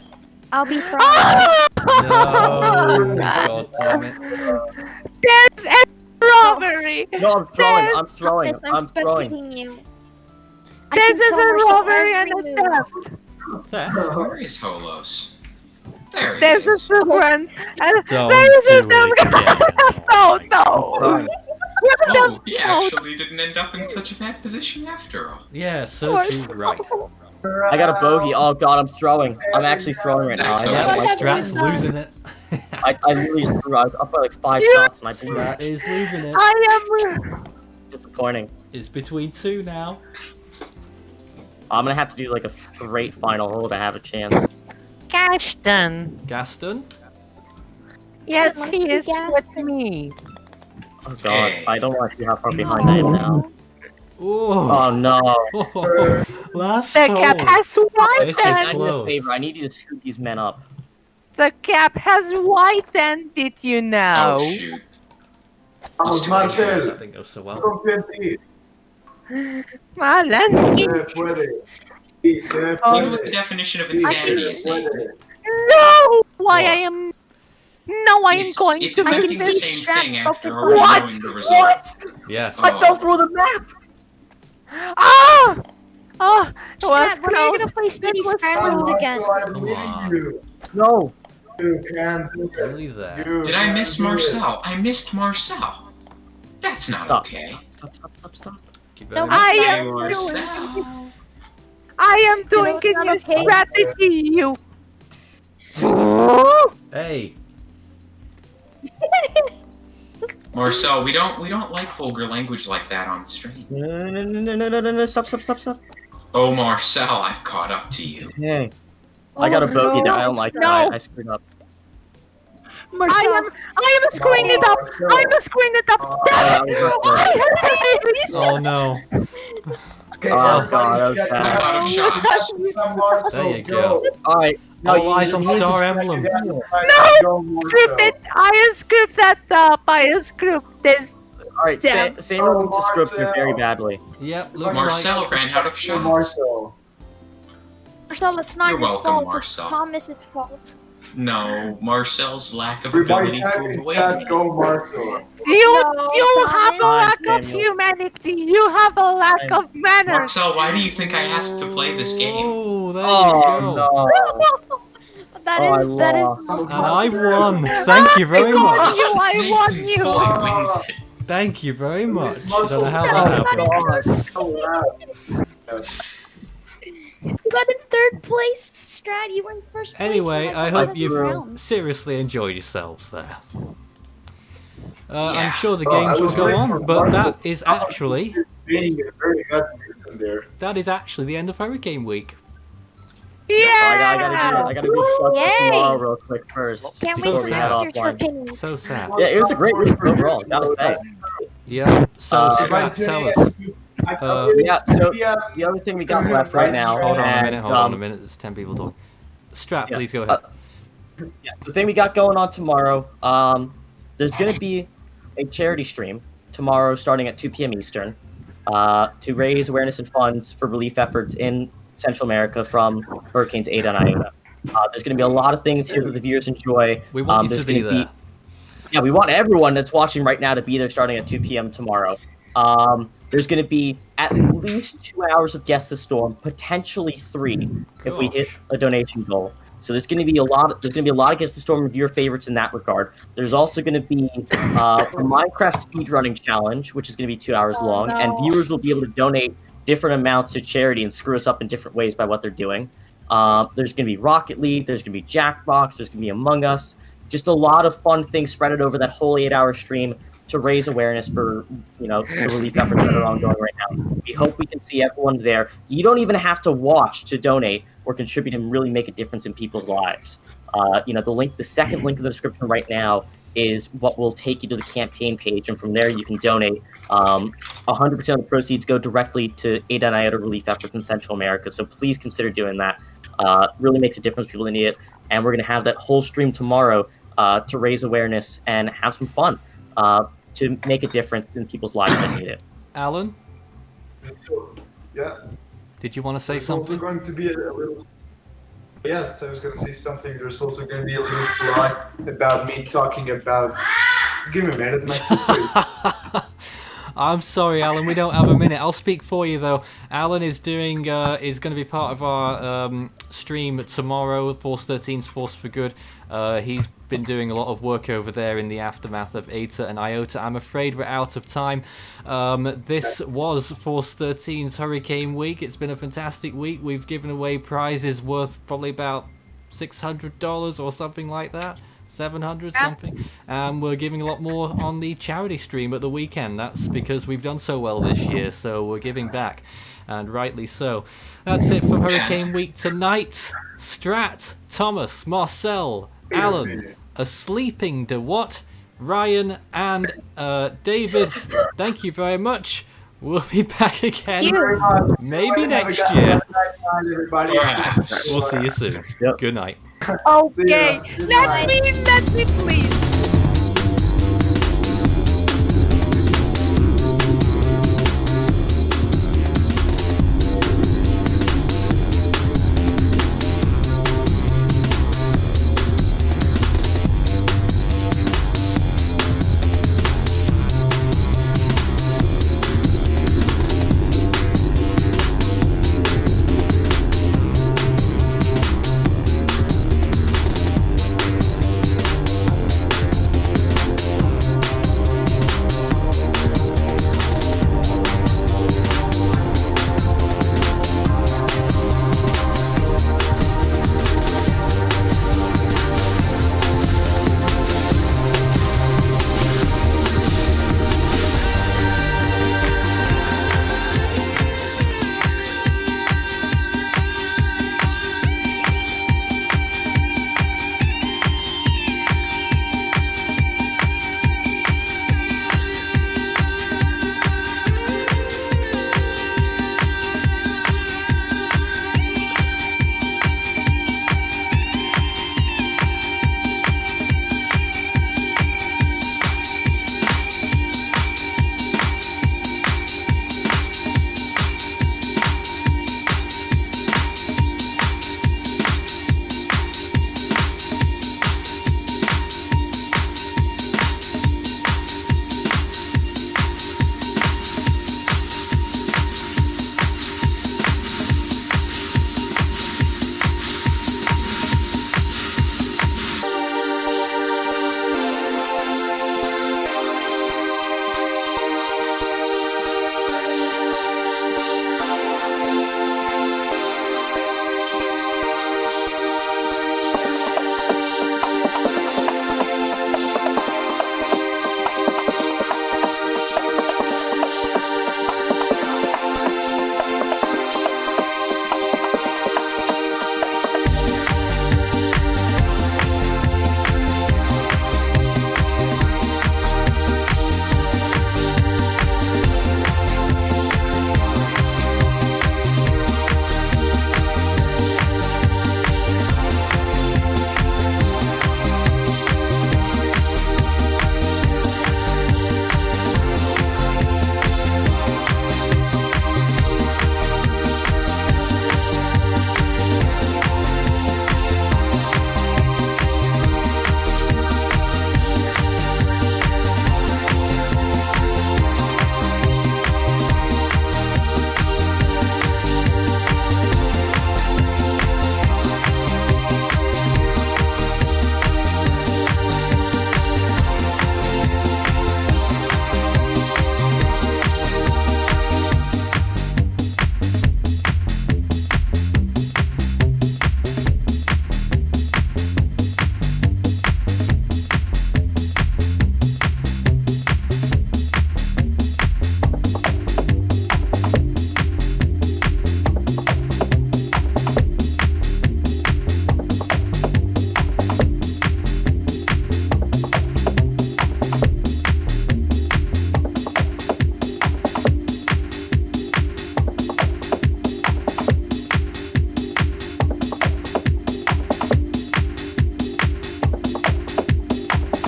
I'll be proud. No. God damn it. There's a robbery. No, I'm throwing. I'm throwing. I'm I'm throwing. spectating you. This is a robbery and a every theft. Theft? Where is Holos? There he There's a is. someone. And Don't there is a do it again. Oh no. Trying. Oh, he actually didn't end up in such a bad position after all. Yeah, serves you right. I got a bogey. Oh God, I'm throwing. I'm actually throwing right now. I Excellent. never like Strat's losing it. I literally just threw. I was up by like 5 shots and I blew Strat it. is losing it. I am. Disappointing. It's between 2 now. I'm gonna have to do like a straight final hole to have a chance. Gaston. Gaston? Yes, Someone he is Gaston. with me. Oh God, I don't want to see how far behind I am now. Ooh. Oh no. Last The hole. gap has This widened. is I need a close. favor. I need you to scoop these men up. The gap has widened. Did you know? Oh, shoot. Vamos, That Marcel. didn't go so well. Confía en ti. Marlon. Se puede. Sí, se You know what the puede. definition of Sí, insanity se is, Nate? puede. No. Why What? I am. No, I am It's going it's to affecting win the see same Strat thing focus after on- already What? knowing the result. What? Yes. Oh. I fell through the map. Ah! Oh, it was Strat, when are you close. gonna play Speedy It was Skylines Marcel, again? I'm Come leading on. you. No. You can do it. Only that. You Did I can miss do it. Marcel? I missed Marcel. That's not Stop. okay. Stop. You No, better I not- am Marcel. doing. I am doing it's a not new okay. strategy. You. Hey. Marcel, we don't like vulgar language like that on stream. No. Stop. Oh, Marcel, I've caught up to you. Hey. I got a bogey that I don't like. No. I screwed up. Marcel, I am screwing it up. I'm screwing it up. Oh no. Okay, Oh, everybody God, get okay. back. Out of shots. Marcel, There you go. Alright. No, All eyes on need to Star spread Emblem. your- No! Script it. I script that up. I script this. Alright, Damn. Samuel needs to script it Marcel. very badly. Yep, looks Marcel like... ran out of shots. Marcel. Marcel, it's not You're your welcome, fault. Marcel. It's Thomas's fault. No, Marcel's lack of Everybody ability type to in avoid chat, me. go Marcel. You No, you have a Thomas. lack of Daniel. humanity. You have a lack of manners. Marcel, why do you think I asked to play this game? Oh, there Oh you go. no! That Oh, I is that is the lost. most And I considerate- won. Thank you very I won much. you. I won you. Boy wins it. Thank you very much. I Marcel's don't know how got that it. happened. Oh, wow. You got in third place, Strat. You were in first place. Anyway, for like I 11 hope you've rounds. seriously enjoyed yourselves there. I'm Yeah. sure the Oh, I games will was go waiting for on, but Marcel. that is actually Being a very good person there. the end of Hurricane Week. So I gotta do stuff Yay. tomorrow real quick first Can't wait before for we head next year to offline. opinion. So sad. Yeah, it was a great week overall. Gotta say. Yeah. So Strat, Tuning tell in. us. Yeah. So the other thing we got left right now. Hold on a and, minute. Hold on a minute. There's 10 people talking. Strat, yeah, please go ahead. Yeah. So the thing we got going on tomorrow. There's gonna be a charity stream tomorrow, starting at 2 p.m. Eastern, to raise awareness and funds for relief efforts in Central America from Hurricanes Iota and Iota. There's going to be a lot of things here that the viewers enjoy. We want you there's to be gonna there. Yeah, we want everyone that's watching right now to be there starting at 2 p.m. tomorrow. There's going to be at least 2 hours of Guess the Storm, potentially 3 if we hit a donation goal. So there's going to be a lot. There's going to be a lot of Guess the Storm viewer favorites in that regard. There's also going to be a Minecraft speedrunning challenge, which is going to be 2 hours long, and viewers will be able to donate different amounts to charity and screw us up in different ways by what they're doing. There's going to be Rocket League. There's going to be Jackbox. There's going to be Among Us. Just a lot of fun things spread out over that whole 8-hour stream to raise awareness for, the relief efforts that are ongoing right now. We hope we can see everyone there. You don't even have to watch to donate or contribute and really make a difference in people's lives. The second link in the description right now is what will take you to the campaign page, and from there you can donate. 100% of the proceeds go directly to Iota and Iota relief efforts in Central America, so please consider doing that. Really makes a difference. People need it, and we're going to have that whole stream tomorrow to raise awareness and have some fun to make a difference in people's lives that need it. Alan, Yeah. did you want to say There's something? also going to be a little. Yes, I was going to say something. There's also going to be a little slide about me talking about. Give me a minute, my sister. I'm sorry, Alan. We don't have a minute. I'll speak for you though. Alan is doing is going to be part of our stream tomorrow. Force 13's Force for Good. He's been doing a lot of work over there in the aftermath of Iota and Iota. I'm afraid we're out of time. This was Force 13's Hurricane Week. It's been a fantastic week. We've given away prizes worth probably about $600 or something like that. 700 something, and we're giving a lot more on the charity stream at the weekend. That's because we've done so well this year, so we're giving back, and rightly so. That's it for Hurricane Week tonight. Strat, Thomas, Marcel, Alan, a sleeping DeWatt, Ryan, and David, thank you very much. We'll be back again maybe next year. We'll see you soon. Good night. Okay, let me please.